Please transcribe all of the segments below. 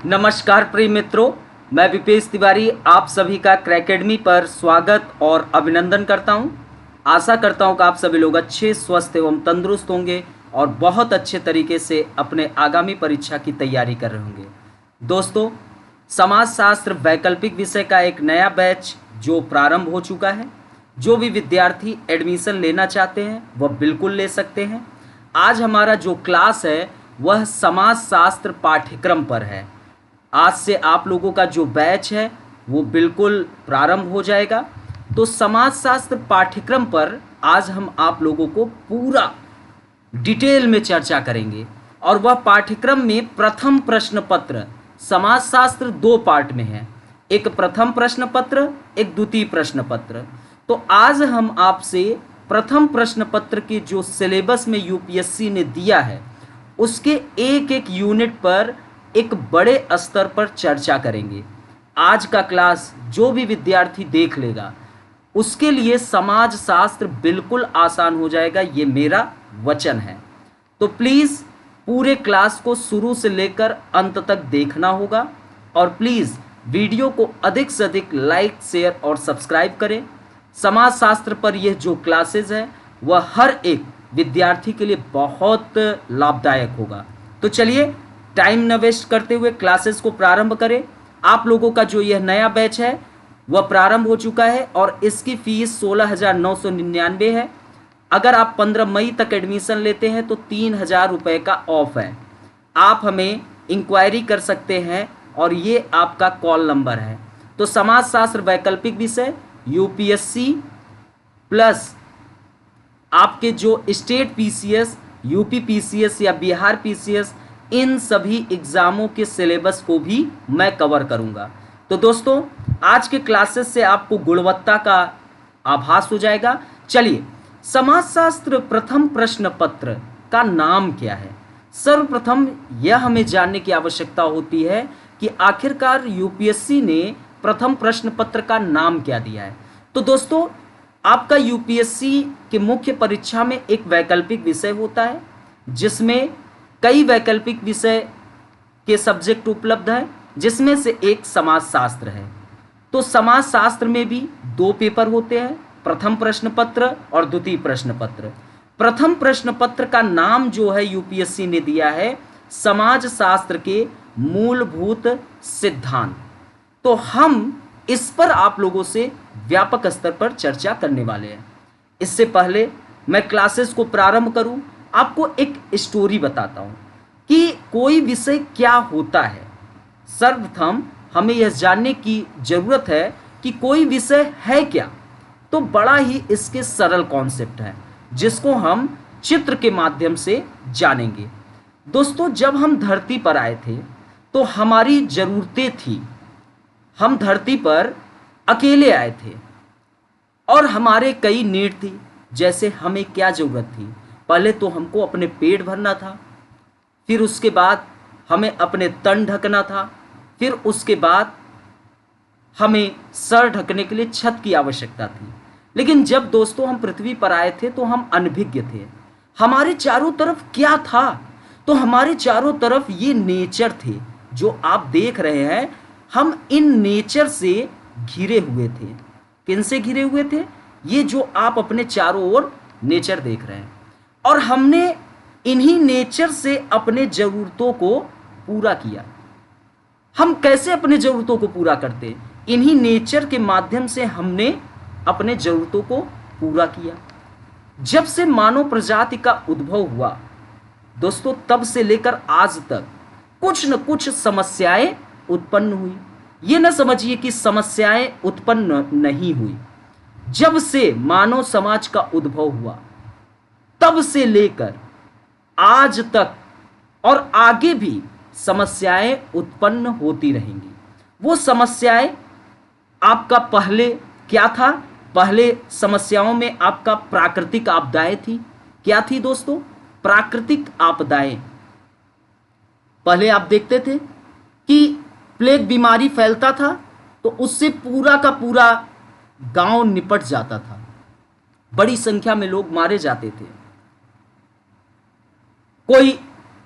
नमस्कार प्रिय मित्रों, मैं विपेश तिवारी आप सभी का क्रैकेडमी पर स्वागत और अभिनंदन करता हूं। आशा करता हूं कि आप सभी लोग अच्छे, स्वस्थ एवं तंदुरुस्त होंगे और बहुत अच्छे तरीके से अपने आगामी परीक्षा की तैयारी कर रहे होंगे। दोस्तों, समाजशास्त्र वैकल्पिक विषय का एक नया बैच जो प्रारंभ हो चुका है। जो भी विद्यार्थी एडमिशन लेना चाहते हैं वह बिल्कुल ले सकते हैं। आज हमारा जो क्लास है वह समाजशास्त्र पाठ्यक्रम पर है। आज से आप लोगों का जो बैच है वो बिल्कुल प्रारंभ हो जाएगा। तो समाजशास्त्र पाठ्यक्रम पर आज हम आप लोगों को पूरा डिटेल में चर्चा करेंगे और वह पाठ्यक्रम में प्रथम प्रश्न पत्र समाजशास्त्र 2 पार्ट में है, एक प्रथम प्रश्न पत्र, एक द्वितीय प्रश्न पत्र। तो आज हम आपसे प्रथम प्रश्न पत्र के जो सिलेबस में यूपीएससी ने दिया है उसके एक एक यूनिट पर एक बड़े स्तर पर चर्चा करेंगे। आज का क्लास जो भी विद्यार्थी देख लेगा उसके लिए समाज शास्त्र बिल्कुल आसान हो जाएगा, ये मेरा वचन है। तो प्लीज़ पूरे क्लास को शुरू से लेकर अंत तक देखना होगा और प्लीज़ वीडियो को अधिक से अधिक लाइक, शेयर और सब्सक्राइब करें। समाज शास्त्र पर यह जो क्लासेस है वह हर एक विद्यार्थी के लिए बहुत लाभदायक होगा। तो चलिए टाइम न वेस्ट करते हुए क्लासेस को प्रारंभ करें। आप लोगों का जो यह नया बैच है वह प्रारंभ हो चुका है और इसकी फीस 16,999 है। अगर आप 15 मई तक एडमिशन लेते हैं तो 3,000 रुपये का ऑफ है। आप हमें इंक्वायरी कर सकते हैं और ये आपका कॉल नंबर है। तो समाजशास्त्र वैकल्पिक विषय यूपीएससी प्लस आपके जो स्टेट पीसीएस, यूपी पीसीएस या बिहार पीसीएस, इन सभी एग्जामों के सिलेबस को भी मैं कवर करूंगा। तो दोस्तों, आज के क्लासेस से आपको गुणवत्ता का आभास हो जाएगा। चलिए, समाजशास्त्र प्रथम प्रश्न पत्र का नाम क्या है? सर्वप्रथम यह हमें जानने की आवश्यकता होती है कि आखिरकार यूपीएससी ने प्रथम प्रश्न पत्र का नाम क्या दिया है। तो दोस्तों, आपका यूपीएससी के मुख्य परीक्षा में एक वैकल्पिक विषय होता है जिसमें कई वैकल्पिक विषय के सब्जेक्ट उपलब्ध हैं, जिसमें से एक समाजशास्त्र है। तो समाजशास्त्र में भी 2 पेपर होते हैं, प्रथम प्रश्न पत्र और द्वितीय प्रश्न पत्र। प्रथम प्रश्न पत्र का नाम जो है यूपीएससी ने दिया है समाजशास्त्र के मूलभूत सिद्धांत। तो हम इस पर आप लोगों से व्यापक स्तर पर चर्चा करने वाले हैं। इससे पहले मैं क्लासेस को प्रारंभ करूं, आपको एक स्टोरी बताता हूं कि कोई विषय क्या होता है। सर्वप्रथम हमें यह जानने की जरूरत है कि कोई विषय है क्या। तो बड़ा ही इसके सरल कॉन्सेप्ट है जिसको हम चित्र के माध्यम से जानेंगे। दोस्तों, जब हम धरती पर आए थे तो हमारी जरूरतें थी। हम धरती पर अकेले आए थे और हमारे कई नीड थी। जैसे हमें क्या जरूरत थी? पहले तो हमको अपने पेट भरना था, फिर उसके बाद हमें अपने तन ढकना था, फिर उसके बाद हमें सर ढकने के लिए छत की आवश्यकता थी। लेकिन जब दोस्तों हम पृथ्वी पर आए थे तो हम अनभिज्ञ थे। हमारे चारों तरफ क्या था? तो हमारे चारों तरफ ये नेचर थे जो आप देख रहे हैं। हम इन नेचर से घिरे हुए थे। किनसे घिरे हुए थे? ये जो आप अपने चारों ओर नेचर देख रहे हैं। और हमने इन्हीं नेचर से अपने ज़रूरतों को पूरा किया। हम कैसे अपने ज़रूरतों को पूरा करते? इन्हीं नेचर के माध्यम से हमने अपने ज़रूरतों को पूरा किया। जब से मानव प्रजाति का उद्भव हुआ दोस्तों, तब से लेकर आज तक कुछ न कुछ समस्याएं उत्पन्न हुई। ये न समझिए कि समस्याएं उत्पन्न नहीं हुई। जब से मानव समाज का उद्भव हुआ तब से लेकर आज तक और आगे भी समस्याएं उत्पन्न होती रहेंगी। वो समस्याएं आपका पहले क्या था? पहले समस्याओं में आपका प्राकृतिक आपदाएं थी। क्या थी दोस्तों? प्राकृतिक आपदाएं। पहले आप देखते थे कि प्लेग बीमारी फैलता था तो उससे पूरा का पूरा गांव निपट जाता था। बड़ी संख्या में लोग मारे जाते थे। कोई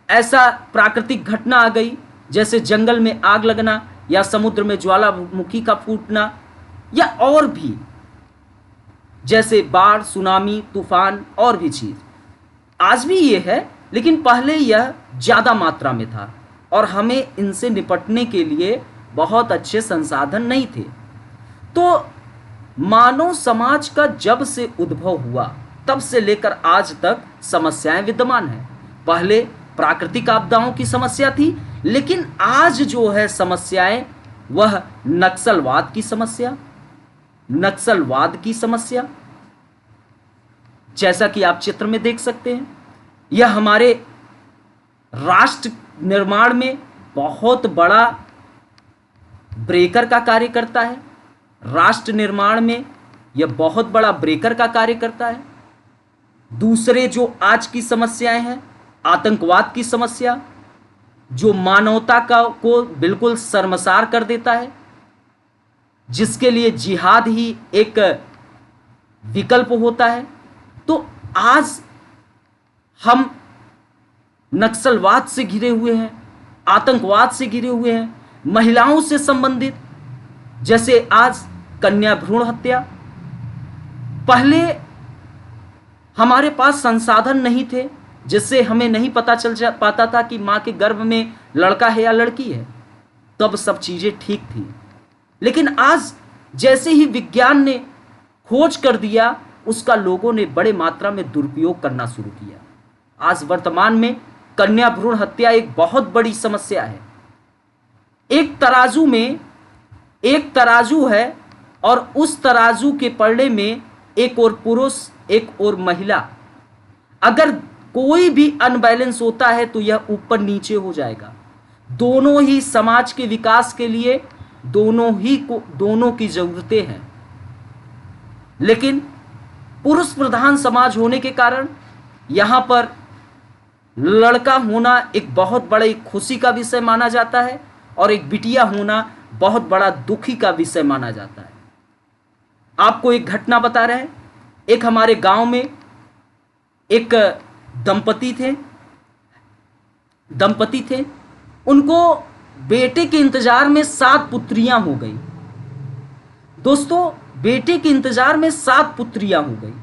ऐसा प्राकृतिक घटना आ गई जैसे जंगल में आग लगना या समुद्र में ज्वालामुखी का फूटना, या और भी जैसे बाढ़, सुनामी, तूफान और भी चीज। आज भी ये है, लेकिन पहले यह ज्यादा मात्रा में था और हमें इनसे निपटने के लिए बहुत अच्छे संसाधन नहीं थे। तो मानव समाज का जब से उद्भव हुआ तब से लेकर आज तक समस्याएं विद्यमान हैं। पहले प्राकृतिक आपदाओं की समस्या थी, लेकिन आज जो है समस्याएं वह नक्सलवाद की समस्या, जैसा कि आप चित्र में देख सकते हैं। यह हमारे राष्ट्र निर्माण में बहुत बड़ा ब्रेकर का कार्य करता है। राष्ट्र निर्माण में यह बहुत बड़ा ब्रेकर का कार्य करता है। दूसरे जो आज की समस्याएं हैं, आतंकवाद की समस्या, जो मानवता को बिल्कुल शर्मसार कर देता है, जिसके लिए जिहाद ही एक विकल्प होता है। तो आज हम नक्सलवाद से घिरे हुए हैं, आतंकवाद से घिरे हुए हैं, महिलाओं से संबंधित, जैसे आज कन्या भ्रूण हत्या। पहले हमारे पास संसाधन नहीं थे, जिससे हमें नहीं पता चल पाता था कि मां के गर्भ में लड़का है या लड़की है, तब सब चीजें ठीक थी। लेकिन आज जैसे ही विज्ञान ने खोज कर दिया, उसका लोगों ने बड़े मात्रा में दुरुपयोग करना शुरू किया। आज वर्तमान में कन्या भ्रूण हत्या एक बहुत बड़ी समस्या है। एक तराजू है और उस तराजू के पलड़े में एक और पुरुष, एक और महिला। अगर कोई भी अनबैलेंस होता है तो यह ऊपर नीचे हो जाएगा। दोनों ही समाज के विकास के लिए दोनों की जरूरतें हैं, लेकिन पुरुष प्रधान समाज होने के कारण यहां पर लड़का होना एक बहुत बड़ी खुशी का विषय माना जाता है और एक बिटिया होना बहुत बड़ा दुखी का विषय माना जाता है। आपको एक घटना बता रहे हैं। एक हमारे गांव में एक दंपति थे, उनको बेटे के इंतजार में 7 पुत्रियां हो गई। दोस्तों, बेटे के इंतजार में 7 पुत्रियां हो गई।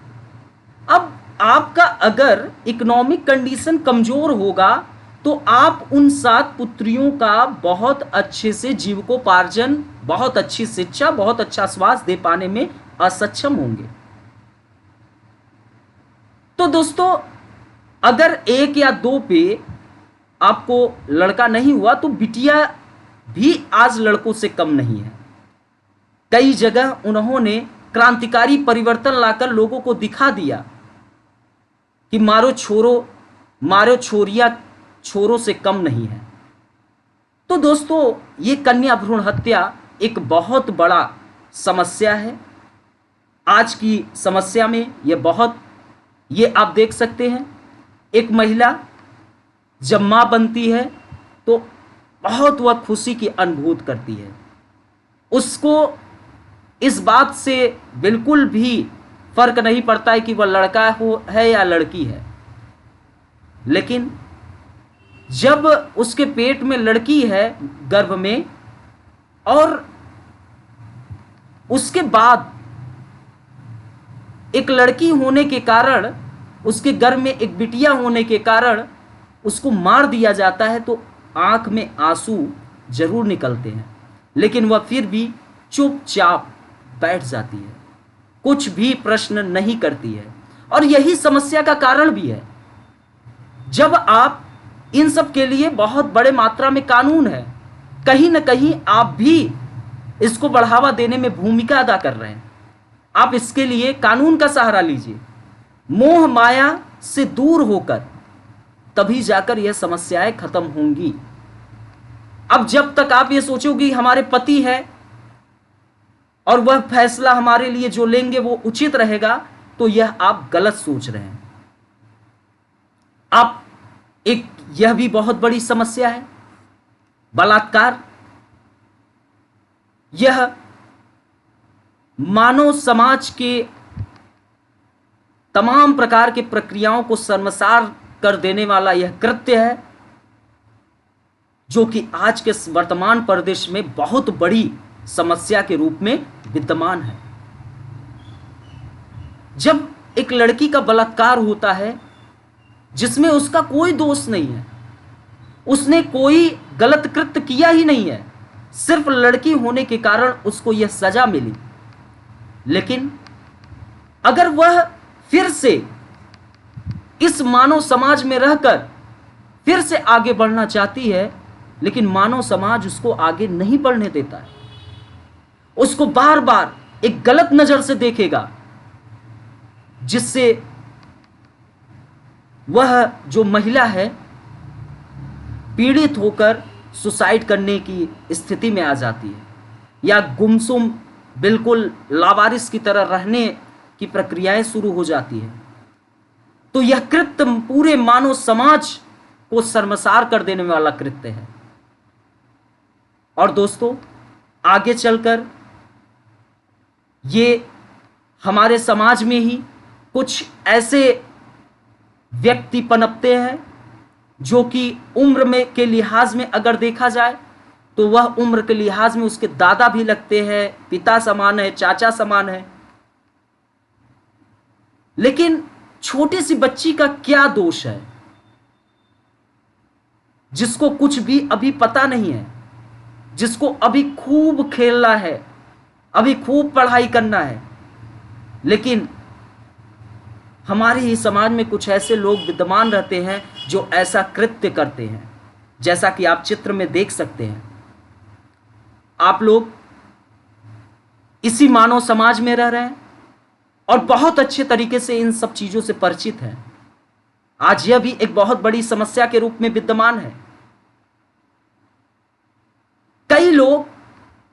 अब आपका अगर इकोनॉमिक कंडीशन कमजोर होगा तो आप उन 7 पुत्रियों का बहुत अच्छे से जीविकोपार्जन, बहुत अच्छी शिक्षा, बहुत अच्छा स्वास्थ्य दे पाने में असक्षम होंगे। तो दोस्तों, अगर 1 या 2 पे आपको लड़का नहीं हुआ तो बिटिया भी आज लड़कों से कम नहीं है। कई जगह उन्होंने क्रांतिकारी परिवर्तन लाकर लोगों को दिखा दिया कि मारो छोरिया छोरों से कम नहीं है। तो दोस्तों, ये कन्या भ्रूण हत्या एक बहुत बड़ा समस्या है। आज की समस्या में ये आप देख सकते हैं, एक महिला जब मां बनती है तो बहुत वह खुशी की अनुभूति करती है। उसको इस बात से बिल्कुल भी फर्क नहीं पड़ता है कि वह लड़का है या लड़की है। लेकिन जब उसके पेट में लड़की है, गर्भ में, और उसके बाद एक लड़की होने के कारण, उसके गर्भ में एक बिटिया होने के कारण उसको मार दिया जाता है, तो आंख में आंसू जरूर निकलते हैं, लेकिन वह फिर भी चुपचाप बैठ जाती है, कुछ भी प्रश्न नहीं करती है। और यही समस्या का कारण भी है। जब आप इन सब के लिए बहुत बड़े मात्रा में कानून है, कहीं ना कहीं आप भी इसको बढ़ावा देने में भूमिका अदा कर रहे हैं। आप इसके लिए कानून का सहारा लीजिए, मोह माया से दूर होकर, तभी जाकर यह समस्याएं खत्म होंगी। अब जब तक आप ये सोचोगे हमारे पति है और वह फैसला हमारे लिए जो लेंगे वो उचित रहेगा, तो यह आप गलत सोच रहे हैं। आप यह भी बहुत बड़ी समस्या है, बलात्कार। यह मानव समाज के तमाम प्रकार के प्रक्रियाओं को शर्मसार कर देने वाला यह कृत्य है, जो कि आज के वर्तमान परिदृश्य में बहुत बड़ी समस्या के रूप में विद्यमान है। जब एक लड़की का बलात्कार होता है जिसमें उसका कोई दोष नहीं है, उसने कोई गलत कृत्य किया ही नहीं है, सिर्फ लड़की होने के कारण उसको यह सजा मिली, लेकिन अगर वह फिर से इस मानव समाज में रहकर फिर से आगे बढ़ना चाहती है, लेकिन मानव समाज उसको आगे नहीं बढ़ने देता है, उसको बार बार एक गलत नजर से देखेगा, जिससे वह जो महिला है पीड़ित होकर सुसाइड करने की स्थिति में आ जाती है, या गुमसुम बिल्कुल लावारिस की तरह रहने की प्रक्रियाएं शुरू हो जाती है। तो यह कृत्य पूरे मानव समाज को शर्मसार कर देने वाला कृत्य है। और दोस्तों, आगे चलकर ये हमारे समाज में ही कुछ ऐसे व्यक्ति पनपते हैं जो कि उम्र में के लिहाज में अगर देखा जाए तो वह उम्र के लिहाज में उसके दादा भी लगते हैं, पिता समान है, चाचा समान है, लेकिन छोटी सी बच्ची का क्या दोष है जिसको कुछ भी अभी पता नहीं है, जिसको अभी खूब खेलना है, अभी खूब पढ़ाई करना है। लेकिन हमारे ही समाज में कुछ ऐसे लोग विद्यमान रहते हैं जो ऐसा कृत्य करते हैं, जैसा कि आप चित्र में देख सकते हैं। आप लोग इसी मानव समाज में रह रहे हैं और बहुत अच्छे तरीके से इन सब चीजों से परिचित हैं। आज यह भी एक बहुत बड़ी समस्या के रूप में विद्यमान है। कई लोग,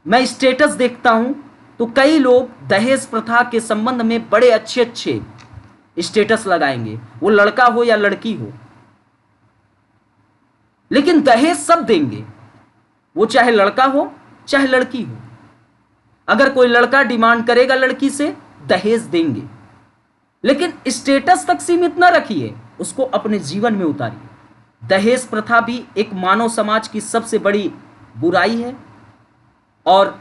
मैं स्टेटस देखता हूं तो कई लोग दहेज प्रथा के संबंध में बड़े अच्छे अच्छे स्टेटस लगाएंगे, वो लड़का हो या लड़की हो, लेकिन दहेज सब देंगे, वो चाहे लड़का हो चाहे लड़की हो। अगर कोई लड़का डिमांड करेगा लड़की से, दहेज देंगे, लेकिन स्टेटस तक सीमित न रखिए, उसको अपने जीवन में उतारिए। दहेज प्रथा भी एक मानव समाज की सबसे बड़ी बुराई है और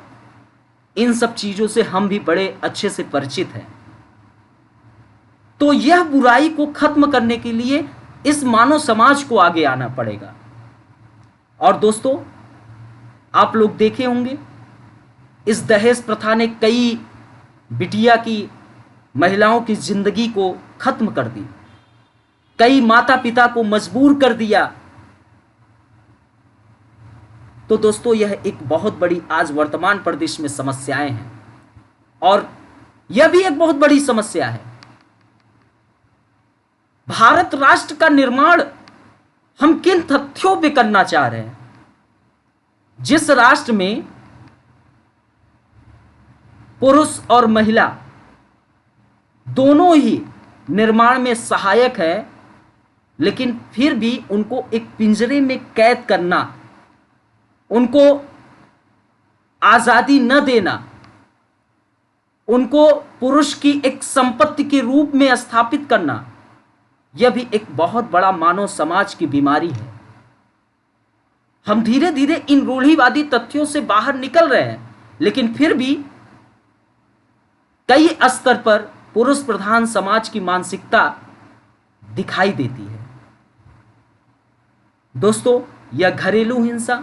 इन सब चीजों से हम भी बड़े अच्छे से परिचित हैं। तो यह बुराई को खत्म करने के लिए इस मानव समाज को आगे आना पड़ेगा। और दोस्तों, आप लोग देखे होंगे इस दहेज प्रथा ने कई बिटिया की, महिलाओं की जिंदगी को खत्म कर दी, कई माता पिता को मजबूर कर दिया। तो दोस्तों, यह एक बहुत बड़ी आज वर्तमान परिदृश्य में समस्याएं हैं और यह भी एक बहुत बड़ी समस्या है। भारत राष्ट्र का निर्माण हम किन तथ्यों पे करना चाह रहे हैं? जिस राष्ट्र में पुरुष और महिला दोनों ही निर्माण में सहायक है, लेकिन फिर भी उनको एक पिंजरे में कैद करना, उनको आजादी न देना, उनको पुरुष की एक संपत्ति के रूप में स्थापित करना, यह भी एक बहुत बड़ा मानव समाज की बीमारी है। हम धीरे धीरे इन रूढ़िवादी तथ्यों से बाहर निकल रहे हैं, लेकिन फिर भी कई स्तर पर पुरुष प्रधान समाज की मानसिकता दिखाई देती है। दोस्तों, यह घरेलू हिंसा,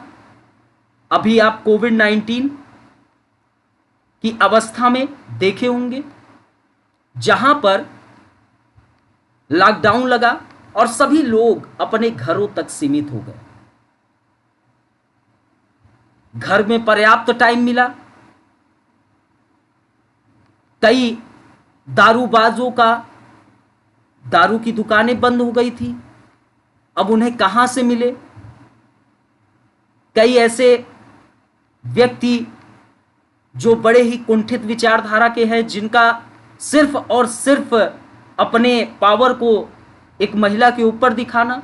अभी आप कोविड-19 की अवस्था में देखे होंगे, जहां पर लॉकडाउन लगा और सभी लोग अपने घरों तक सीमित हो गए। घर में पर्याप्त टाइम मिला, कई दारूबाजों का दारू की दुकानें बंद हो गई थी, अब उन्हें कहां से मिले? कई ऐसे व्यक्ति जो बड़े ही कुंठित विचारधारा के हैं, जिनका सिर्फ और सिर्फ अपने पावर को एक महिला के ऊपर दिखाना।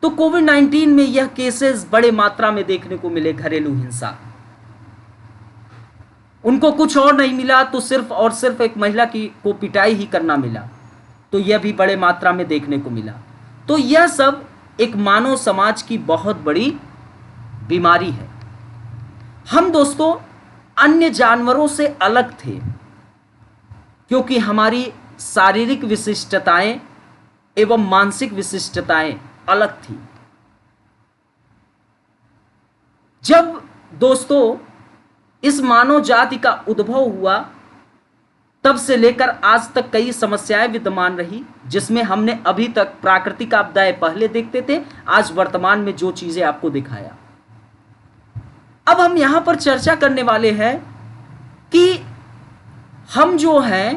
तो कोविड-19 में यह केसेस बड़े मात्रा में देखने को मिले, घरेलू हिंसा। उनको कुछ और नहीं मिला तो सिर्फ और सिर्फ एक महिला की को पिटाई ही करना मिला, तो यह भी बड़े मात्रा में देखने को मिला। तो यह सब एक मानव समाज की बहुत बड़ी बीमारी है। हम दोस्तों अन्य जानवरों से अलग थे क्योंकि हमारी शारीरिक विशिष्टताएं एवं मानसिक विशिष्टताएं अलग थी। जब दोस्तों इस मानव जाति का उद्भव हुआ तब से लेकर आज तक कई समस्याएं विद्यमान रही, जिसमें हमने अभी तक प्राकृतिक आपदाएं पहले देखते थे, आज वर्तमान में जो चीजें आपको दिखाया। अब हम यहां पर चर्चा करने वाले हैं कि हम जो हैं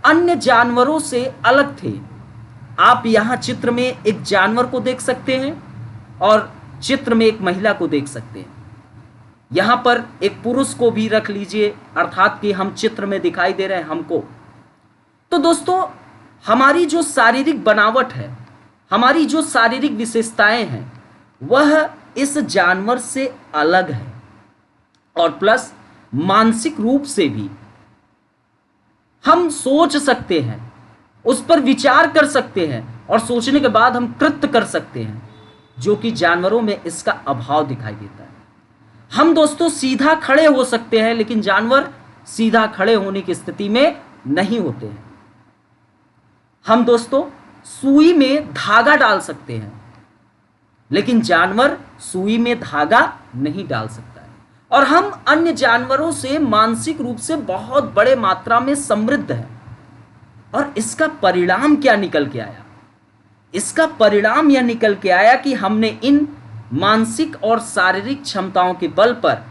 अन्य जानवरों से अलग थे। आप यहां चित्र में एक जानवर को देख सकते हैं और चित्र में एक महिला को देख सकते हैं। यहां पर एक पुरुष को भी रख लीजिए, अर्थात कि हम चित्र में दिखाई दे रहे हैं हमको। तो दोस्तों हमारी जो शारीरिक बनावट है, हमारी जो शारीरिक विशेषताएं हैं, वह इस जानवर से अलग है और प्लस मानसिक रूप से भी हम सोच सकते हैं, उस पर विचार कर सकते हैं और सोचने के बाद हम कृत्य कर सकते हैं, जो कि जानवरों में इसका अभाव दिखाई देता है। हम दोस्तों सीधा खड़े हो सकते हैं लेकिन जानवर सीधा खड़े होने की स्थिति में नहीं होते हैं। हम दोस्तों सुई में धागा डाल सकते हैं लेकिन जानवर सुई में धागा नहीं डाल सकता है। और हम अन्य जानवरों से मानसिक रूप से बहुत बड़े मात्रा में समृद्ध हैं। और इसका परिणाम क्या निकल के आया? इसका परिणाम यह निकल के आया कि हमने इन मानसिक और शारीरिक क्षमताओं के बल पर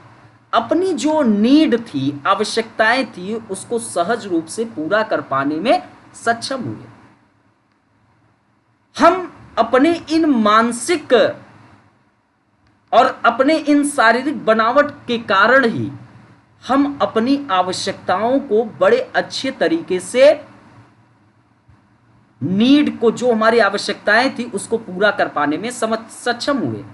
अपनी जो नीड थी, आवश्यकताएं थी, उसको सहज रूप से पूरा कर पाने में सक्षम हुए। हम अपने इन मानसिक और अपने इन शारीरिक बनावट के कारण ही हम अपनी आवश्यकताओं को बड़े अच्छे तरीके से, नीड को, जो हमारी आवश्यकताएं थी उसको पूरा कर पाने में सक्षम हुए।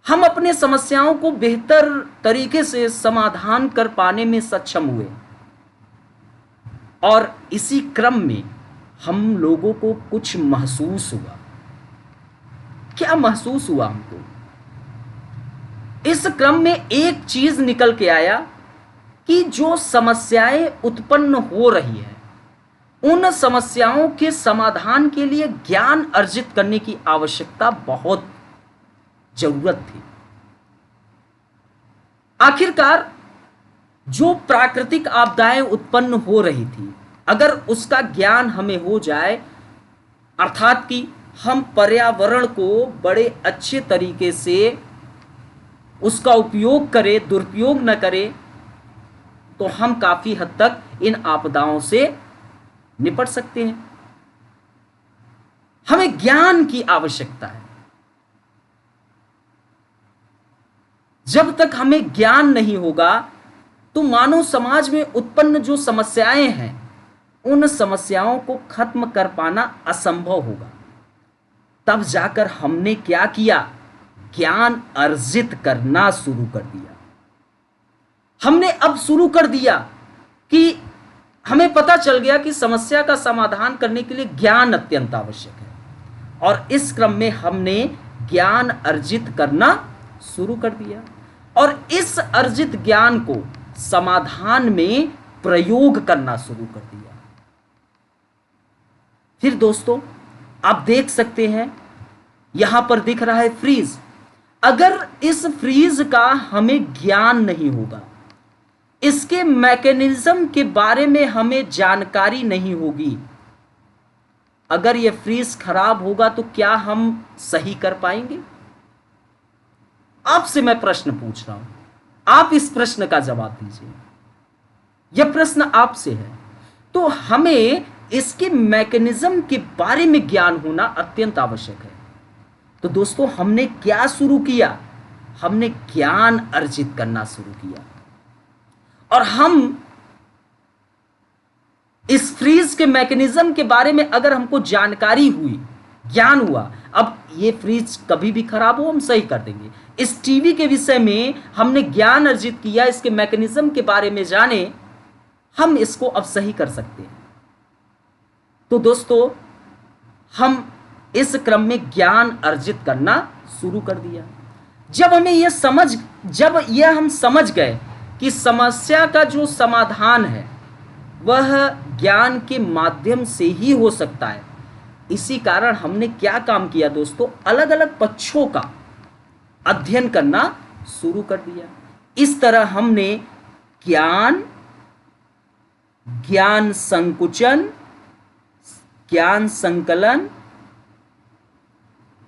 हम अपने समस्याओं को बेहतर तरीके से समाधान कर पाने में सक्षम हुए। और इसी क्रम में हम लोगों को कुछ महसूस हुआ। क्या महसूस हुआ हमको? इस क्रम में एक चीज निकल के आया कि जो समस्याएं उत्पन्न हो रही है, उन समस्याओं के समाधान के लिए ज्ञान अर्जित करने की आवश्यकता बहुत जरूरत थी। आखिरकार जो प्राकृतिक आपदाएं उत्पन्न हो रही थी, अगर उसका ज्ञान हमें हो जाए, अर्थात कि हम पर्यावरण को बड़े अच्छे तरीके से उसका उपयोग करें, दुरुपयोग न करें, तो हम काफी हद तक इन आपदाओं से निपट सकते हैं। हमें ज्ञान की आवश्यकता है। जब तक हमें ज्ञान नहीं होगा तो मानव समाज में उत्पन्न जो समस्याएं हैं, उन समस्याओं को खत्म कर पाना असंभव होगा। तब जाकर हमने क्या किया? ज्ञान अर्जित करना शुरू कर दिया। हमने अब शुरू कर दिया कि हमें पता चल गया कि समस्या का समाधान करने के लिए ज्ञान अत्यंत आवश्यक है। और इस क्रम में हमने ज्ञान अर्जित करना शुरू कर दिया और इस अर्जित ज्ञान को समाधान में प्रयोग करना शुरू कर दिया। फिर दोस्तों आप देख सकते हैं, यहां पर दिख रहा है फ्रीज। अगर इस फ्रीज का हमें ज्ञान नहीं होगा, इसके मैकेनिज्म के बारे में हमें जानकारी नहीं होगी, अगर यह फ्रीज खराब होगा तो क्या हम सही कर पाएंगे? आपसे मैं प्रश्न पूछ रहा हूं, आप इस प्रश्न का जवाब दीजिए। यह प्रश्न आपसे है। तो हमें इसके मैकेनिज्म के बारे में ज्ञान होना अत्यंत आवश्यक है। तो दोस्तों हमने क्या शुरू किया? हमने ज्ञान अर्जित करना शुरू किया और हम इस फ्रीज के मैकेनिज्म के बारे में अगर हमको जानकारी हुई, ज्ञान हुआ, अब ये फ्रीज कभी भी खराब हो हम सही कर देंगे। इस टीवी के विषय में हमने ज्ञान अर्जित किया, इसके मैकेनिज्म के बारे में जाने, हम इसको अब सही कर सकते हैं। तो दोस्तों हम इस क्रम में ज्ञान अर्जित करना शुरू कर दिया। जब यह हम समझ गए कि समस्या का जो समाधान है वह ज्ञान के माध्यम से ही हो सकता है, इसी कारण हमने क्या काम किया दोस्तों, अलग अलग पक्षों का अध्ययन करना शुरू कर दिया। इस तरह हमने ज्ञान, ज्ञान संकुचन, ज्ञान संकलन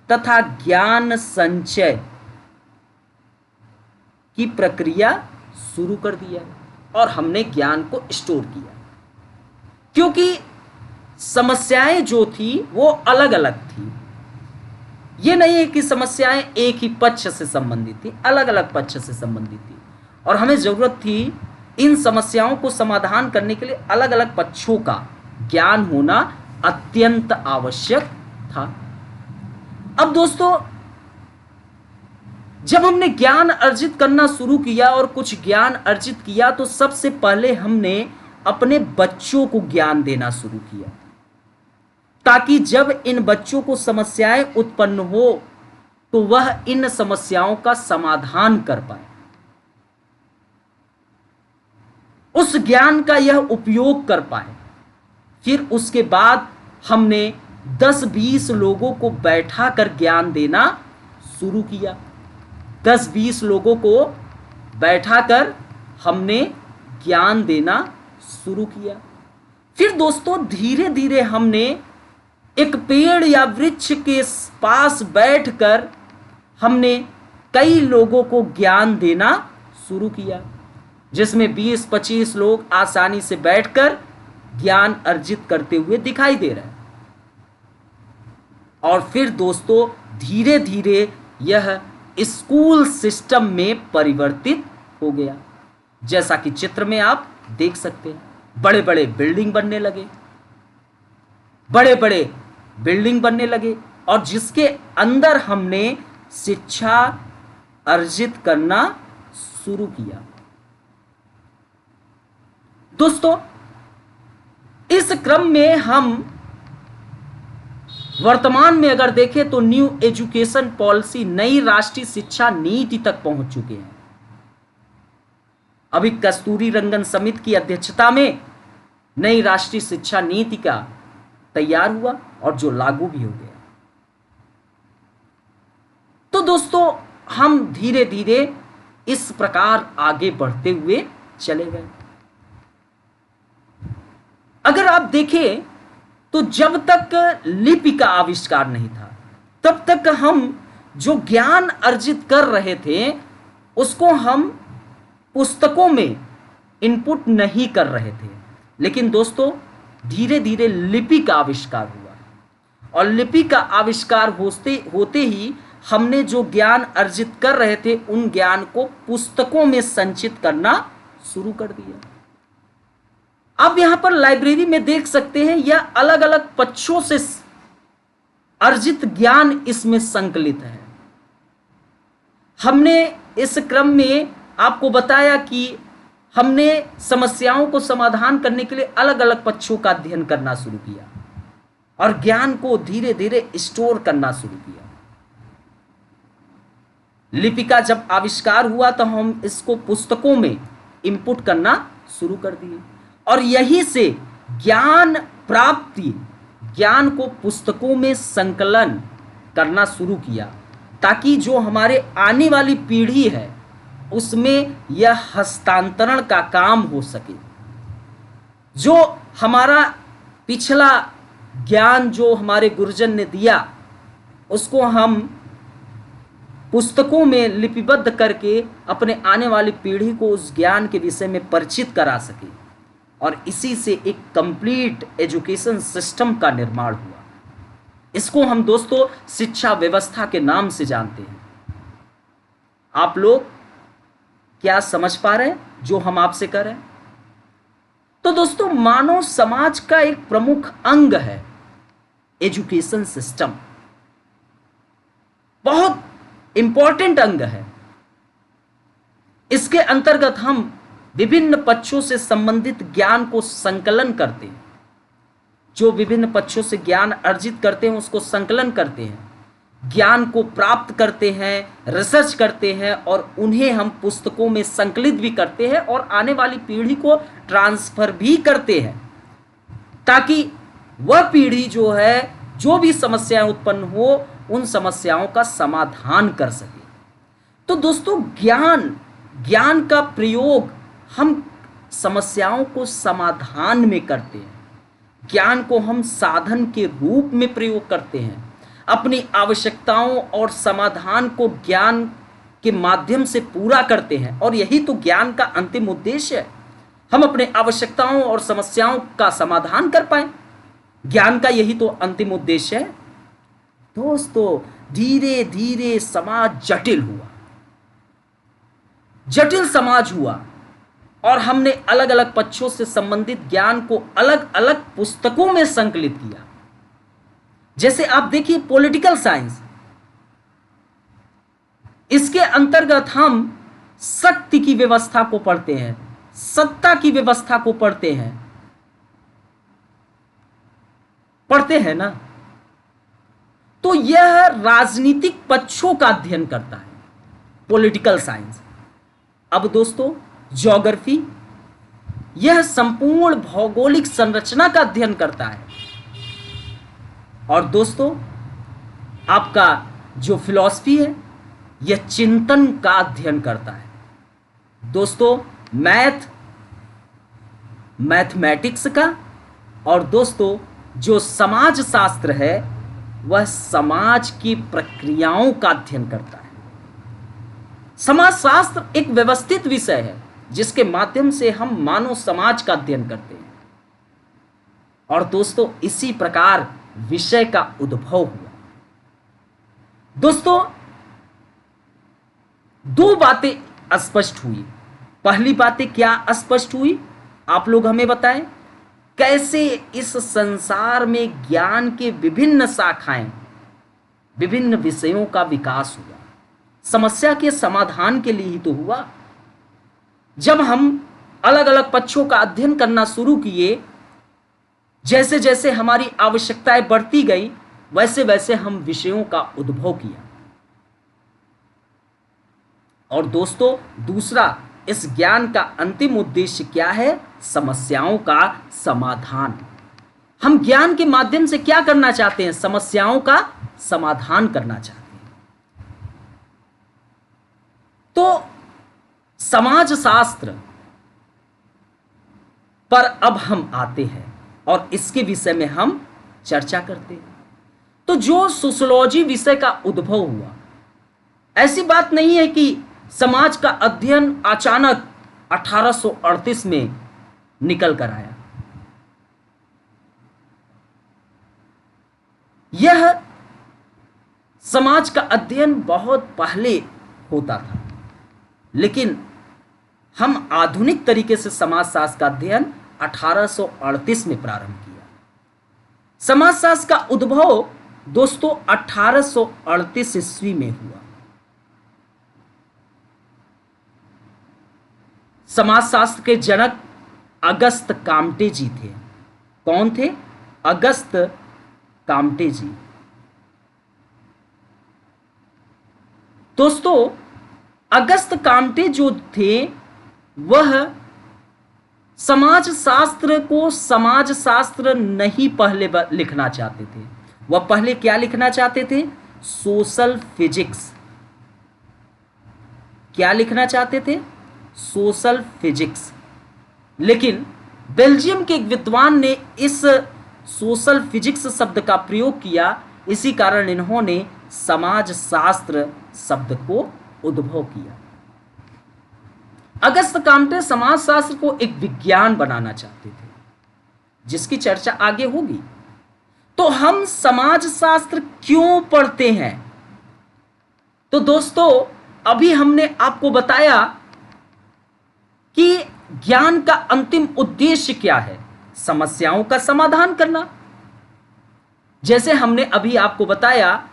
तथा ज्ञान संचय की प्रक्रिया शुरू कर दिया और हमने ज्ञान को स्टोर किया, क्योंकि समस्याएं जो थी वो अलग अलग थी। ये नहीं है कि समस्याएं एक ही पक्ष से संबंधित थी, अलग अलग पक्ष से संबंधित थी और हमें जरूरत थी इन समस्याओं को समाधान करने के लिए अलग अलग पक्षों का ज्ञान होना अत्यंत आवश्यक था। अब दोस्तों, जब हमने ज्ञान अर्जित करना शुरू किया और कुछ ज्ञान अर्जित किया तो सबसे पहले हमने अपने बच्चों को ज्ञान देना शुरू किया, ताकि जब इन बच्चों को समस्याएं उत्पन्न हो तो वह इन समस्याओं का समाधान कर पाए, उस ज्ञान का यह उपयोग कर पाए। फिर उसके बाद हमने 10-20 लोगों को बैठा कर ज्ञान देना शुरू किया। 10-20 लोगों को बैठाकर हमने ज्ञान देना शुरू किया। फिर दोस्तों धीरे धीरे हमने एक पेड़ या वृक्ष के पास बैठकर हमने कई लोगों को ज्ञान देना शुरू किया, जिसमें 20-25 लोग आसानी से बैठकर ज्ञान अर्जित करते हुए दिखाई दे रहे हैं। और फिर दोस्तों धीरे धीरे यह स्कूल सिस्टम में परिवर्तित हो गया, जैसा कि चित्र में आप देख सकते हैं। बड़े बड़े बिल्डिंग बनने लगे, बड़े बड़े बिल्डिंग बनने लगे और जिसके अंदर हमने शिक्षा अर्जित करना शुरू किया। दोस्तों, इस क्रम में हम वर्तमान में अगर देखें तो न्यू एजुकेशन पॉलिसी, नई राष्ट्रीय शिक्षा नीति तक पहुंच चुके हैं। अभी कस्तूरी रंगन समिति की अध्यक्षता में नई राष्ट्रीय शिक्षा नीति का तैयार हुआ और जो लागू भी हो गया। तो दोस्तों, हम धीरे धीरे इस प्रकार आगे बढ़ते हुए चले गए। अगर आप देखें तो जब तक लिपि का आविष्कार नहीं था तब तक हम जो ज्ञान अर्जित कर रहे थे उसको हम पुस्तकों में इनपुट नहीं कर रहे थे। लेकिन दोस्तों धीरे धीरे लिपि का आविष्कार हुआ और लिपि का आविष्कार होते ही हमने जो ज्ञान अर्जित कर रहे थे उन ज्ञान को पुस्तकों में संचित करना शुरू कर दिया। आप यहां पर लाइब्रेरी में देख सकते हैं, यह अलग अलग पक्षों से अर्जित ज्ञान इसमें संकलित है। हमने इस क्रम में आपको बताया कि हमने समस्याओं को समाधान करने के लिए अलग अलग पक्षों का अध्ययन करना शुरू किया और ज्ञान को धीरे धीरे स्टोर करना शुरू किया। लिपि का जब आविष्कार हुआ तो हम इसको पुस्तकों में इनपुट करना शुरू कर दिए और यहीं से ज्ञान प्राप्ति, ज्ञान को पुस्तकों में संकलन करना शुरू किया, ताकि जो हमारे आने वाली पीढ़ी है उसमें यह हस्तांतरण का काम हो सके। जो हमारा पिछला ज्ञान जो हमारे गुरुजन ने दिया उसको हम पुस्तकों में लिपिबद्ध करके अपने आने वाली पीढ़ी को उस ज्ञान के विषय में परिचित करा सके और इसी से एक कंप्लीट एजुकेशन सिस्टम का निर्माण हुआ। इसको हम दोस्तों शिक्षा व्यवस्था के नाम से जानते हैं। आप लोग क्या समझ पा रहे हैं जो हम आपसे कर रहे हैं? तो दोस्तों मानव समाज का एक प्रमुख अंग है एजुकेशन सिस्टम, बहुत इंपॉर्टेंट अंग है। इसके अंतर्गत हम विभिन्न पक्षों से संबंधित ज्ञान को संकलन करते हैं। जो विभिन्न पक्षों से ज्ञान अर्जित करते हैं उसको संकलन करते हैं, ज्ञान को प्राप्त करते हैं, रिसर्च करते हैं और उन्हें हम पुस्तकों में संकलित भी करते हैं और आने वाली पीढ़ी को ट्रांसफर भी करते हैं, ताकि वह पीढ़ी जो है, जो भी समस्याएं उत्पन्न हो, उन समस्याओं का समाधान कर सके। तो दोस्तों, ज्ञान का प्रयोग हम समस्याओं को समाधान में करते हैं। ज्ञान को हम साधन के रूप में प्रयोग करते हैं, अपनी आवश्यकताओं और समाधान को ज्ञान के माध्यम से पूरा करते हैं। और यही तो ज्ञान का अंतिम उद्देश्य है, हम अपने आवश्यकताओं और समस्याओं का समाधान कर पाए। ज्ञान का यही तो अंतिम उद्देश्य है। दोस्तों, धीरे धीरे समाज जटिल हुआ, जटिल समाज हुआ और हमने अलग अलग पक्षों से संबंधित ज्ञान को अलग अलग पुस्तकों में संकलित किया। जैसे आप देखिए पॉलिटिकल साइंस, इसके अंतर्गत हम शक्ति की व्यवस्था को पढ़ते हैं, सत्ता की व्यवस्था को पढ़ते हैं ना। तो यह राजनीतिक पक्षों का अध्ययन करता है, पॉलिटिकल साइंस। अब दोस्तों, ज्योग्राफी, यह संपूर्ण भौगोलिक संरचना का अध्ययन करता है। और दोस्तों, आपका जो फिलॉसफी है, यह चिंतन का अध्ययन करता है। दोस्तों, मैथमेटिक्स का, और दोस्तों जो समाज शास्त्र है, वह समाज की प्रक्रियाओं का अध्ययन करता है। समाजशास्त्र एक व्यवस्थित विषय है जिसके माध्यम से हम मानव समाज का अध्ययन करते हैं। और दोस्तों, इसी प्रकार विषय का उद्भव हुआ। दोस्तों, दो बातें स्पष्ट हुई। पहली बातें क्या स्पष्ट हुई, आप लोग हमें बताएं। कैसे इस संसार में ज्ञान के विभिन्न शाखाएं, विभिन्न विषयों का विकास हुआ। समस्या के समाधान के लिए ही तो हुआ। जब हम अलग अलग पक्षों का अध्ययन करना शुरू किए, जैसे जैसे हमारी आवश्यकताएं बढ़ती गई, वैसे वैसे हम विषयों का उद्भव किया। और दोस्तों, दूसरा, इस ज्ञान का अंतिम उद्देश्य क्या है? समस्याओं का समाधान। हम ज्ञान के माध्यम से क्या करना चाहते हैं? समस्याओं का समाधान करना चाहते हैं। तो समाजशास्त्र पर अब हम आते हैं और इसके विषय में हम चर्चा करते हैं। तो जो सोशियोलॉजी विषय का उद्भव हुआ, ऐसी बात नहीं है कि समाज का अध्ययन अचानक 1838 में निकल कर आया। यह समाज का अध्ययन बहुत पहले होता था, लेकिन हम आधुनिक तरीके से समाजशास्त्र का अध्ययन 1838 में प्रारंभ किया। समाजशास्त्र का उद्भव दोस्तों 1838 ईस्वी में हुआ। समाजशास्त्र के जनक अगस्त काम्टे जी थे। कौन थे? अगस्त काम्टे जी। दोस्तों, अगस्त काम्टे जो थे, वह समाजशास्त्र को समाजशास्त्र नहीं पहले लिखना चाहते थे। वह पहले क्या लिखना चाहते थे? Social physics. क्या लिखना चाहते थे? Social physics. लेकिन बेल्जियम के एक विद्वान ने इस सोशल फिजिक्स शब्द का प्रयोग किया, इसी कारण इन्होंने समाजशास्त्र शब्द को उद्भव किया। अगस्त काम्टे समाजशास्त्र को एक विज्ञान बनाना चाहते थे, जिसकी चर्चा आगे होगी। तो हम समाजशास्त्र क्यों पढ़ते हैं? तो दोस्तों, अभी हमने आपको बताया कि ज्ञान का अंतिम उद्देश्य क्या है? समस्याओं का समाधान करना। जैसे हमने अभी आपको बताया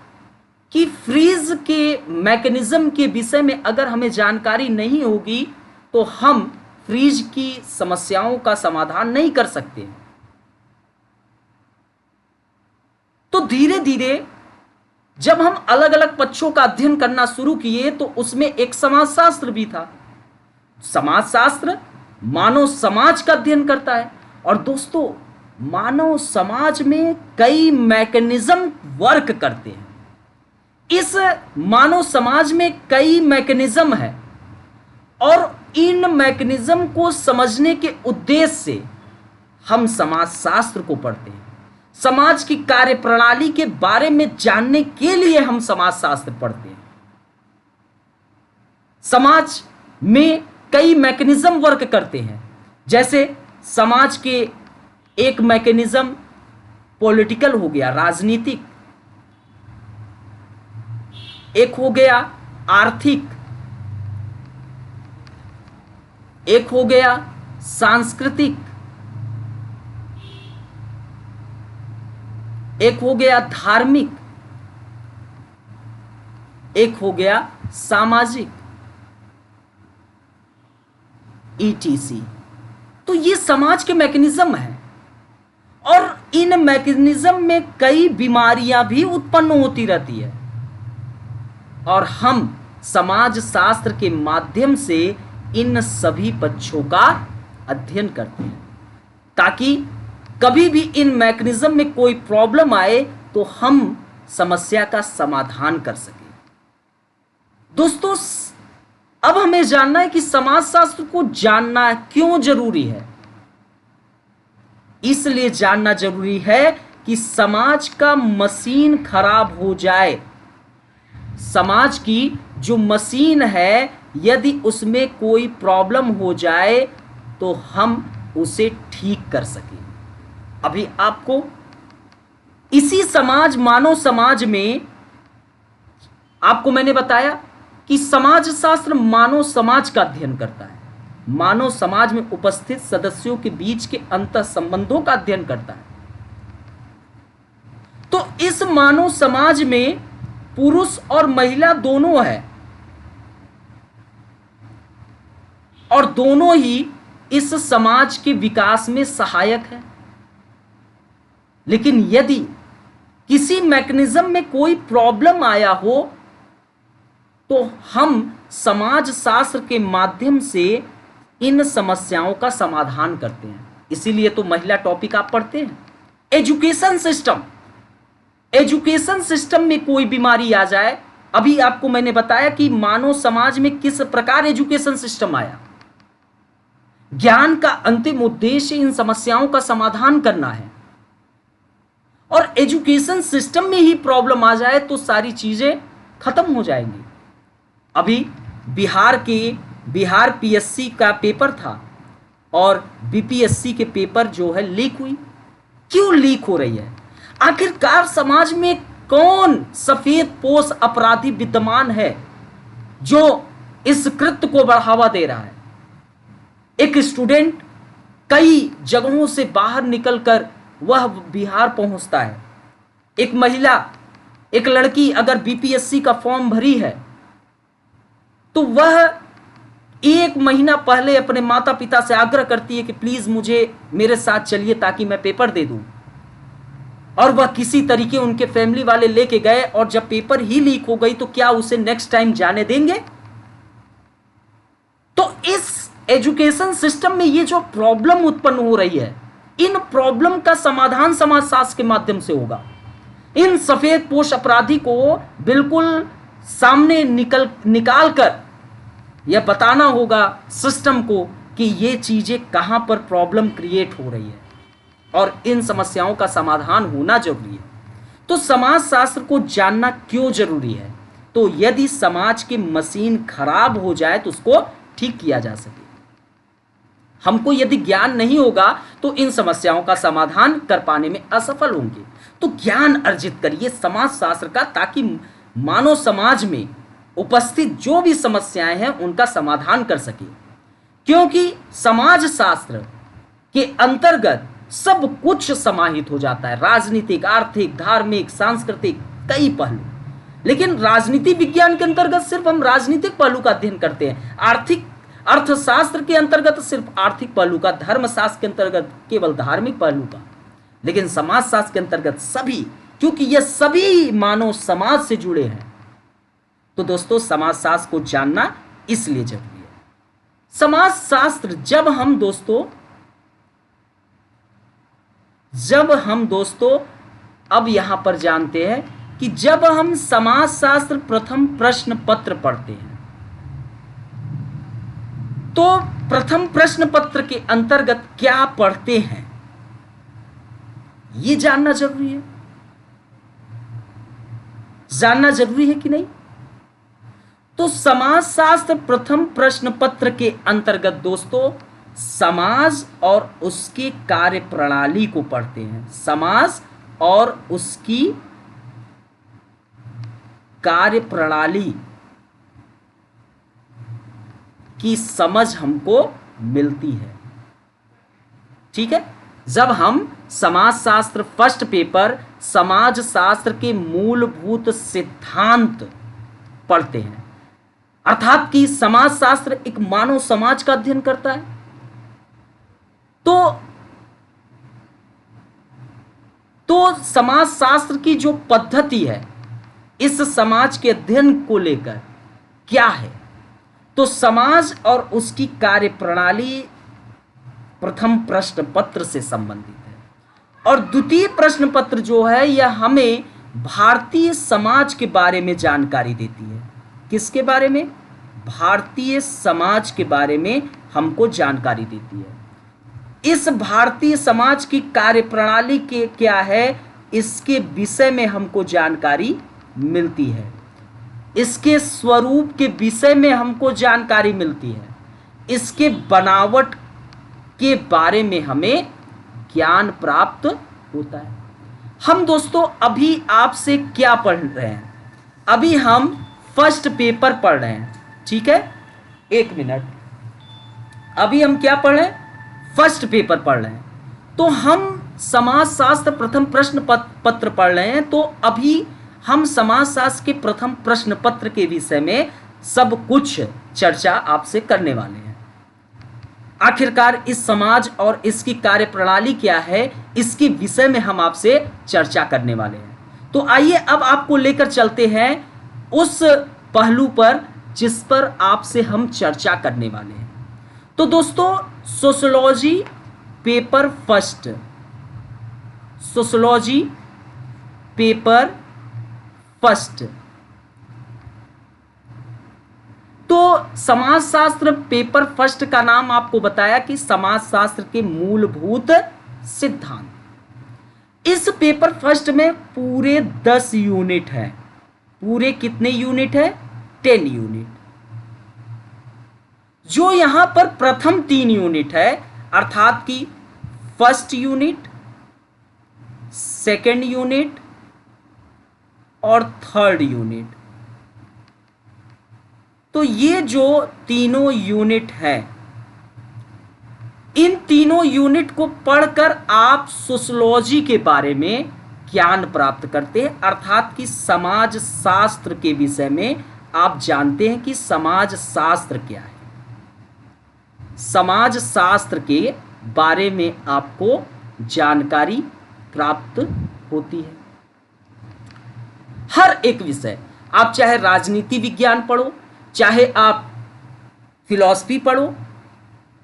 कि फ्रीज के मैकेनिज्म के विषय में अगर हमें जानकारी नहीं होगी तो हम फ्रीज की समस्याओं का समाधान नहीं कर सकते। तो धीरे धीरे जब हम अलग अलग पक्षों का अध्ययन करना शुरू किए तो उसमें एक समाजशास्त्र भी था। समाजशास्त्र मानव समाज का अध्ययन करता है। और दोस्तों, मानव समाज में कई मैकेनिज्म वर्क करते हैं। इस मानव समाज में कई मैकेनिज्म है और इन मैकेनिज्म को समझने के उद्देश्य से हम समाजशास्त्र को पढ़ते हैं। समाज की कार्यप्रणाली के बारे में जानने के लिए हम समाजशास्त्र पढ़ते हैं। समाज में कई मैकेनिज्म वर्क करते हैं। जैसे समाज के एक मैकेनिज्म पॉलिटिकल हो गया, राजनीतिक, एक हो गया आर्थिक, एक हो गया सांस्कृतिक, एक हो गया धार्मिक, एक हो गया सामाजिक, ईटीसी। तो ये समाज के मैकेनिज्म हैं और इन मैकेनिज्म में कई बीमारियां भी उत्पन्न होती रहती है और हम समाज शास्त्र के माध्यम से इन सभी पक्षों का अध्ययन करते हैं ताकि कभी भी इन मैकेनिज्म में कोई प्रॉब्लम आए तो हम समस्या का समाधान कर सकें। दोस्तों, अब हमें जानना है कि समाजशास्त्र को जानना क्यों जरूरी है। इसलिए जानना जरूरी है कि समाज का मशीन खराब हो जाए, समाज की जो मशीन है यदि उसमें कोई प्रॉब्लम हो जाए तो हम उसे ठीक कर सकें। अभी आपको इसी समाज, मानव समाज में आपको मैंने बताया कि समाज शास्त्र मानव समाज का अध्ययन करता है, मानव समाज में उपस्थित सदस्यों के बीच के अंतर संबंधों का अध्ययन करता है। तो इस मानव समाज में पुरुष और महिला दोनों है और दोनों ही इस समाज के विकास में सहायक है। लेकिन यदि किसी मैकेनिज्म में कोई प्रॉब्लम आया हो तो हम समाज शास्त्र के माध्यम से इन समस्याओं का समाधान करते हैं। इसीलिए तो महिला टॉपिक आप पढ़ते हैं। एजुकेशन सिस्टम, एजुकेशन सिस्टम में कोई बीमारी आ जाए, अभी आपको मैंने बताया कि मानव समाज में किस प्रकार एजुकेशन सिस्टम आया। ज्ञान का अंतिम उद्देश्य इन समस्याओं का समाधान करना है और एजुकेशन सिस्टम में ही प्रॉब्लम आ जाए तो सारी चीजें खत्म हो जाएंगी। अभी बिहार पीएससी का पेपर था और बीपीएससी के पेपर जो है लीक हुई। क्यों लीक हो रही है? आखिरकार समाज में कौन सफेद पोश अपराधी विद्यमान है जो इस कृत्य को बढ़ावा दे रहा है? एक स्टूडेंट कई जगहों से बाहर निकलकर वह बिहार पहुंचता है। एक महिला, एक लड़की अगर बीपीएससी का फॉर्म भरी है तो वह 1 महीना पहले अपने माता पिता से आग्रह करती है कि प्लीज मुझे मेरे साथ चलिए ताकि मैं पेपर दे दूं, और वह किसी तरीके उनके फैमिली वाले लेके गए और जब पेपर ही लीक हो गई तो क्या उसे नेक्स्ट टाइम जाने देंगे? तो इस एजुकेशन सिस्टम में ये जो प्रॉब्लम उत्पन्न हो रही है, इन प्रॉब्लम का समाधान समाजशास्त्र के माध्यम से होगा। इन सफेद पोश अपराधी को बिल्कुल सामने निकाल कर यह बताना होगा सिस्टम को कि ये चीजें कहां पर प्रॉब्लम क्रिएट हो रही है और इन समस्याओं का समाधान होना जरूरी है। तो समाजशास्त्र को जानना क्यों जरूरी है? तो यदि समाज की मशीन खराब हो जाए तो उसको ठीक किया जा सके। हमको यदि ज्ञान नहीं होगा तो इन समस्याओं का समाधान कर पाने में असफल होंगे। तो ज्ञान अर्जित करिए समाजशास्त्र का ताकि मानव समाज में उपस्थित जो भी समस्याएं हैं उनका समाधान कर सके, क्योंकि समाज शास्त्र के अंतर्गत सब कुछ समाहित हो जाता है। राजनीतिक, आर्थिक, धार्मिक, सांस्कृतिक, कई पहलू। लेकिन राजनीति विज्ञान के अंतर्गत सिर्फ हम राजनीतिक पहलू का अध्ययन करते हैं, आर्थिक अर्थशास्त्र के अंतर्गत सिर्फ आर्थिक पहलू का, धर्मशास्त्र के अंतर्गत केवल धार्मिक पहलू का। लेकिन समाजशास्त्र के अंतर्गत सभी क्योंकि ये सभी मानव समाज से जुड़े हैं। तो दोस्तों समाजशास्त्र को जानना इसलिए जरूरी है। समाजशास्त्र जब हम दोस्तों अब यहां पर जानते हैं कि जब हम समाजशास्त्र प्रथम प्रश्न पत्र पढ़ते हैं तो प्रथम प्रश्न पत्र के अंतर्गत क्या पढ़ते हैं यह जानना जरूरी है। जानना जरूरी है कि नहीं? तो समाजशास्त्र प्रथम प्रश्न पत्र के अंतर्गत दोस्तों समाज और उसकी कार्य प्रणाली को पढ़ते हैं। समाज और उसकी कार्य प्रणाली की समझ हमको मिलती है। ठीक है, जब हम समाजशास्त्र फर्स्ट पेपर समाजशास्त्र के मूलभूत सिद्धांत पढ़ते हैं, अर्थात कि समाजशास्त्र एक मानव समाज का अध्ययन करता है, तो समाजशास्त्र की जो पद्धति है इस समाज के अध्ययन को लेकर क्या है, तो समाज और उसकी कार्य प्रणाली प्रथम प्रश्न पत्र से संबंधित है। और द्वितीय प्रश्न पत्र जो है यह हमें भारतीय समाज के बारे में जानकारी देती है। किसके बारे में? भारतीय समाज के बारे में हमको जानकारी देती है। इस भारतीय समाज की कार्य प्रणाली के क्या है इसके विषय में हमको जानकारी मिलती है। इसके स्वरूप के विषय में हमको जानकारी मिलती है। इसके बनावट के बारे में हमें ज्ञान प्राप्त होता है। हम दोस्तों अभी आपसे क्या पढ़ रहे हैं? अभी हम फर्स्ट पेपर पढ़ रहे हैं। ठीक है, एक मिनट, अभी हम क्या पढ़ रहे हैं? फर्स्ट पेपर पढ़ रहे हैं। तो हम समाजशास्त्र प्रथम प्रश्न पत्र पढ़ रहे हैं। तो अभी हम समाजशास्त्र के प्रथम प्रश्न पत्र के विषय में सब कुछ चर्चा आपसे करने वाले हैं। आखिरकार इस समाज और इसकी कार्य प्रणाली क्या है इसके विषय में हम आपसे चर्चा करने वाले हैं। तो आइए अब आपको लेकर चलते हैं उस पहलू पर जिस पर आपसे हम चर्चा करने वाले हैं। तो दोस्तों sociology paper first, sociology paper first. तो समाजशास्त्र पेपर फर्स्ट का नाम आपको बताया कि समाजशास्त्र के मूलभूत सिद्धांत। इस पेपर फर्स्ट में पूरे 10 यूनिट है। पूरे कितने यूनिट है? 10 यूनिट। जो यहां पर प्रथम 3 यूनिट है अर्थात कि फर्स्ट यूनिट, सेकेंड यूनिट और थर्ड यूनिट, तो ये जो तीनों यूनिट है इन तीनों यूनिट को पढ़कर आप सोशियोलॉजी के बारे में ज्ञान प्राप्त करते हैं। अर्थात कि समाज शास्त्र के विषय में आप जानते हैं कि समाज शास्त्र क्या है। समाज शास्त्र के बारे में आपको जानकारी प्राप्त होती है। हर एक विषय, आप चाहे राजनीति विज्ञान पढ़ो, चाहे आप फिलॉसफी पढ़ो,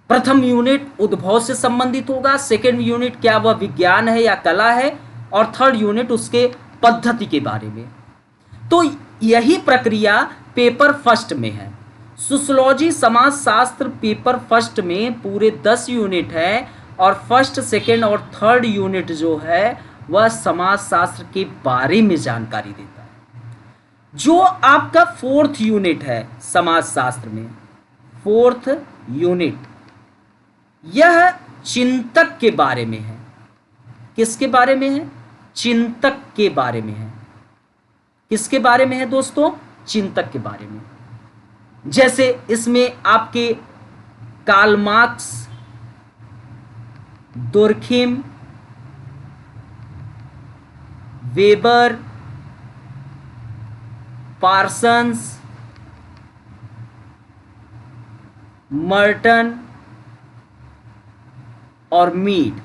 प्रथम यूनिट उद्भव से संबंधित होगा, सेकेंड यूनिट क्या वह विज्ञान है या कला है, और थर्ड यूनिट उसके पद्धति के बारे में। तो यही प्रक्रिया पेपर फर्स्ट में है। सोशियोलॉजी समाजशास्त्र पेपर फर्स्ट में पूरे 10 यूनिट है और फर्स्ट, सेकेंड और थर्ड यूनिट जो है वह समाजशास्त्र के बारे में जानकारी देता है। जो आपका फोर्थ यूनिट है समाजशास्त्र में, फोर्थ यूनिट, यह चिंतक के बारे में है। किसके बारे में है? चिंतक के बारे में है। किसके बारे में है दोस्तों? चिंतक के बारे में। जैसे इसमें आपके Karl Marx, Durkheim, Weber, Parsons, Merton और मीड,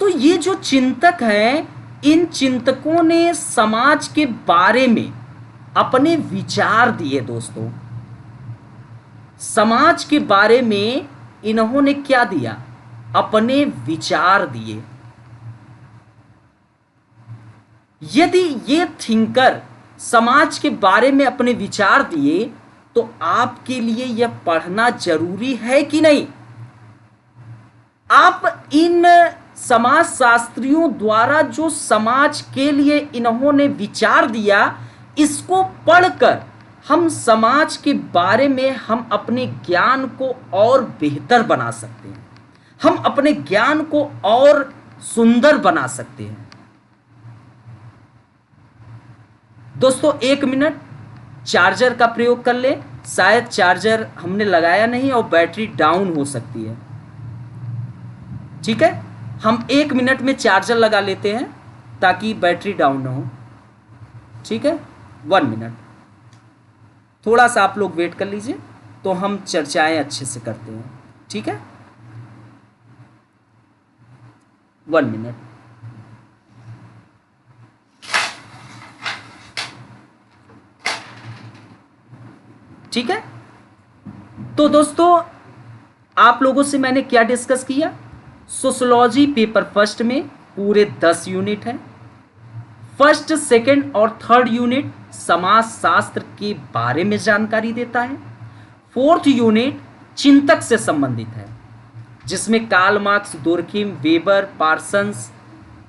तो ये जो चिंतक हैं, इन चिंतकों ने समाज के बारे में अपने विचार दिए दोस्तों। समाज के बारे में इन्होंने क्या दिया? अपने विचार दिए। यदि ये थिंकर समाज के बारे में अपने विचार दिए तो आपके लिए यह पढ़ना जरूरी है कि नहीं? आप इन समाज शास्त्रियों द्वारा जो समाज के लिए इन्होंने विचार दिया, इसको पढ़कर हम समाज के बारे में हम अपने ज्ञान को और बेहतर बना सकते हैं, हम अपने ज्ञान को और सुंदर बना सकते हैं। दोस्तों 1 मिनट चार्जर का प्रयोग कर ले। शायद चार्जर हमने लगाया नहीं और बैटरी डाउन हो सकती है। ठीक है, हम 1 मिनट में चार्जर लगा लेते हैं ताकि बैटरी डाउन ना हो। ठीक है, 1 मिनट, थोड़ा सा आप लोग वेट कर लीजिए तो हम चर्चाएं अच्छे से करते हैं। ठीक है, 1 मिनट। ठीक है, तो दोस्तों आप लोगों से मैंने क्या डिस्कस किया? सोशियोलॉजी पेपर फर्स्ट में पूरे 10 यूनिट है। फर्स्ट, सेकंड और थर्ड यूनिट समाज शास्त्र के बारे में जानकारी देता है। फोर्थ यूनिट चिंतक से संबंधित है, जिसमें Karl Marx, Durkheim, Weber, Parsons,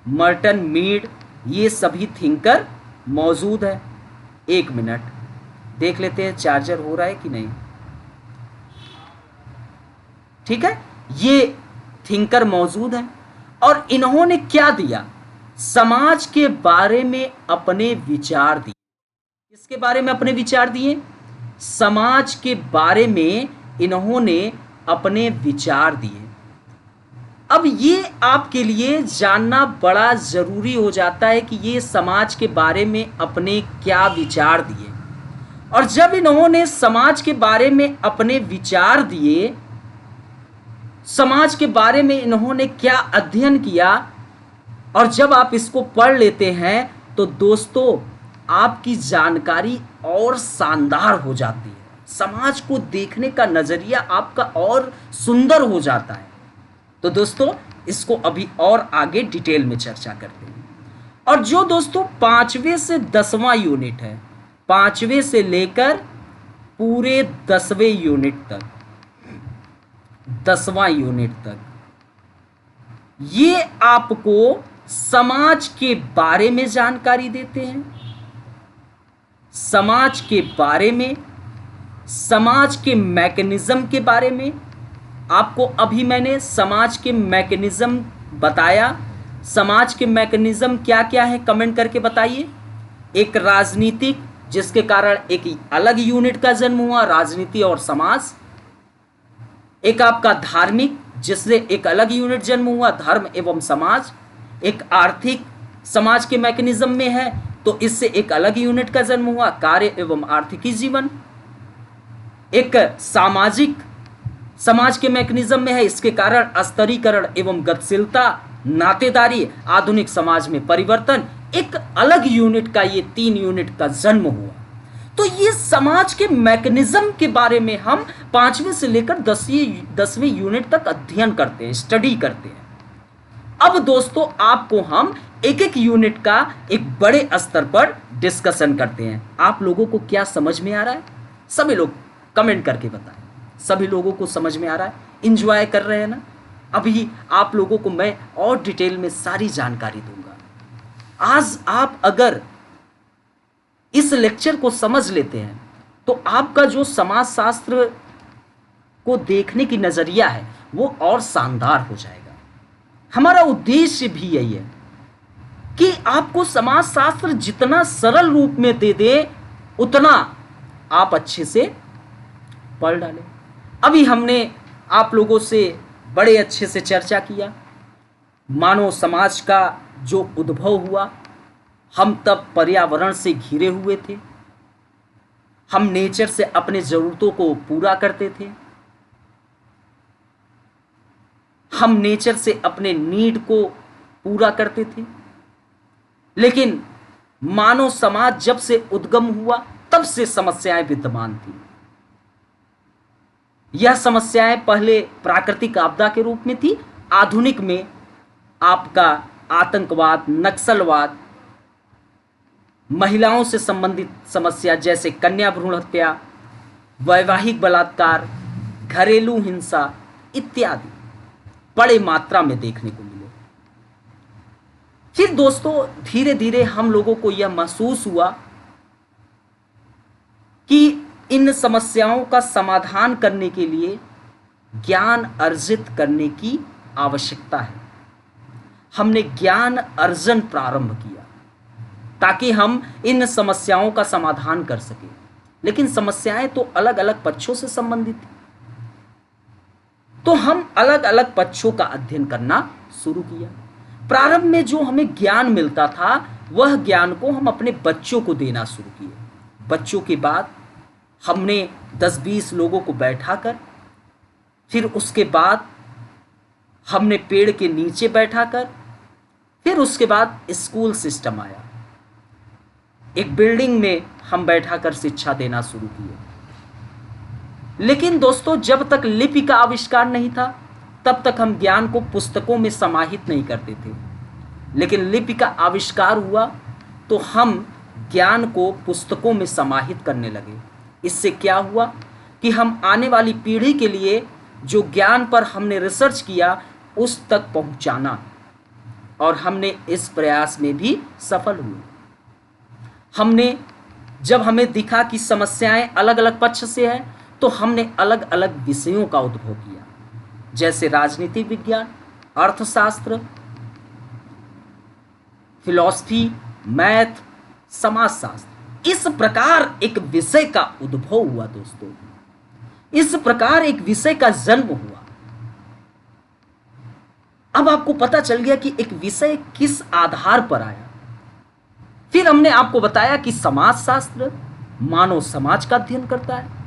Merton, Mead, ये सभी थिंकर मौजूद है। 1 मिनट देख लेते हैं चार्जर हो रहा है कि नहीं। ठीक है, ये थिंकर मौजूद है और इन्होंने क्या दिया? समाज के बारे में अपने विचार दिए। किसके बारे में अपने विचार दिए? समाज के बारे में इन्होंने अपने विचार दिए। अब ये आपके लिए जानना बड़ा जरूरी हो जाता है कि ये समाज के बारे में अपने क्या विचार दिए। और जब इन्होंने समाज के बारे में अपने विचार दिए, समाज के बारे में इन्होंने क्या अध्ययन किया, और जब आप इसको पढ़ लेते हैं तो दोस्तों आपकी जानकारी और शानदार हो जाती है। समाज को देखने का नजरिया आपका और सुंदर हो जाता है। तो दोस्तों इसको अभी और आगे डिटेल में चर्चा करते हैं। और जो दोस्तों 5वें से 10वां यूनिट है, 5वें से लेकर पूरे 10वें यूनिट तक, 10वां यूनिट तक, ये आपको समाज के बारे में जानकारी देते हैं। समाज के बारे में, समाज के मैकेनिज्म के बारे में। आपको अभी मैंने समाज के मैकेनिज्म बताया। समाज के मैकेनिज्म क्या क्या है कमेंट करके बताइए। एक राजनीतिक, जिसके कारण एक अलग यूनिट का जन्म हुआ, राजनीति और समाज। एक आपका धार्मिक, जिससे एक अलग यूनिट जन्म हुआ, धर्म एवं समाज। एक आर्थिक, समाज के मैकेनिज्म में है तो इससे एक अलग यूनिट का जन्म हुआ, कार्य एवं आर्थिकी जीवन। एक सामाजिक, समाज के मैकेनिज्म में है, इसके कारण स्तरीकरण एवं गतिशीलता, नातेदारी, आधुनिक समाज में परिवर्तन। एक अलग यूनिट का, ये 3 यूनिट का जन्म हुआ। तो ये समाज के मैकेनिज्म के बारे में हम 5वें से लेकर 10वें यूनिट तक अध्ययन करते हैं, स्टडी करते हैं। अब दोस्तों आपको हम एक एक यूनिट का एक बड़े स्तर पर डिस्कशन करते हैं। आप लोगों को क्या समझ में आ रहा है? सभी लोग कमेंट करके बताएं। सभी लोगों को समझ में आ रहा है? एंजॉय कर रहे हैं ना? अभी आप लोगों को मैं और डिटेल में सारी जानकारी दूंगा। आज आप अगर इस लेक्चर को समझ लेते हैं तो आपका जो समाज शास्त्र को देखने की नजरिया है वो और शानदार हो जाएगा। हमारा उद्देश्य भी यही है कि आपको समाज शास्त्र जितना सरल रूप में दे दे उतना आप अच्छे से पढ़ डालें। अभी हमने आप लोगों से बड़े अच्छे से चर्चा किया। मानव समाज का जो उद्भव हुआ, हम तब पर्यावरण से घिरे हुए थे। हम नेचर से अपने जरूरतों को पूरा करते थे। हम नेचर से अपने नीड को पूरा करते थे। लेकिन मानव समाज जब से उद्गम हुआ तब से समस्याएं विद्यमान थी। यह समस्याएं पहले प्राकृतिक आपदा के रूप में थी, आधुनिक में आपका आतंकवाद, नक्सलवाद, महिलाओं से संबंधित समस्या जैसे कन्या भ्रूण हत्या, वैवाहिक बलात्कार, घरेलू हिंसा इत्यादि बड़े मात्रा में देखने को मिले। फिर दोस्तों धीरे धीरे हम लोगों को यह महसूस हुआ कि इन समस्याओं का समाधान करने के लिए ज्ञान अर्जित करने की आवश्यकता है। हमने ज्ञान अर्जन प्रारंभ किया ताकि हम इन समस्याओं का समाधान कर सकें। लेकिन समस्याएं तो अलग अलग पक्षों से संबंधित थी, तो हम अलग अलग पक्षों का अध्ययन करना शुरू किया। प्रारंभ में जो हमें ज्ञान मिलता था वह ज्ञान को हम अपने बच्चों को देना शुरू किए। बच्चों के बाद हमने 10-20 लोगों को बैठाकर, फिर उसके बाद हमने पेड़ के नीचे बैठाकर, फिर उसके बाद स्कूल सिस्टम आया। एक बिल्डिंग में हम बैठाकर शिक्षा देना शुरू किए। लेकिन दोस्तों जब तक लिपि का आविष्कार नहीं था तब तक हम ज्ञान को पुस्तकों में समाहित नहीं करते थे। लेकिन लिपि का आविष्कार हुआ तो हम ज्ञान को पुस्तकों में समाहित करने लगे। इससे क्या हुआ कि हम आने वाली पीढ़ी के लिए जो ज्ञान पर हमने रिसर्च किया उस तक पहुंचाना, और हमने इस प्रयास में भी सफल हुए। जब हमें दिखा कि समस्याएं अलग अलग पक्ष से है तो हमने अलग अलग विषयों का उद्भव किया, जैसे राजनीति विज्ञान, अर्थशास्त्र, फिलॉसफी, मैथ, समाजशास्त्र। इस प्रकार एक विषय का उद्भव हुआ दोस्तों। इस प्रकार एक विषय का जन्म हुआ। अब आपको पता चल गया कि एक विषय किस आधार पर आया। फिर हमने आपको बताया कि समाजशास्त्र मानव समाज का अध्ययन करता है।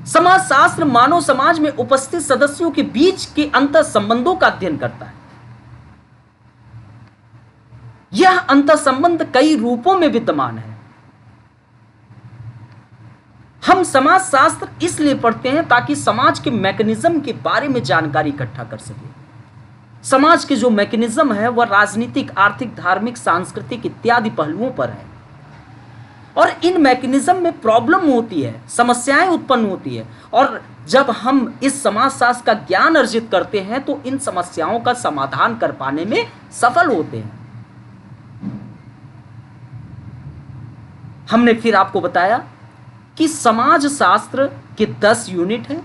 समाजशास्त्र मानव समाज में उपस्थित सदस्यों के बीच के अंतर संबंधों का अध्ययन करता है। यह अंतर संबंध कई रूपों में विद्यमान है। हम समाजशास्त्र इसलिए पढ़ते हैं ताकि समाज के मैकेनिज्म के बारे में जानकारी इकट्ठा कर सके। समाज के जो मैकेनिज्म है वह राजनीतिक, आर्थिक, धार्मिक, सांस्कृतिक इत्यादि पहलुओं पर है, और इन मैकेनिज्म में प्रॉब्लम होती है, समस्याएं उत्पन्न होती है, और जब हम इस समाजशास्त्र का ज्ञान अर्जित करते हैं तो इन समस्याओं का समाधान कर पाने में सफल होते हैं। हमने फिर आपको बताया कि समाजशास्त्र के 10 यूनिट हैं।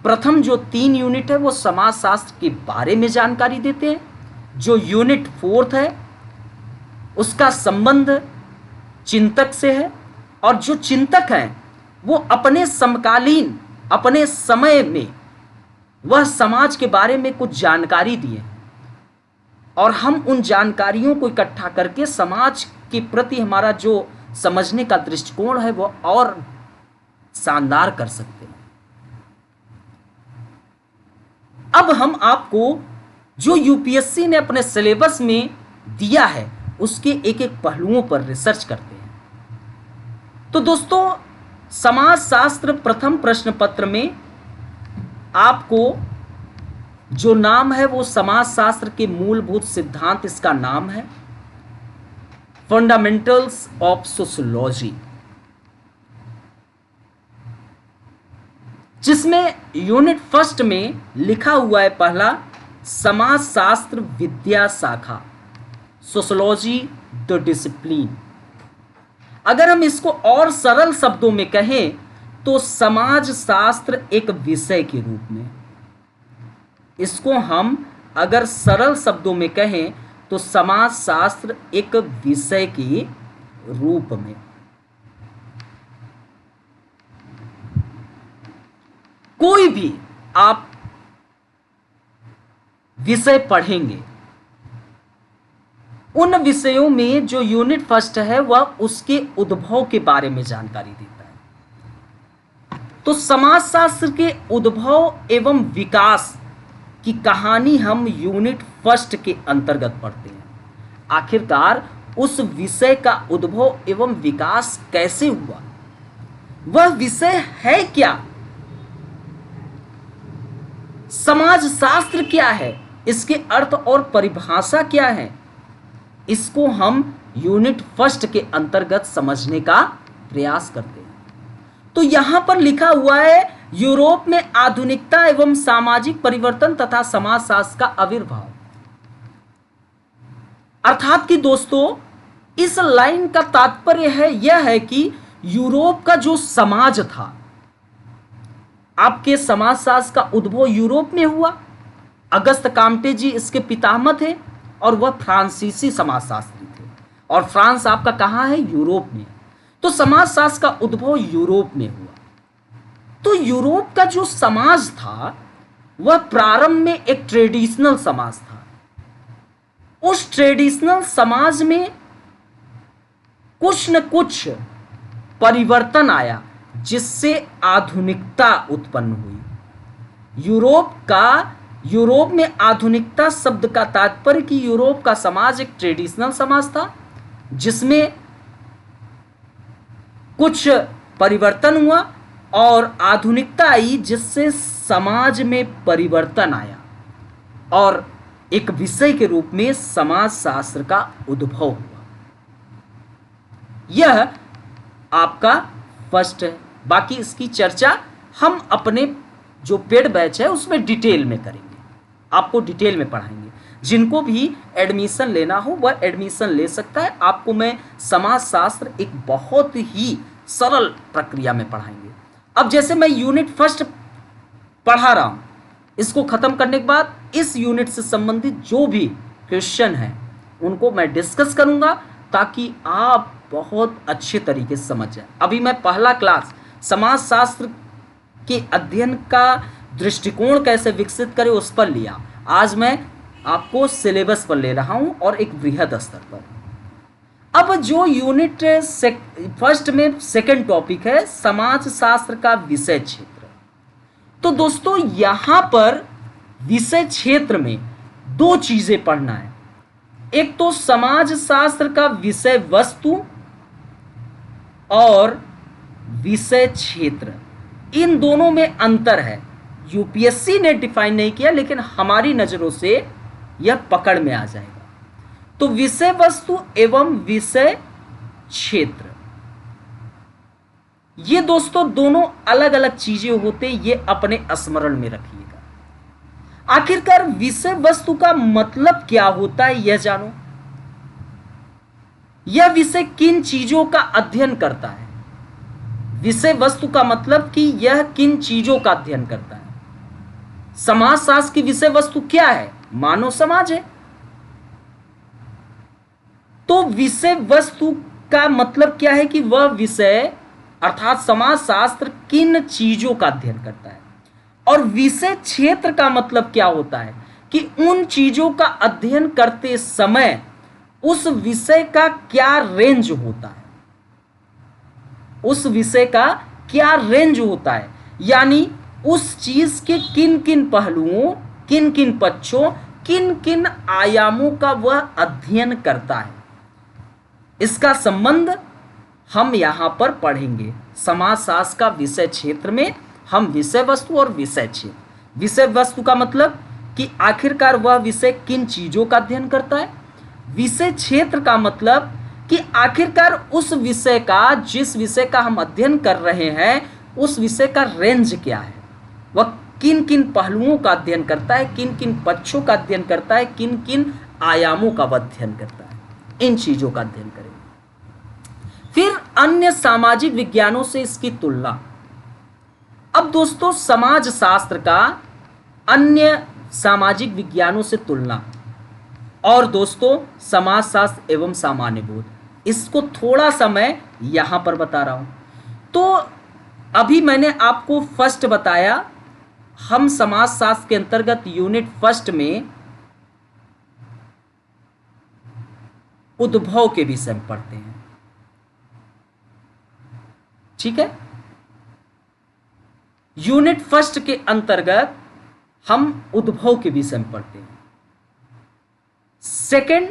प्रथम जो 3 यूनिट है वो समाजशास्त्र के बारे में जानकारी देते हैं। जो यूनिट 4 है उसका संबंध चिंतक से है, और जो चिंतक हैं वो अपने समकालीन, अपने समय में वह समाज के बारे में कुछ जानकारी दिए, और हम उन जानकारियों को इकट्ठा करके समाज के प्रति हमारा जो समझने का दृष्टिकोण है वो और शानदार कर सकते हैं। अब हम आपको जो यूपीएससी ने अपने सिलेबस में दिया है उसके एक एक पहलुओं पर रिसर्च करते हैं। तो दोस्तों समाजशास्त्र प्रथम प्रश्न पत्र में आपको जो नाम है वो समाजशास्त्र के मूलभूत सिद्धांत, इसका नाम है फंडामेंटल्स ऑफ सोशियोलॉजी, जिसमें यूनिट फर्स्ट में लिखा हुआ है पहला समाजशास्त्र विद्या शाखा, सोशियोलॉजी द डिसिप्लिन। अगर हम इसको और सरल शब्दों में कहें तो समाजशास्त्र एक विषय के रूप में, इसको हम अगर सरल शब्दों में कहें तो समाजशास्त्र एक विषय के रूप में। कोई भी आप विषय पढ़ेंगे, उन विषयों में जो यूनिट फर्स्ट है वह उसके उद्भव के बारे में जानकारी देता है। तो समाजशास्त्र के उद्भव एवं विकास की कहानी हम यूनिट फर्स्ट के अंतर्गत पढ़ते हैं। आखिरकार उस विषय का उद्भव एवं विकास कैसे हुआ, वह विषय है क्या, समाज शास्त्र क्या है, इसके अर्थ और परिभाषा क्या है, इसको हम यूनिट फर्स्ट के अंतर्गत समझने का प्रयास करते हैं। तो यहां पर लिखा हुआ है यूरोप में आधुनिकता एवं सामाजिक परिवर्तन तथा समाजशास्त्र का आविर्भाव। अर्थात कि दोस्तों इस लाइन का तात्पर्य है यह है कि यूरोप का जो समाज था, आपके समाजशास्त्र का उद्भव यूरोप में हुआ। अगस्त काम्टे जी इसके पितामह थे और वह फ्रांसीसी समाजशास्त्री थे, और फ्रांस आपका कहाँ है, यूरोप में। तो समाजशास्त्र का उद्भव यूरोप में हुआ। तो यूरोप का जो समाज था वह प्रारंभ में एक ट्रेडिशनल समाज था। उस ट्रेडिशनल समाज में कुछ न कुछ परिवर्तन आया जिससे आधुनिकता उत्पन्न हुई। यूरोप में आधुनिकता शब्द का तात्पर्य कि यूरोप का समाज एक ट्रेडिशनल समाज था जिसमें कुछ परिवर्तन हुआ और आधुनिकता आई जिससे समाज में परिवर्तन आया, और एक विषय के रूप में समाजशास्त्र का उद्भव हुआ। यह आपका फर्स्ट है। बाकी इसकी चर्चा हम अपने जो पेड बैच है उसमें डिटेल में करेंगे, आपको डिटेल में पढ़ाएंगे। जिनको भी एडमिशन लेना हो वह एडमिशन ले सकता है। आपको मैं समाजशास्त्र एक बहुत ही सरल प्रक्रिया में पढ़ाएंगे। अब जैसे मैं यूनिट फर्स्ट पढ़ा रहा हूँ, इसको ख़त्म करने के बाद इस यूनिट से संबंधित जो भी क्वेश्चन है उनको मैं डिस्कस करूँगा ताकि आप बहुत अच्छे तरीके से समझ जाए। अभी मैं पहला क्लास समाजशास्त्र के अध्ययन का दृष्टिकोण कैसे विकसित करें उस पर लिया। आज मैं आपको सिलेबस पर ले रहा हूं और एक वृहद स्तर पर। अब जो यूनिट फर्स्ट में सेकंड टॉपिक है समाजशास्त्र का विषय क्षेत्र। तो दोस्तों यहां पर विषय क्षेत्र में दो चीजें पढ़ना है। एक तो समाजशास्त्र का विषय वस्तु और विषय क्षेत्र, इन दोनों में अंतर है। यूपीएससी ने डिफाइन नहीं किया लेकिन हमारी नजरों से यह पकड़ में आ जाएगा। तो विषय वस्तु एवं विषय क्षेत्र, ये दोस्तों दोनों अलग अलग चीजें होते, ये अपने स्मरण में रखिएगा। आखिरकार विषय वस्तु का मतलब क्या होता है यह जानो। यह विषय किन चीजों का अध्ययन करता है। विषय वस्तु का मतलब कि यह किन चीजों का अध्ययन करता है। समाजशास्त्र की विषय वस्तु क्या है, मानव समाज है। तो विषय वस्तु का मतलब क्या है कि वह विषय अर्थात समाजशास्त्र किन चीजों का अध्ययन करता है। और विषय क्षेत्र का मतलब क्या होता है कि उन चीजों का अध्ययन करते समय उस विषय का क्या रेंज होता है, उस विषय का क्या रेंज होता है, यानी उस चीज के किन किन पहलुओं, किन किन पक्षों, किन किन आयामों का वह अध्ययन करता है। इसका संबंध हम यहां पर पढ़ेंगे। समाजशास्त्र का विषय क्षेत्र में हम विषय वस्तु और विषय क्षेत्र। विषय वस्तु का मतलब कि आखिरकार वह विषय किन चीजों का अध्ययन करता है। विषय क्षेत्र का मतलब कि आखिरकार उस विषय का, जिस विषय का हम अध्ययन कर रहे हैं, उस विषय का रेंज क्या है, वह किन किन पहलुओं का अध्ययन करता है, किन किन पक्षों का अध्ययन करता है, किन किन आयामों का वह अध्ययन करता है। इन चीजों का अध्ययन करेंगे। फिर अन्य सामाजिक विज्ञानों से इसकी तुलना। अब दोस्तों समाजशास्त्र का अन्य सामाजिक विज्ञानों से तुलना, और दोस्तों समाजशास्त्र एवं सामान्य बोध, इसको थोड़ा सा मैं यहां पर बता रहा हूं। तो अभी मैंने आपको फर्स्ट बताया, हम समाजशास्त्र के अंतर्गत यूनिट फर्स्ट में उद्भव के विषय में पढ़ते हैं, ठीक है। यूनिट फर्स्ट के अंतर्गत हम उद्भव के विषय में पढ़ते हैं। सेकंड,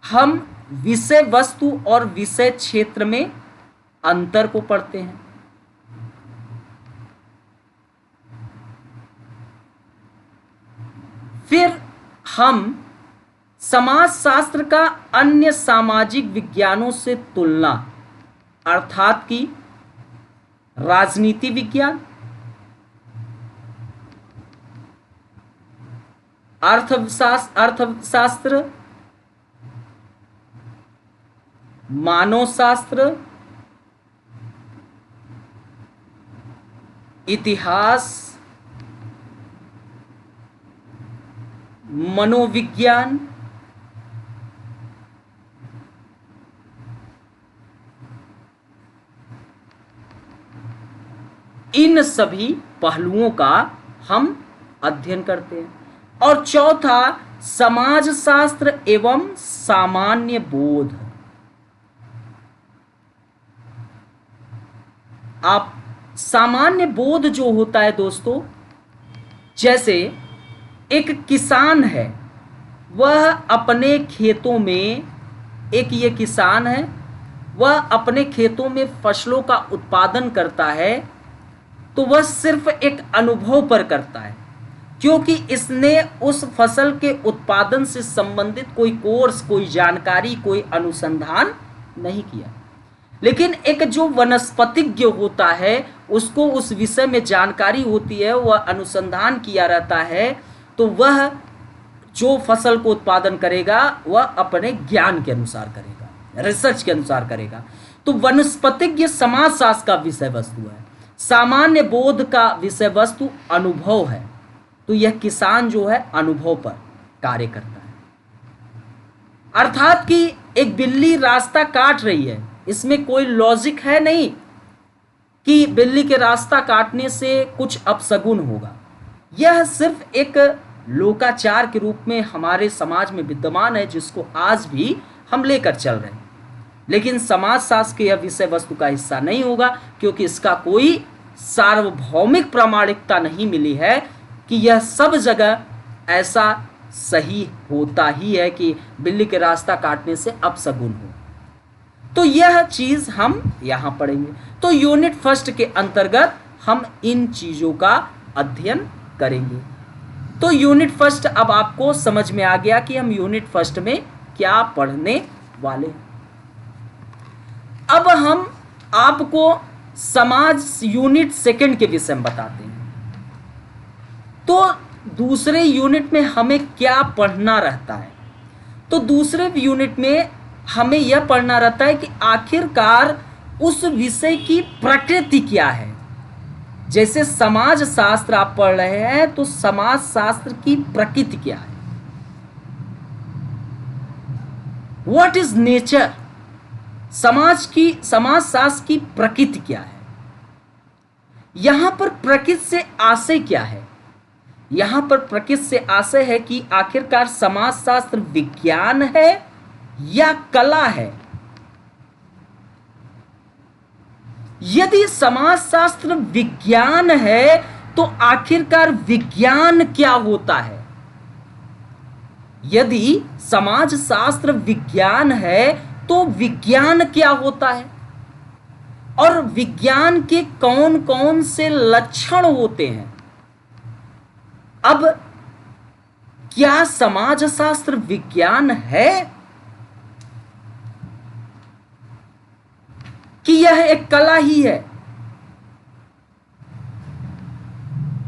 हम विषय वस्तु और विषय क्षेत्र में अंतर को पढ़ते हैं। फिर हम समाजशास्त्र का अन्य सामाजिक विज्ञानों से तुलना, अर्थात कि राजनीति विज्ञान, अर्थशास्त्र, मानवशास्त्र, इतिहास, मनोविज्ञान, इन सभी पहलुओं का हम अध्ययन करते हैं। और चौथा, समाजशास्त्र एवं सामान्य बोध। आप सामान्य बोध जो होता है दोस्तों, जैसे एक किसान है, वह अपने खेतों में, एक ये किसान है, वह अपने खेतों में फसलों का उत्पादन करता है, तो वह सिर्फ एक अनुभव पर करता है, क्योंकि इसने उस फसल के उत्पादन से संबंधित कोई कोर्स, कोई जानकारी, कोई अनुसंधान नहीं किया। लेकिन एक जो वनस्पतिज्ञ होता है, उसको उस विषय में जानकारी होती है, वह अनुसंधान किया रहता है, तो वह जो फसल को उत्पादन करेगा वह अपने ज्ञान के अनुसार करेगा, रिसर्च के अनुसार करेगा। तो वनस्पतिज्ञ समाजशास्त्र का विषय वस्तु है, सामान्य बोध का विषय वस्तु अनुभव है। तो यह किसान जो है अनुभव पर कार्य करता है। अर्थात कि एक बिल्ली रास्ता काट रही है, इसमें कोई लॉजिक है नहीं कि बिल्ली के रास्ता काटने से कुछ अपशगुन होगा। यह सिर्फ एक लोकाचार के रूप में हमारे समाज में विद्यमान है, जिसको आज भी हम लेकर चल रहे हैं। लेकिन समाजशास्त्र के यह विषय वस्तु का हिस्सा नहीं होगा, क्योंकि इसका कोई सार्वभौमिक प्रामाणिकता नहीं मिली है कि यह सब जगह ऐसा सही होता ही है कि बिल्ली के रास्ता काटने से अपशगुन हो। तो यह चीज हम यहां पढ़ेंगे। तो यूनिट फर्स्ट के अंतर्गत हम इन चीजों का अध्ययन करेंगे। तो यूनिट फर्स्ट अब आपको समझ में आ गया कि हम यूनिट फर्स्ट में क्या पढ़ने वाले हैं। अब हम आपको समाज यूनिट सेकंड के विषय में बताते हैं। तो दूसरे यूनिट में हमें क्या पढ़ना रहता है? तो दूसरे यूनिट में हमें यह पढ़ना रहता है कि आखिरकार उस विषय की प्रकृति क्या है। जैसे समाज शास्त्र आप पढ़ रहे हैं, तो समाज शास्त्र की प्रकृति क्या है, व्हाट इज नेचर, समाज शास्त्र की प्रकृति क्या है। यहां पर प्रकृति से आशय क्या है? यहां पर प्रकृति से आशय है कि आखिरकार समाज शास्त्र विज्ञान है या कला है। यदि समाजशास्त्र विज्ञान है, तो आखिरकार विज्ञान क्या होता है? यदि समाजशास्त्र विज्ञान है, तो विज्ञान क्या होता है? और विज्ञान के कौन कौन से लक्षण होते हैं? अब क्या समाजशास्त्र विज्ञान है कि यह एक कला ही है?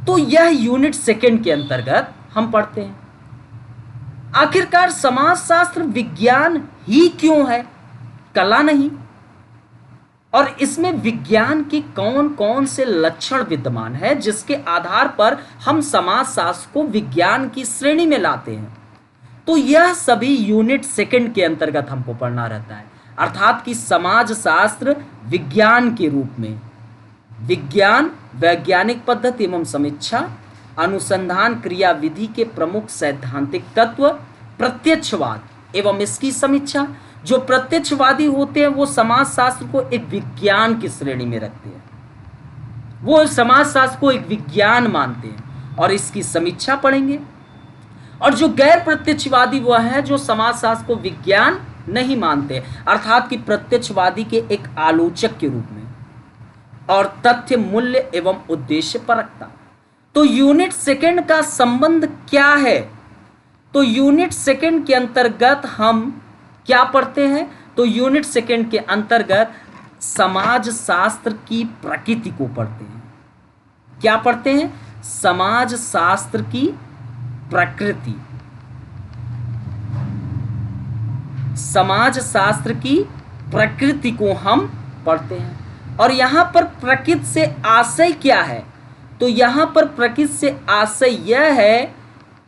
तो यह यूनिट सेकंड के अंतर्गत हम पढ़ते हैं। आखिरकार समाजशास्त्र विज्ञान ही क्यों है, कला नहीं? और इसमें विज्ञान के कौन कौन से लक्षण विद्यमान है, जिसके आधार पर हम समाजशास्त्र को विज्ञान की श्रेणी में लाते हैं। तो यह सभी यूनिट सेकंड के अंतर्गत हमको पढ़ना रहता है। अर्थात कि समाजशास्त्र विज्ञान के रूप में, विज्ञान वैज्ञानिक पद्धति एवं समीक्षा, अनुसंधान क्रियाविधि के प्रमुख सैद्धांतिक तत्व, प्रत्यक्षवाद एवं इसकी समीक्षा। जो प्रत्यक्षवादी होते हैं वो समाजशास्त्र को एक विज्ञान की श्रेणी में रखते हैं, वो समाजशास्त्र को एक विज्ञान मानते हैं और इसकी समीक्षा पढ़ेंगे। और जो गैर प्रत्यक्षवादी वह है जो समाजशास्त्र को विज्ञान नहीं मानते, अर्थात कि प्रत्यक्षवादी के एक आलोचक के रूप में और तथ्य, मूल्य एवं उद्देश्य परखता। तो यूनिट सेकंड का संबंध क्या है? तो यूनिट सेकंड के अंतर्गत हम क्या पढ़ते हैं? तो यूनिट सेकंड के अंतर्गत समाज शास्त्र की प्रकृति को पढ़ते हैं। क्या पढ़ते हैं? समाज शास्त्र की प्रकृति, समाज शास्त्र की प्रकृति को हम पढ़ते हैं। और यहां पर प्रकृति से आशय क्या है? तो यहां पर प्रकृति से आशय यह है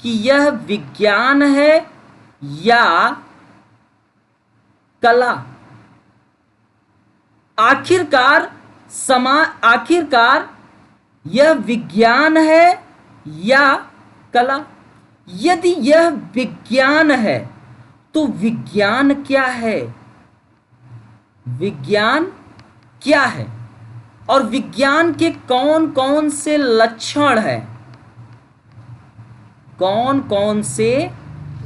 कि यह विज्ञान है या कला। आखिरकार यह विज्ञान है या कला। यदि यह विज्ञान है तो विज्ञान क्या है? विज्ञान क्या है और विज्ञान के कौन कौन से लक्षण हैं? कौन कौन से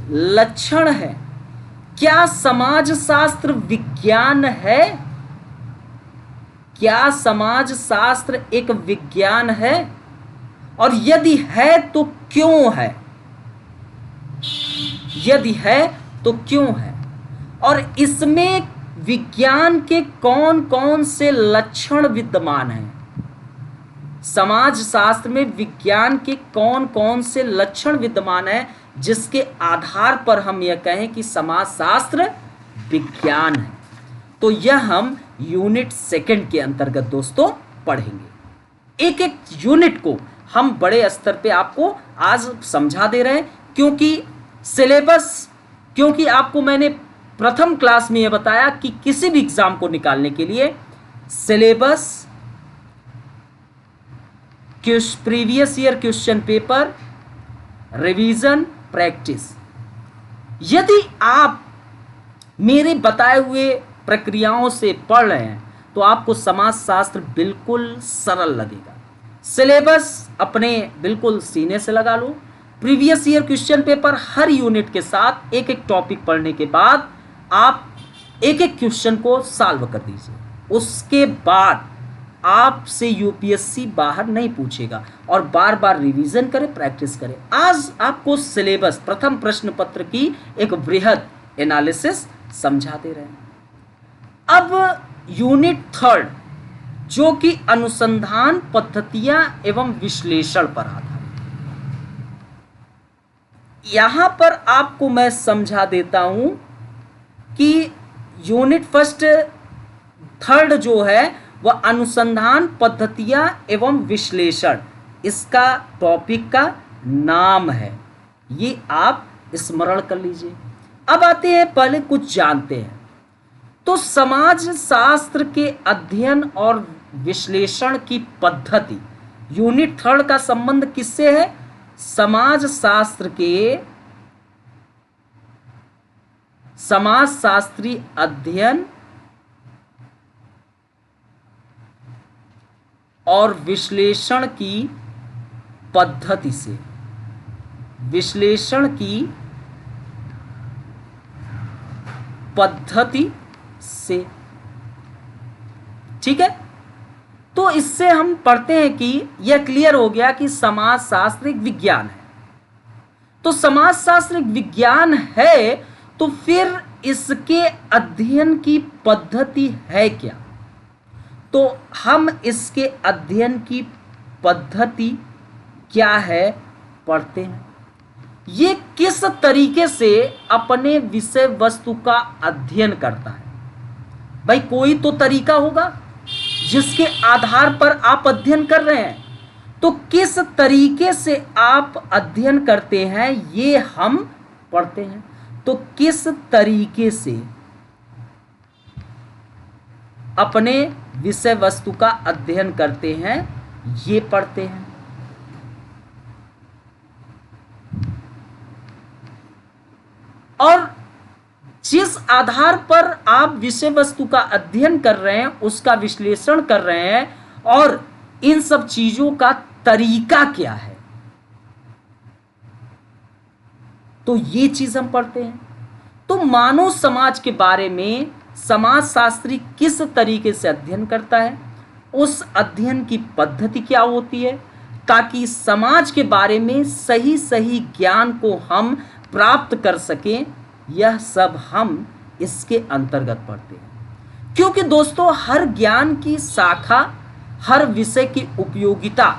लक्षण हैं? क्या समाज शास्त्र विज्ञान है? क्या समाज शास्त्र एक विज्ञान है? और यदि है तो क्यों है? यदि है तो क्यों है? और इसमें विज्ञान के कौन कौन से लक्षण विद्यमान हैं? समाज शास्त्र में विज्ञान के कौन कौन से लक्षण विद्यमान हैं जिसके आधार पर हम यह कहें कि समाज शास्त्र विज्ञान है? तो यह हम यूनिट सेकंड के अंतर्गत दोस्तों पढ़ेंगे। एक एक यूनिट को हम बड़े स्तर पे आपको आज समझा दे रहे हैं, क्योंकि आपको मैंने प्रथम क्लास में यह बताया कि किसी भी एग्जाम को निकालने के लिए syllabus, previous year question paper, revision, practice, यदि आप मेरे बताए हुए प्रक्रियाओं से पढ़ रहे हैं तो आपको समाजशास्त्र बिल्कुल सरल लगेगा। सिलेबस अपने बिल्कुल सीने से लगा लो। प्रीवियस ईयर क्वेश्चन पेपर हर यूनिट के साथ एक एक टॉपिक पढ़ने के बाद आप एक एक क्वेश्चन को सॉल्व कर दीजिए। उसके बाद आपसे यूपीएससी बाहर नहीं पूछेगा और बार बार रिवीजन करें, प्रैक्टिस करें। आज आपको सिलेबस, प्रथम प्रश्न पत्र की एक बृहद एनालिसिस समझा दे रहे हैं। अब यूनिट थर्ड, जो कि अनुसंधान पद्धतियां एवं विश्लेषण पर आधारित, यहां पर आपको मैं समझा देता हूं कि यूनिट फर्स्ट थर्ड जो है वह अनुसंधान पद्धतियां एवं विश्लेषण, इसका टॉपिक का नाम है। ये आप स्मरण कर लीजिए। अब आते हैं, पहले कुछ जानते हैं। तो समाज शास्त्र के अध्ययन और विश्लेषण की पद्धति, यूनिट थर्ड का संबंध किससे है? समाज शास्त्रीय अध्ययन और विश्लेषण की पद्धति से, विश्लेषण की पद्धति से। ठीक है, तो इससे हम पढ़ते हैं कि यह क्लियर हो गया कि समाजशास्त्र एक विज्ञान है। तो समाजशास्त्र एक विज्ञान है तो फिर इसके अध्ययन की पद्धति है क्या? तो हम इसके अध्ययन की पद्धति क्या है पढ़ते हैं। ये किस तरीके से अपने विषय वस्तु का अध्ययन करता है? भाई कोई तो तरीका होगा जिसके आधार पर आप अध्ययन कर रहे हैं। तो किस तरीके से आप अध्ययन करते हैं ये हम पढ़ते हैं। तो किस तरीके से अपने विषय वस्तु का अध्ययन करते हैं ये पढ़ते हैं। और जिस आधार पर आप विषय वस्तु का अध्ययन कर रहे हैं, उसका विश्लेषण कर रहे हैं, और इन सब चीजों का तरीका क्या है, तो ये चीज हम पढ़ते हैं। तो मानव समाज के बारे में समाजशास्त्री किस तरीके से अध्ययन करता है, उस अध्ययन की पद्धति क्या होती है, ताकि समाज के बारे में सही सही ज्ञान को हम प्राप्त कर सकें, यह सब हम इसके अंतर्गत पढ़ते हैं। क्योंकि दोस्तों हर ज्ञान की शाखा, हर विषय की उपयोगिता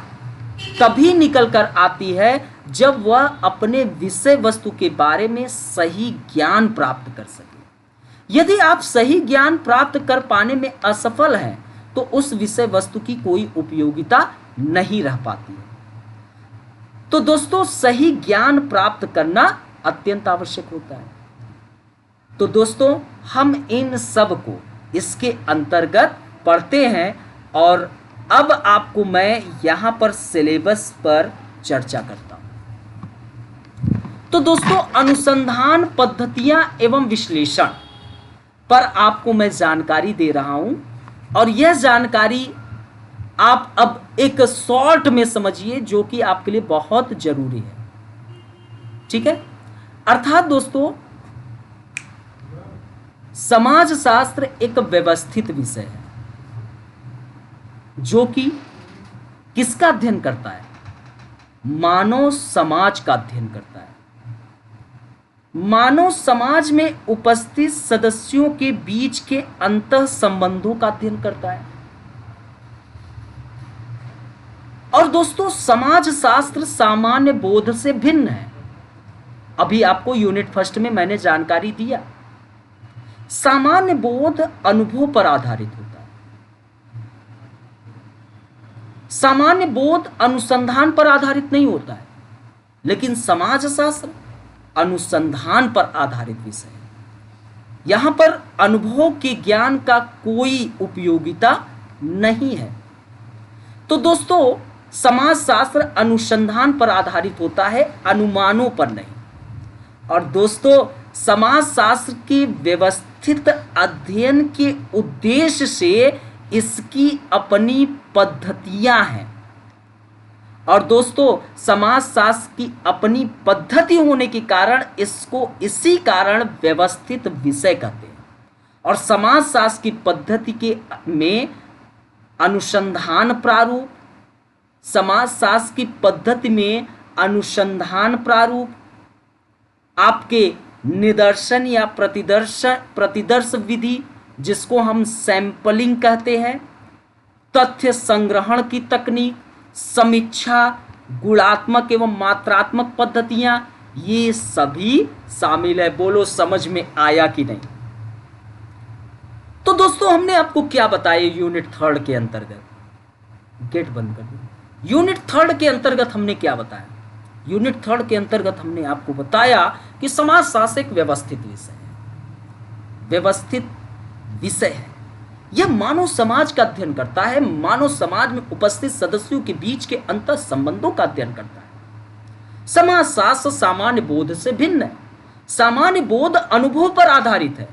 तभी निकल कर आती है जब वह अपने विषय वस्तु के बारे में सही ज्ञान प्राप्त कर सके। यदि आप सही ज्ञान प्राप्त कर पाने में असफल हैं तो उस विषय वस्तु की कोई उपयोगिता नहीं रह पाती है। तो दोस्तों सही ज्ञान प्राप्त करना अत्यंत आवश्यक होता है। तो दोस्तों हम इन सब को इसके अंतर्गत पढ़ते हैं और अब आपको मैं यहां पर सिलेबस पर चर्चा करता हूं। तो दोस्तों अनुसंधान पद्धतियां एवं विश्लेषण पर आपको मैं जानकारी दे रहा हूं और यह जानकारी आप अब एक शॉर्ट में समझिए जो कि आपके लिए बहुत जरूरी है। ठीक है, अर्थात दोस्तों समाजशास्त्र एक व्यवस्थित विषय है जो कि किसका अध्ययन करता है, मानव समाज का अध्ययन करता है। मानव समाज में उपस्थित सदस्यों के बीच के अंतः संबंधों का अध्ययन करता है। और दोस्तों समाज शास्त्र सामान्य बोध से भिन्न है। अभी आपको यूनिट फर्स्ट में मैंने जानकारी दिया, सामान्य बोध अनुभव पर आधारित होता है, सामान्य बोध अनुसंधान पर आधारित नहीं होता है, लेकिन समाज शास्त्र अनुसंधान पर आधारित विषय है। यहां पर अनुभव के ज्ञान का कोई उपयोगिता नहीं है। तो दोस्तों समाजशास्त्र अनुसंधान पर आधारित होता है, अनुमानों पर नहीं। और दोस्तों समाजशास्त्र के व्यवस्थित अध्ययन के उद्देश्य से इसकी अपनी पद्धतियां हैं। और दोस्तों समाजशास्त्र की अपनी पद्धति होने के कारण इसको इसी कारण व्यवस्थित विषय कहते हैं। और समाजशास्त्र की पद्धति के में अनुसंधान प्रारूप, समाजशास्त्र की पद्धति में अनुसंधान प्रारूप, आपके निदर्शन या प्रतिदर्श विधि जिसको हम सैंपलिंग कहते हैं, तथ्य संग्रहण की तकनीक, समीक्षा, गुणात्मक एवं मात्रात्मक पद्धतियां, ये सभी शामिल है। बोलो समझ में आया कि नहीं। तो दोस्तों हमने आपको क्या बताया यूनिट थर्ड के अंतर्गत, गेट बंद कर दो। यूनिट थर्ड के अंतर्गत हमने क्या बताया, यूनिट थर्ड के अंतर्गत हमने आपको बताया कि समाजशास्त्र एक व्यवस्थित विषय है, व्यवस्थित विषय है। यह मानव समाज का अध्ययन करता है, मानव समाज में उपस्थित सदस्यों के बीच के अंतर संबंधों का अध्ययन करता है। समाजशास्त्र सामान्य बोध से भिन्न है। सामान्य बोध अनुभव पर आधारित है,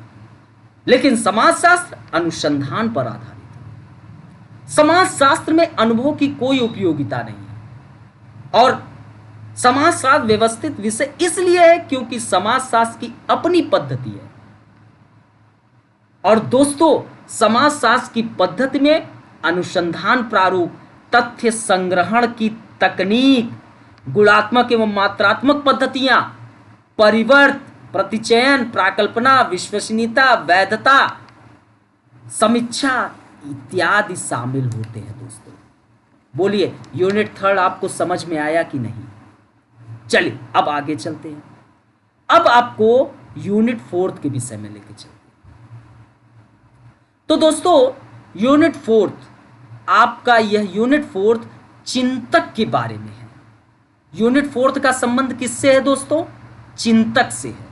लेकिन समाजशास्त्र अनुसंधान पर आधारित है। समाजशास्त्र में अनुभव की कोई उपयोगिता नहीं है। और समाजशास्त्र व्यवस्थित विषय इसलिए है क्योंकि समाजशास्त्र की अपनी पद्धति है। और दोस्तों समाजशास्त्र की पद्धति में अनुसंधान प्रारूप, तथ्य संग्रहण की तकनीक, गुणात्मक एवं मात्रात्मक पद्धतियां, परिवर्त, प्रतिचयन, प्राकल्पना, विश्वसनीयता, वैधता, समीक्षा इत्यादि शामिल होते हैं। दोस्तों बोलिए यूनिट थर्ड आपको समझ में आया कि नहीं। चलिए अब आगे चलते हैं। अब आपको यूनिट फोर्थ के विषय में लेके चलते हैं। तो दोस्तों यूनिट फोर्थ, आपका यह यूनिट फोर्थ चिंतक के बारे में है। यूनिट फोर्थ का संबंध किससे है दोस्तों, चिंतक से है।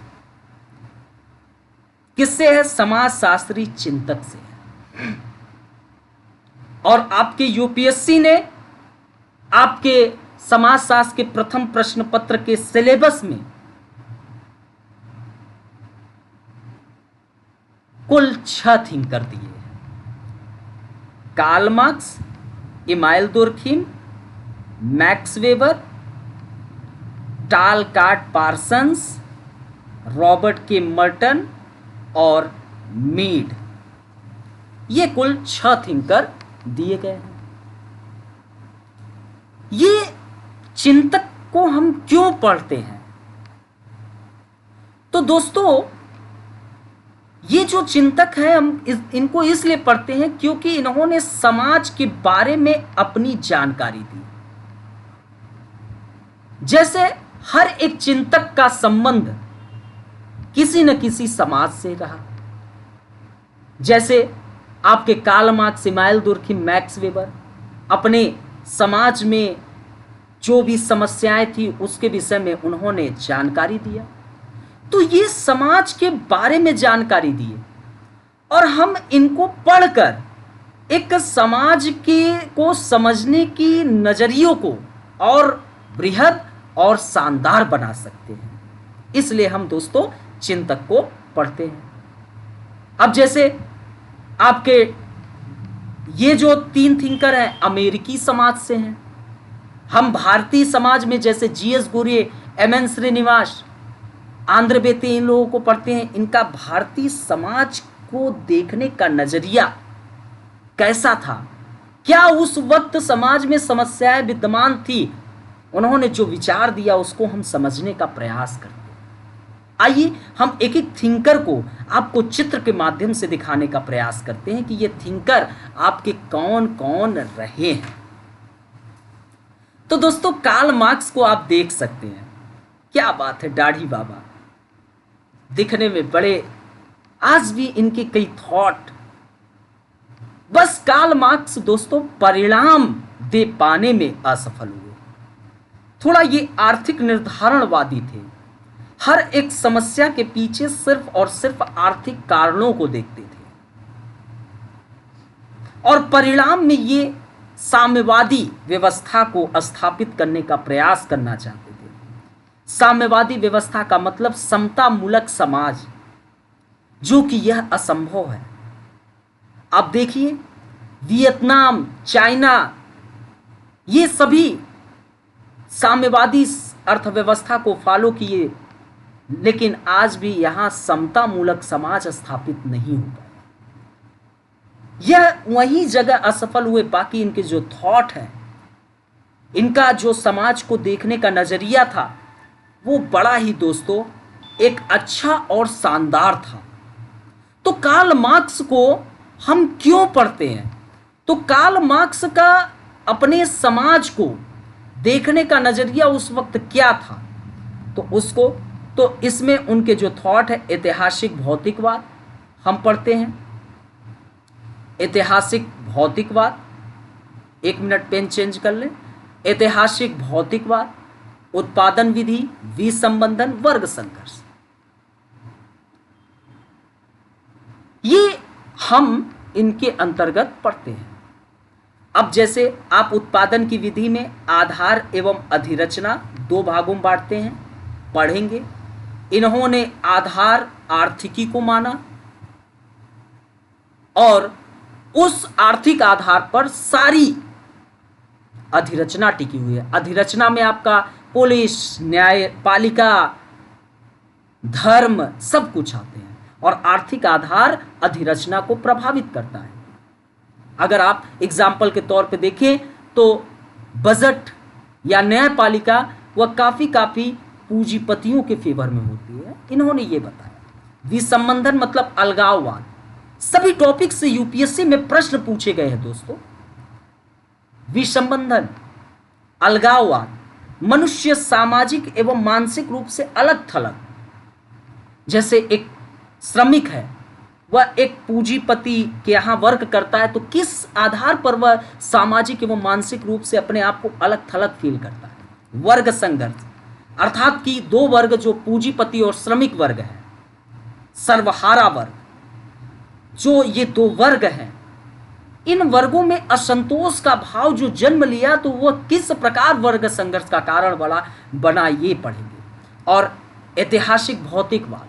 किससे है, समाजशास्त्री चिंतक से है। और आपके यूपीएससी ने आपके समाजशास्त्र के प्रथम प्रश्न पत्र के सिलेबस में कुल 6 थीम कर दिए हैं। Karl Marx, Emile Durkheim, Max Weber, Talcott Parsons, Robert K Merton और मीड। ये कुल 6 थिंकर दिए गए हैं। ये चिंतक को हम क्यों पढ़ते हैं? तो दोस्तों, ये जो चिंतक हैं हम इनको इसलिए पढ़ते हैं क्योंकि इन्होंने समाज के बारे में अपनी जानकारी दी। जैसे हर एक चिंतक का संबंध किसी न किसी समाज से रहा। जैसे आपके Karl Marx, Emmanuel Durkheim, Max Weber अपने समाज में जो भी समस्याएं थी उसके विषय में उन्होंने जानकारी दिया। तो ये समाज के बारे में जानकारी दिए और हम इनको पढ़कर एक समाज के को समझने की नजरियों को और बृहद और शानदार बना सकते हैं। इसलिए हम दोस्तों चिंतक को पढ़ते हैं। अब जैसे आपके ये जो 3 थिंकर हैं अमेरिकी समाज से हैं। हम भारतीय समाज में जैसे जीएस गुर्ये, एमएन श्रीनिवास, आंध्र बेते, इन लोगों को पढ़ते हैं। इनका भारतीय समाज को देखने का नजरिया कैसा था, क्या उस वक्त समाज में समस्याएं विद्यमान थी, उन्होंने जो विचार दिया उसको हम समझने का प्रयास करते हैं। आइए हम एक एक थिंकर को आपको चित्र के माध्यम से दिखाने का प्रयास करते हैं कि ये थिंकर आपके कौन कौन रहे हैं। तो दोस्तों, कार्ल मार्क्स को आप देख सकते हैं। क्या बात है, दाढ़ी बाबा दिखने में बड़े, आज भी इनके कई थॉट। बस कार्ल मार्क्स दोस्तों परिणाम दे पाने में असफल हुए। थोड़ा ये आर्थिक निर्धारणवादी थे। हर एक समस्या के पीछे सिर्फ और सिर्फ आर्थिक कारणों को देखते थे और परिणाम में ये साम्यवादी व्यवस्था को स्थापित करने का प्रयास करना चाहते थे। साम्यवादी व्यवस्था का मतलब समतामूलक समाज, जो कि यह असंभव है। आप देखिए वियतनाम, चाइना, ये सभी साम्यवादी अर्थव्यवस्था को फॉलो किए, लेकिन आज भी यहां समतामूलक समाज स्थापित नहीं हो पाया। यह वही जगह असफल हुए। बाकी इनके जो थॉट है, इनका जो समाज को देखने का नजरिया था, वो बड़ा ही दोस्तों एक अच्छा और शानदार था। तो कार्ल मार्क्स को हम क्यों पढ़ते हैं? तो कार्ल मार्क्स का अपने समाज को देखने का नजरिया उस वक्त क्या था, तो इसमें उनके जो थॉट है, ऐतिहासिक भौतिकवाद हम पढ़ते हैं। ऐतिहासिक भौतिकवाद, 1 मिनट पेन चेंज कर लें। ऐतिहासिक भौतिकवाद, उत्पादन विधि, विसंबंधन, वर्ग संघर्ष, ये हम इनके अंतर्गत पढ़ते हैं। अब जैसे आप उत्पादन की विधि में आधार एवं अधिरचना 2 भागों में बांटते हैं, पढ़ेंगे। इन्होंने आधार आर्थिकी को माना और उस आर्थिक आधार पर सारी अधिरचना टिकी हुई है। अधिरचना में आपका पुलिस, न्यायपालिका, धर्म सब कुछ आते हैं और आर्थिक आधार अधिरचना को प्रभावित करता है। अगर आप एग्जाम्पल के तौर पे देखें तो बजट या न्यायपालिका वह काफी पूंजीपतियों के फेवर में होती है, इन्होंने ये बताया। विसंबंधन मतलब अलगाववाद। सभी टॉपिक से यूपीएससी में प्रश्न पूछे गए हैं दोस्तों। विसंबंधन, अलगाववाद, मनुष्य सामाजिक एवं मानसिक रूप से अलग थलग। जैसे एक श्रमिक है, वह एक पूंजीपति के यहाँ वर्क करता है, तो किस आधार पर वह सामाजिक एवं मानसिक रूप से अपने आप को अलग थलग फील करता है। वर्ग संघर्ष अर्थात कि 2 वर्ग जो पूंजीपति और श्रमिक वर्ग है, सर्वहारा वर्ग, जो ये 2 वर्ग हैं, इन वर्गों में असंतोष का भाव जो जन्म लिया, तो वह किस प्रकार वर्ग संघर्ष का कारण बना ये पढ़ेंगे। और ऐतिहासिक भौतिकवाद,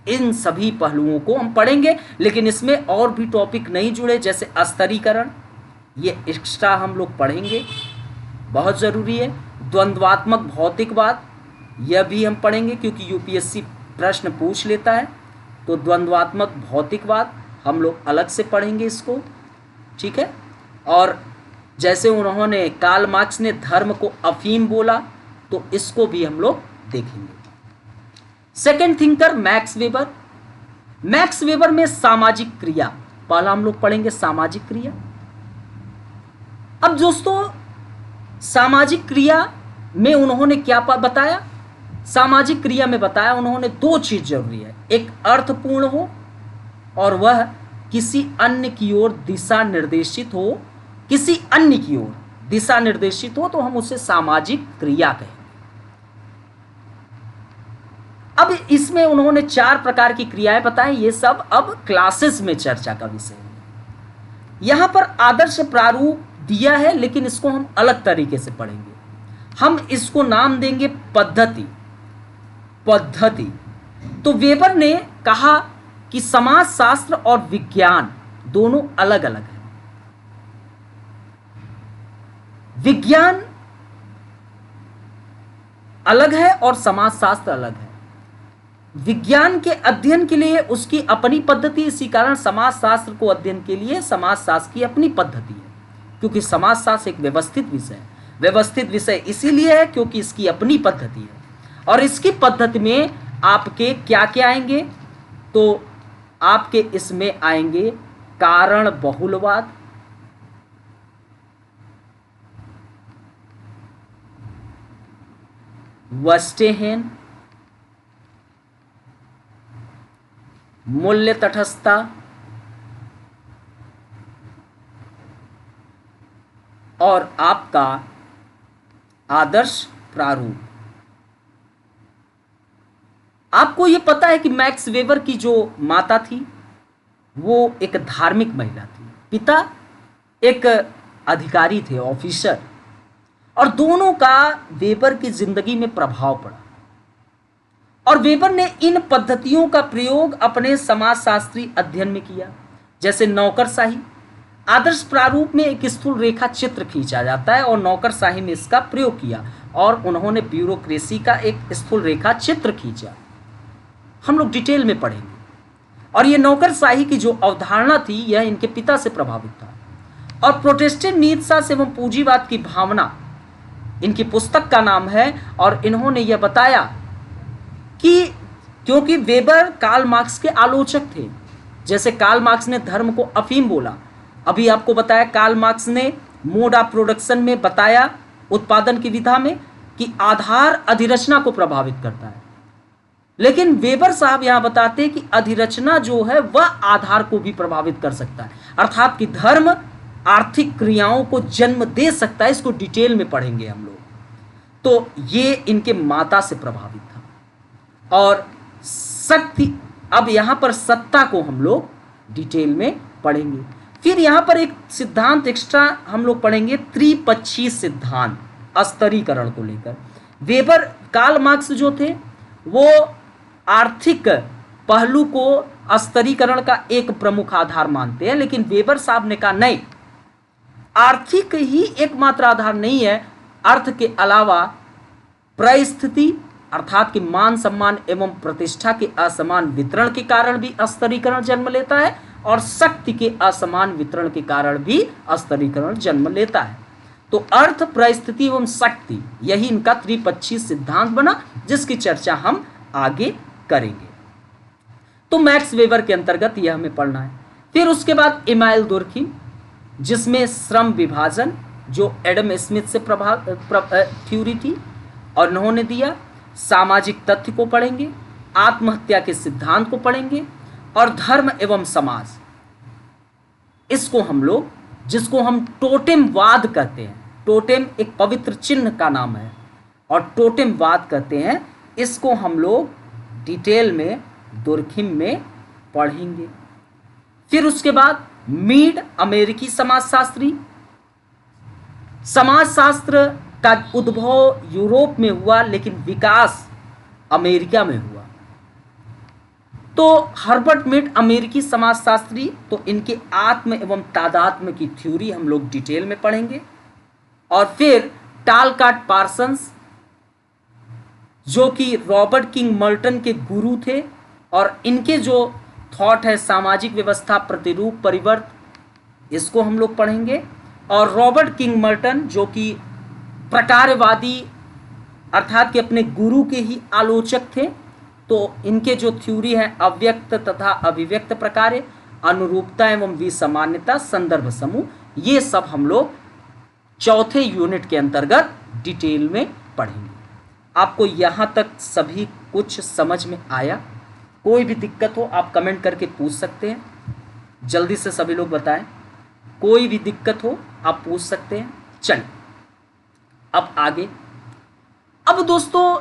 इन सभी पहलुओं को हम पढ़ेंगे, लेकिन इसमें और भी टॉपिक नहीं जुड़े, जैसे स्तरीकरण, ये एक्स्ट्रा हम लोग पढ़ेंगे, बहुत ज़रूरी है। द्वंद्वात्मक भौतिकवाद, यह भी हम पढ़ेंगे क्योंकि यूपीएससी प्रश्न पूछ लेता है। तो द्वंद्वात्मक भौतिकवाद हम लोग अलग से पढ़ेंगे इसको, ठीक है। और जैसे उन्होंने कार्ल मार्क्स ने धर्म को अफीम बोला, तो इसको भी हम लोग देखेंगे। Second thinker max weber. Max weber में सामाजिक क्रिया, पहला हम लोग पढ़ेंगे सामाजिक क्रिया। अब दोस्तों सामाजिक क्रिया में उन्होंने क्या बताया? सामाजिक क्रिया में बताया उन्होंने दो चीज जरूरी है, एक अर्थपूर्ण हो और वह किसी अन्य की ओर दिशा निर्देशित हो। किसी अन्य की ओर दिशा निर्देशित हो तो हम उसे सामाजिक क्रिया कहें। अब इसमें उन्होंने 4 प्रकार की क्रियाएं बताई, ये सब अब क्लासेस में चर्चा का विषय है। यहां पर आदर्श प्रारूप दिया है, लेकिन इसको हम अलग तरीके से पढ़ेंगे। हम इसको नाम देंगे पद्धति। तो वेबर ने कहा कि समाजशास्त्र और विज्ञान दोनों अलग अलग हैं। विज्ञान अलग है और समाजशास्त्र अलग है। विज्ञान के अध्ययन के लिए उसकी अपनी पद्धति, इसी कारण समाजशास्त्र को अध्ययन के लिए समाजशास्त्र की अपनी पद्धति है, क्योंकि समाजशास्त्र एक व्यवस्थित विषय है। व्यवस्थित विषय इसीलिए है क्योंकि इसकी अपनी पद्धति है। और इसकी पद्धति में आपके क्या क्या आएंगे? तो आपके इसमें आएंगे कारण बहुलवाद, वस्टेहेन, मूल्य तटस्थता, और आपका आदर्श प्रारूप। आपको यह पता है कि मैक्स वेबर की जो माता थी वो एक धार्मिक महिला थी, पिता एक अधिकारी थे, ऑफिसर, और दोनों का वेबर की जिंदगी में प्रभाव पड़ा। और वेबर ने इन पद्धतियों का प्रयोग अपने समाजशास्त्री अध्ययन में किया, जैसे नौकरशाही। आदर्श प्रारूप में एक स्थूल रेखा चित्र खींचा जाता है और नौकरशाही में इसका प्रयोग किया, और उन्होंने ब्यूरोक्रेसी का एक स्थूल रेखा चित्र खींचा। हम लोग डिटेल में पढ़ेंगे। और ये नौकरशाही की जो अवधारणा थी यह इनके पिता से प्रभावित था। और प्रोटेस्टेंट नीतिशास्त्र एवं पूंजीवाद की भावना इनकी पुस्तक का नाम है। और इन्होंने यह बताया कि क्योंकि वेबर कार्ल मार्क्स के आलोचक थे, जैसे कार्ल मार्क्स ने धर्म को अफीम बोला, अभी आपको बताया कार्ल मार्क्स ने मोड ऑफ प्रोडक्शन में बताया, उत्पादन की विधा में, कि आधार अधिरचना को प्रभावित करता है। लेकिन वेबर साहब यहां बताते हैं कि अधिरचना जो है वह आधार को भी प्रभावित कर सकता है, अर्थात कि धर्म आर्थिक क्रियाओं को जन्म दे सकता है। इसको डिटेल में पढ़ेंगे हम लोग। तो ये इनके माता से प्रभावित था। और शक्ति, अब यहां पर सत्ता को हम लोग डिटेल में पढ़ेंगे। फिर यहां पर एक सिद्धांत एक्स्ट्रा हम लोग पढ़ेंगे, त्रिपक्षीय सिद्धांत, स्तरीकरण को लेकर। वेबर, कार्ल मार्क्स जो थे वो आर्थिक पहलू को स्तरीकरण का एक प्रमुख आधार मानते हैं, लेकिन वेबर साहब ने कहा नहीं, आर्थिक ही एकमात्र आधार नहीं है, अर्थ के अलावा परिस्थिति अर्थात कि मान सम्मान एवं प्रतिष्ठा के असमान वितरण के कारण भी स्तरीकरण जन्म लेता है, और शक्ति के असमान वितरण के कारण भी स्तरीकरण जन्म लेता है। तो अर्थ, परिस्थिति एवं शक्ति, यही इनका त्रिपक्षीय सिद्धांत बना, जिसकी चर्चा हम आगे करेंगे। तो मैक्स वेबर के अंतर्गत यह हमें पढ़ना है। फिर उसके बाद इमानुएल दुर्खिम, जिसमें श्रम विभाजन, जो एडम स्मिथ से थ्योरी थी, और उन्होंने दिया। सामाजिक तथ्य को पढ़ेंगे, आत्महत्या के सिद्धांत को पढ़ेंगे, और धर्म एवं समाज, इसको हम लोग, जिसको हम टोटेमवाद कहते हैं, टोटेम एक पवित्र चिन्ह का नाम है और टोटेमवाद कहते हैं, इसको हम लोग डिटेल में दुर्खिम में पढ़ेंगे। फिर उसके बाद मीड, अमेरिकी समाजशास्त्री, समाजशास्त्र का उद्भव यूरोप में हुआ लेकिन विकास अमेरिका में हुआ। तो हर्बर्ट मीड, अमेरिकी समाजशास्त्री, तो इनके आत्म एवं तादात्म्य की थ्योरी हम लोग डिटेल में पढ़ेंगे। और फिर टालकाट पार्सन्स, जो कि रॉबर्ट किंग मर्टन के गुरु थे, और इनके जो थॉट है सामाजिक व्यवस्था प्रतिरूप परिवर्त, इसको हम लोग पढ़ेंगे। और रॉबर्ट किंग मर्टन जो कि प्रकारवादी अर्थात कि अपने गुरु के ही आलोचक थे, तो इनके जो थ्योरी है अव्यक्त तथा अभिव्यक्त प्रकार, अनुरूपता एवं विसमान्यता, संदर्भ समूह, ये सब हम लोग चौथे यूनिट के अंतर्गत डिटेल में पढ़ेंगे। आपको यहाँ तक सभी कुछ समझ में आया? कोई भी दिक्कत हो आप कमेंट करके पूछ सकते हैं, जल्दी से सभी लोग बताएं। कोई भी दिक्कत हो आप पूछ सकते हैं। चलिए अब आगे। अब दोस्तों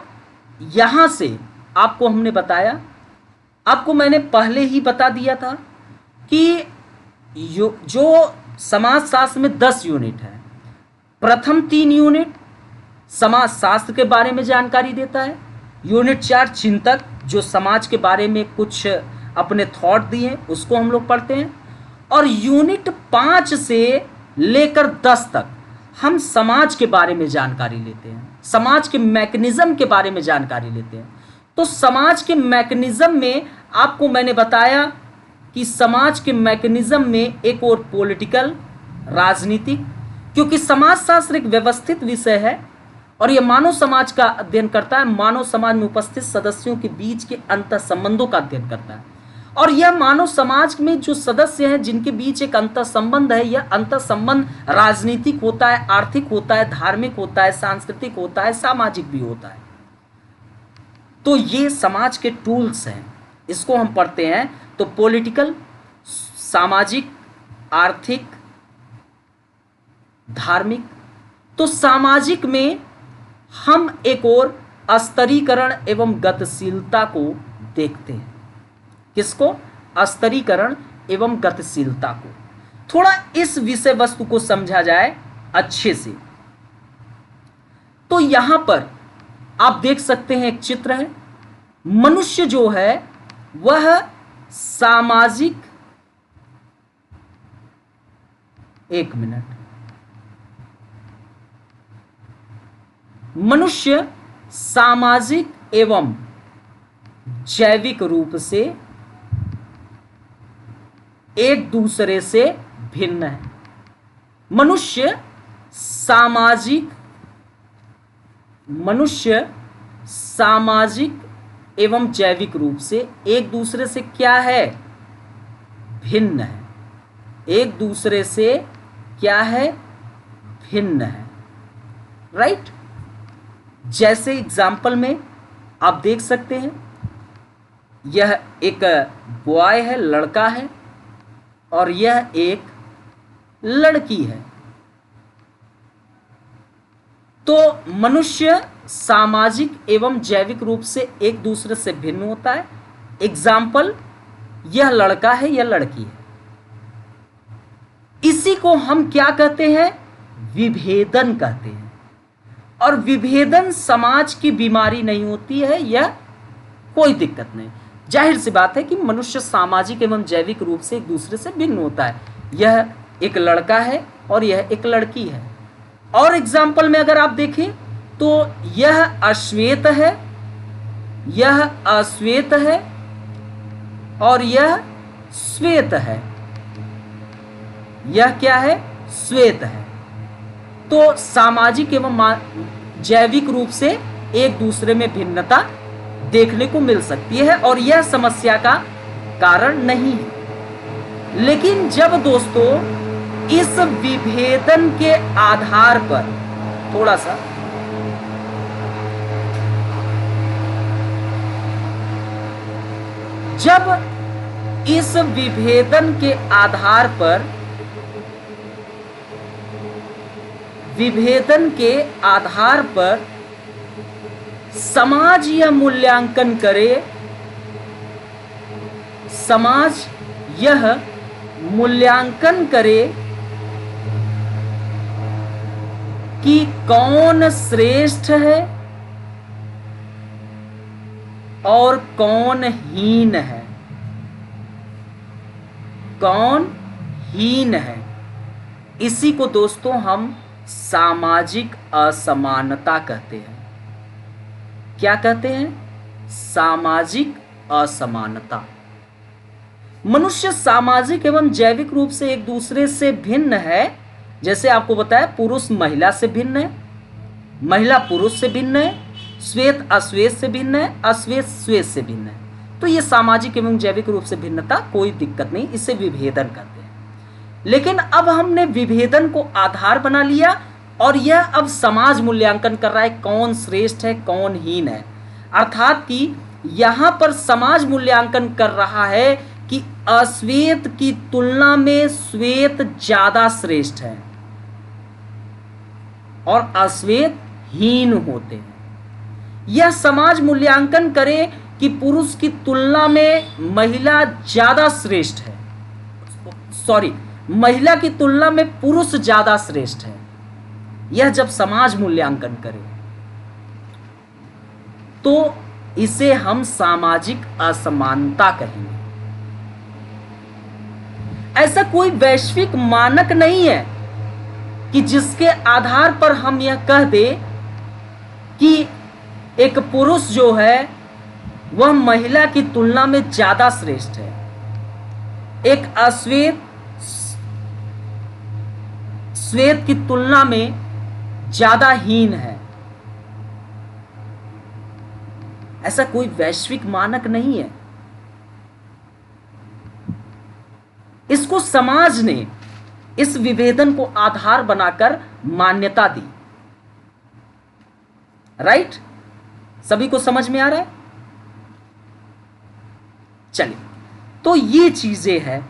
यहाँ से आपको हमने बताया, आपको मैंने पहले ही बता दिया था कि जो समाजशास्त्र में 10 यूनिट है, प्रथम 3 यूनिट समाजशास्त्र के बारे में जानकारी देता है, यूनिट 4 चिंतक जो समाज के बारे में कुछ अपने थॉट दिए उसको हम लोग पढ़ते हैं, और यूनिट 5 से लेकर 10 तक हम समाज के बारे में जानकारी लेते हैं, समाज के मैकेनिज्म के बारे में जानकारी लेते हैं। तो समाज के मैकेनिज्म में आपको मैंने बताया कि समाज के मैकेनिज्म में एक और पॉलिटिकल, राजनीतिक, क्योंकि समाजशास्त्र एक व्यवस्थित विषय है और यह मानव समाज का अध्ययन करता है, मानव समाज में उपस्थित सदस्यों के बीच के अंतर संबंधों का अध्ययन करता है। और यह मानव समाज में जो सदस्य हैं जिनके बीच एक अंतर संबंध है, यह अंतर संबंध राजनीतिक होता है, आर्थिक होता है, धार्मिक होता है, सांस्कृतिक होता है, सामाजिक भी होता है। तो ये समाज के टूल्स हैं, इसको हम पढ़ते हैं। तो पॉलिटिकल, सामाजिक, आर्थिक, धार्मिक। तो सामाजिक में हम एक और स्तरीकरण एवं गतिशीलता को देखते हैं। किसको? स्तरीकरण एवं गतिशीलता को। थोड़ा इस विषय वस्तु को समझा जाए अच्छे से, तो यहां पर आप देख सकते हैं एक चित्र है। मनुष्य जो है वह सामाजिक, एक मिनट, मनुष्य सामाजिक एवं जैविक रूप से एक दूसरे से भिन्न है। मनुष्य सामाजिक एवं जैविक रूप से एक दूसरे से क्या है? भिन्न है। एक दूसरे से क्या है? भिन्न है। राइट? जैसे एग्जाम्पल में आप देख सकते हैं, यह एक बॉय है, लड़का है, और यह एक लड़की है। तो मनुष्य सामाजिक एवं जैविक रूप से एक दूसरे से भिन्न होता है। एग्जाम्पल, यह लड़का है, यह लड़की है। इसी को हम क्या कहते हैं? विभेदन कहते हैं। और विभेदन समाज की बीमारी नहीं होती है, यह कोई दिक्कत नहीं। जाहिर सी बात है कि मनुष्य सामाजिक एवं जैविक रूप से एक दूसरे से भिन्न होता है। यह एक लड़का है और यह एक लड़की है। और एग्जाम्पल में अगर आप देखें तो यह अश्वेत है, यह अश्वेत है, और यह श्वेत है। यह क्या है? श्वेत है। तो सामाजिक एवं जैविक रूप से एक दूसरे में भिन्नता देखने को मिल सकती है और यह समस्या का कारण नहीं है। लेकिन जब दोस्तों इस विभेदन के आधार पर थोड़ा सा जब इस विभेदन के आधार पर समाज यह मूल्यांकन करे, समाज यह मूल्यांकन करे कि कौन श्रेष्ठ है और कौन हीन है, कौन हीन है। इसी को दोस्तों हम सामाजिक असमानता कहते हैं। क्या कहते हैं? सामाजिक असमानता। मनुष्य सामाजिक एवं जैविक रूप से एक दूसरे से भिन्न है। जैसे आपको बताया, पुरुष महिला से भिन्न है, महिला पुरुष से भिन्न है, श्वेत अश्वेत से भिन्न है, अश्वेत श्वेत से भिन्न है। तो ये सामाजिक एवं जैविक रूप से भिन्नता, कोई दिक्कत नहीं, इसे विभेदन करते हैं। लेकिन अब हमने विभेदन को आधार बना लिया और यह अब समाज मूल्यांकन कर रहा है कौन श्रेष्ठ है कौन हीन है। अर्थात कि यहां पर समाज मूल्यांकन कर रहा है कि अश्वेत की तुलना में श्वेत ज्यादा श्रेष्ठ है और अश्वेत हीन होते हैं। यह समाज मूल्यांकन करे कि पुरुष की तुलना में महिला ज्यादा श्रेष्ठ है, महिला की तुलना में पुरुष ज्यादा श्रेष्ठ है। यह जब समाज मूल्यांकन करे तो इसे हम सामाजिक असमानता कहेंगे। ऐसा कोई वैश्विक मानक नहीं है कि जिसके आधार पर हम यह कह दे कि एक पुरुष जो है वह महिला की तुलना में ज्यादा श्रेष्ठ है, एक अश्वेत श्वेत की तुलना में ज्यादा हीन है। ऐसा कोई वैश्विक मानक नहीं है। इसको समाज ने इस विभेदन को आधार बनाकर मान्यता दी। राइट? सभी को समझ में आ रहा है? चलिए, तो ये चीजें हैं।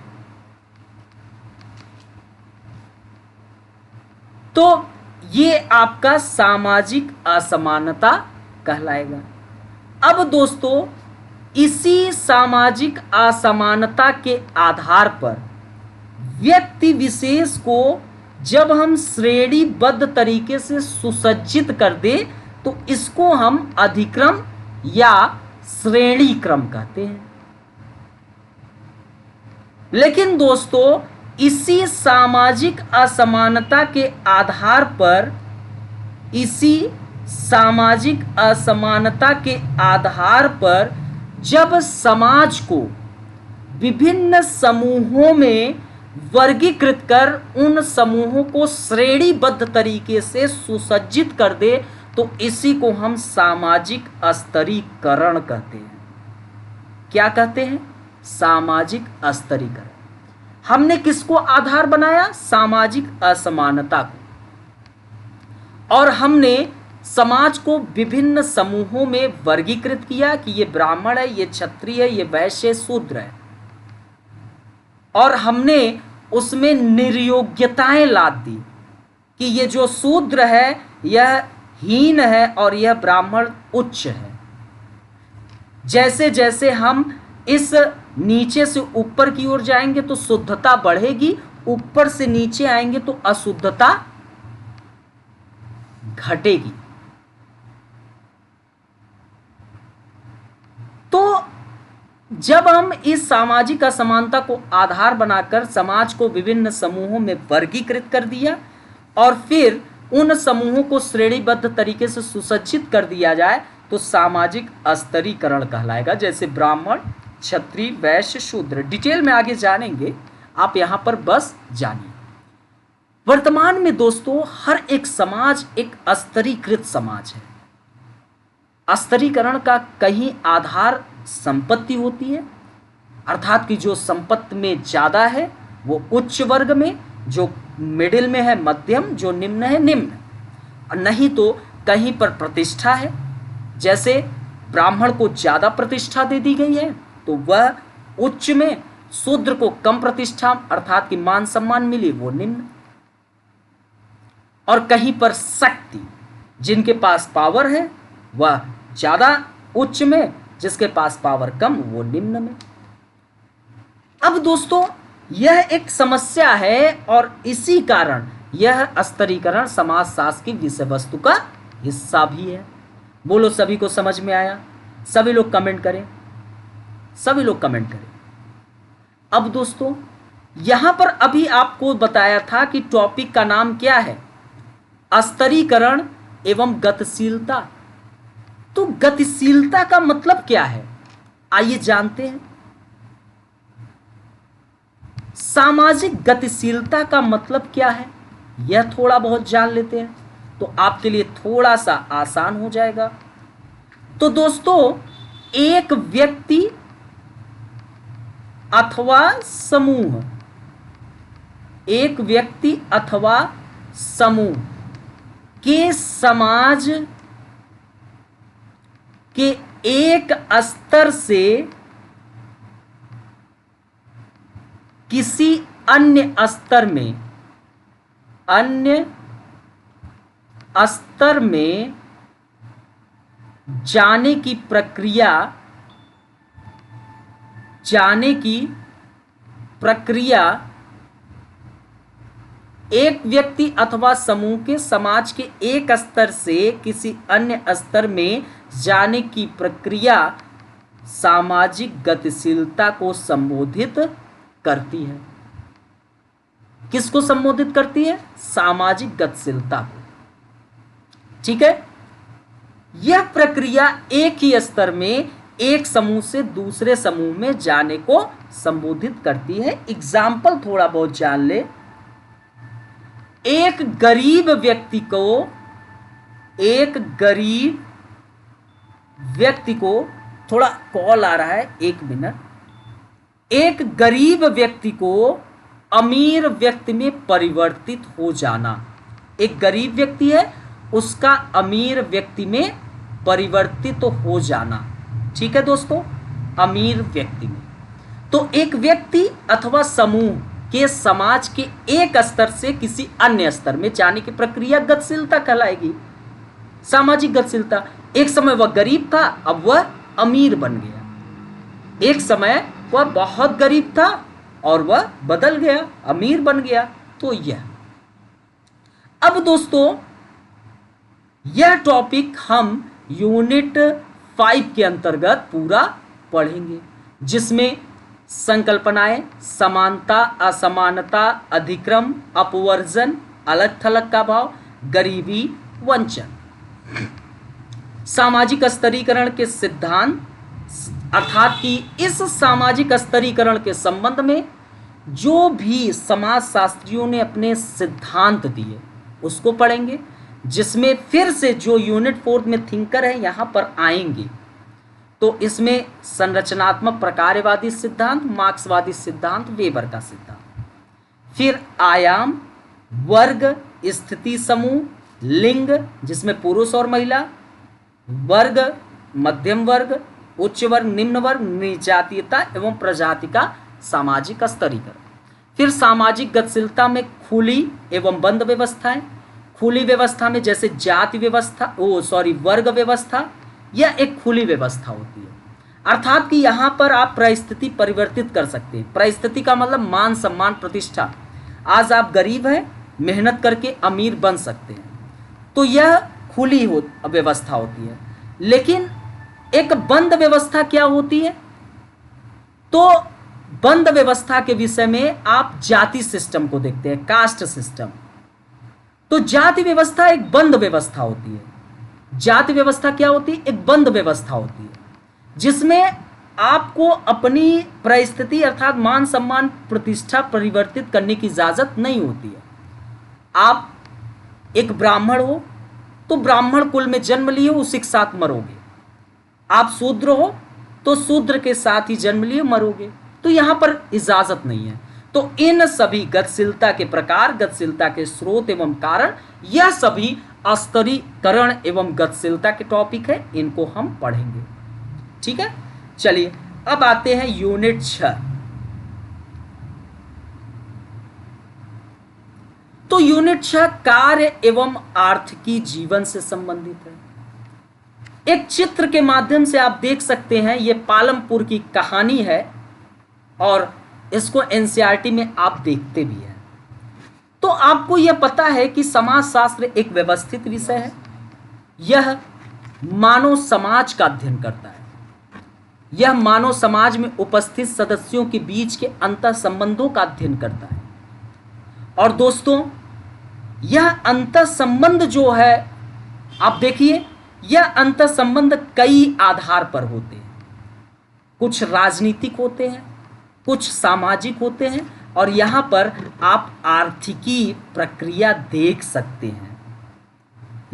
तो ये आपका सामाजिक असमानता कहलाएगा। अब दोस्तों, इसी सामाजिक असमानता के आधार पर व्यक्ति विशेष को जब हम श्रेणीबद्ध तरीके से सुसज्जित कर दे तो इसको हम अधिक्रम या श्रेणी क्रम कहते हैं। लेकिन दोस्तों, इसी सामाजिक असमानता के आधार पर जब समाज को विभिन्न समूहों में वर्गीकृत कर उन समूहों को श्रेणीबद्ध तरीके से सुसज्जित कर दे तो इसी को हम सामाजिक स्तरीकरण कहते हैं। क्या कहते हैं? सामाजिक स्तरीकरण। हमने किसको आधार बनाया? सामाजिक असमानता को। और हमने समाज को विभिन्न समूहों में वर्गीकृत किया कि ये ब्राह्मण है, ये क्षत्रिय है, ये वैश्य, शूद्र है। और हमने उसमें निर्योग्यताएं लाद दी कि ये जो शूद्र है यह हीन है और यह ब्राह्मण उच्च है। जैसे जैसे हम इस नीचे से ऊपर की ओर जाएंगे तो शुद्धता बढ़ेगी, ऊपर से नीचे आएंगे तो अशुद्धता घटेगी। तो जब हम इस सामाजिक असमानता को आधार बनाकर समाज को विभिन्न समूहों में वर्गीकृत कर दिया और फिर उन समूहों को श्रेणीबद्ध तरीके से सुसज्जित कर दिया जाए तो सामाजिक स्तरीकरण कहलाएगा। जैसे ब्राह्मण, क्षत्रिय, वैश्य, शूद्र। डिटेल में आगे जानेंगे, आप यहां पर बस जानिए। वर्तमान में दोस्तों हर एक समाज एक स्तरीकृत समाज है। स्तरीकरण का कहीं आधार संपत्ति होती है, अर्थात कि जो संपत्ति में ज्यादा है वो उच्च वर्ग में, जो मिडिल में है मध्यम, जो निम्न है निम्न। और नहीं तो कहीं पर प्रतिष्ठा है, जैसे ब्राह्मण को ज्यादा प्रतिष्ठा दे दी गई है तो वह उच्च में, शूद्र को कम प्रतिष्ठा अर्थात कि मान सम्मान मिली वो निम्न। और कहीं पर शक्ति, जिनके पास पावर है वह ज्यादा उच्च में, जिसके पास पावर कम वो निम्न में। अब दोस्तों यह एक समस्या है और इसी कारण यह स्तरीकरण समाजशास्त्र की विषय वस्तु का हिस्सा भी है। बोलो, सभी को समझ में आया? सभी लोग कमेंट करें, सभी लोग कमेंट करें। अब दोस्तों यहां पर अभी आपको बताया था कि टॉपिक का नाम क्या है? स्तरीकरण एवं गतिशीलता। तो गतिशीलता का मतलब क्या है, आइए जानते हैं। सामाजिक गतिशीलता का मतलब क्या है, यह थोड़ा बहुत जान लेते हैं तो आपके लिए थोड़ा सा आसान हो जाएगा। तो दोस्तों, एक व्यक्ति अथवा समूह, एक व्यक्ति अथवा समूह के समाज के एक स्तर से किसी अन्य स्तर में जाने की प्रक्रिया एक व्यक्ति अथवा समूह के समाज के एक स्तर से किसी अन्य स्तर में जाने की प्रक्रिया सामाजिक गतिशीलता को संबोधित करती है। किसको संबोधित करती है? सामाजिक गतिशीलता को। ठीक है, यह प्रक्रिया एक ही स्तर में एक समूह से दूसरे समूह में जाने को संबोधित करती है। एग्जाम्पल थोड़ा बहुत जान ले। एक गरीब व्यक्ति को थोड़ा कॉल आ रहा है, 1 मिनट। एक गरीब व्यक्ति को अमीर व्यक्ति में परिवर्तित हो जाना, एक गरीब व्यक्ति है उसका अमीर व्यक्ति में परिवर्तित हो जाना। ठीक है दोस्तों, अमीर व्यक्ति में। तो एक व्यक्ति अथवा समूह के समाज के एक स्तर से किसी अन्य स्तर में जाने की प्रक्रिया गतिशीलता कहलाएगी, सामाजिक गतिशीलता। एक समय वह गरीब था, अब वह अमीर बन गया। एक समय वह बहुत गरीब था और वह बदल गया, अमीर बन गया। तो यह, अब दोस्तों यह टॉपिक हम यूनिट 5 के अंतर्गत पूरा पढ़ेंगे, जिसमें संकल्पनाएं, समानता, असमानता, अधिक्रम, अपवर्जन, अलग थलग का भाव, गरीबी, वंचन, सामाजिक स्तरीकरण के सिद्धांत, अर्थात कि इस सामाजिक स्तरीकरण के संबंध में जो भी समाजशास्त्रियों ने अपने सिद्धांत दिए उसको पढ़ेंगे, जिसमें फिर से जो यूनिट 4 में थिंकर है यहाँ पर आएंगे। तो इसमें संरचनात्मक प्रकारवादी सिद्धांत, मार्क्सवादी सिद्धांत, वेबर का सिद्धांत, फिर आयाम, वर्ग, स्थिति समूह, लिंग जिसमें पुरुष और महिला, वर्ग, मध्यम वर्ग, उच्च वर्ग, निम्न वर्ग, निजातीयता एवं प्रजाति का सामाजिक स्तरीकरण। फिर सामाजिक गतिशीलता में खुली एवं बंद व्यवस्थाएं। खुली व्यवस्था में जैसे जाति व्यवस्था, वर्ग व्यवस्था, यह एक खुली व्यवस्था होती है, अर्थात कि यहाँ पर आप परिस्थिति परिवर्तित कर सकते हैं। परिस्थिति का मतलब मान, सम्मान, प्रतिष्ठा। आज आप गरीब हैं, मेहनत करके अमीर बन सकते हैं, तो यह खुली व्यवस्था होती है। लेकिन एक बंद व्यवस्था क्या होती है? तो बंद व्यवस्था के विषय में आप जाति सिस्टम को देखते हैं, कास्ट सिस्टम। तो जाति व्यवस्था एक बंद व्यवस्था होती है। जाति व्यवस्था क्या होती है? एक बंद व्यवस्था होती है, जिसमें आपको अपनी परिस्थिति अर्थात मान, सम्मान, प्रतिष्ठा परिवर्तित करने की इजाजत नहीं होती है। आप एक ब्राह्मण हो तो ब्राह्मण कुल में जन्म लिए, उसी के साथ मरोगे। आप शूद्र हो तो शूद्र के साथ ही जन्म लिए, मरोगे। तो यहाँ पर इजाजत नहीं है। तो इन सभी गतिशीलता के प्रकार, गतिशीलता के स्रोत एवं कारण, यह सभी स्तरीकरण एवं गतिशीलता के टॉपिक है, इनको हम पढ़ेंगे। ठीक है, चलिए अब आते हैं यूनिट 6। तो यूनिट 6 कार्य एवं आर्थिकी जीवन से संबंधित है। एक चित्र के माध्यम से आप देख सकते हैं, यह पालमपुर की कहानी है और इसको एनसीईआरटी में आप देखते भी हैं। तो आपको यह पता है कि समाजशास्त्र एक व्यवस्थित विषय है। यह मानव समाज का अध्ययन करता है। यह मानव समाज में उपस्थित सदस्यों के बीच के अंतर संबंधों का अध्ययन करता है। और दोस्तों, यह अंतर संबंध जो है, आप देखिए यह अंतर संबंध कई आधार पर होते हैं। कुछ राजनीतिक होते हैं, कुछ सामाजिक होते हैं, और यहाँ पर आप आर्थिकी प्रक्रिया देख सकते हैं।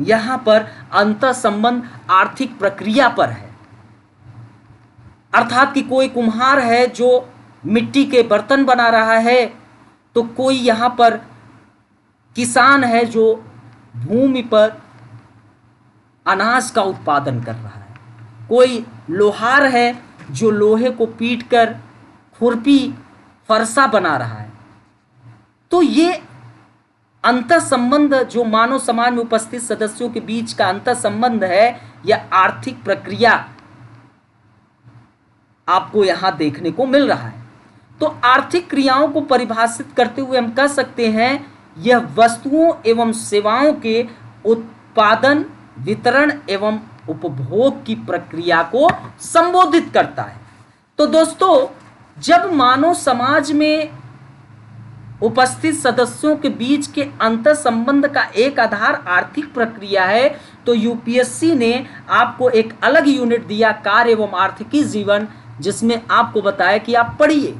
यहाँ पर अंतर संबंध आर्थिक प्रक्रिया पर है, अर्थात कि कोई कुम्हार है जो मिट्टी के बर्तन बना रहा है, तो कोई यहाँ पर किसान है जो भूमि पर अनाज का उत्पादन कर रहा है, कोई लोहार है जो लोहे को पीटकर खुरपी फरसा बना रहा है। तो ये अंतर संबंध जो मानव समाज में उपस्थित सदस्यों के बीच का अंतर संबंध है, यह आर्थिक प्रक्रिया आपको यहां देखने को मिल रहा है। तो आर्थिक क्रियाओं को परिभाषित करते हुए हम कह सकते हैं यह वस्तुओं एवं सेवाओं के उत्पादन, वितरण एवं उपभोग की प्रक्रिया को संबोधित करता है। तो दोस्तों, जब मानव समाज में उपस्थित सदस्यों के बीच के अंतर संबंध का एक आधार आर्थिक प्रक्रिया है, तो यूपीएससी ने आपको एक अलग यूनिट दिया, कार्य एवं आर्थिकी जीवन, जिसमें आपको बताया कि आप पढ़िए।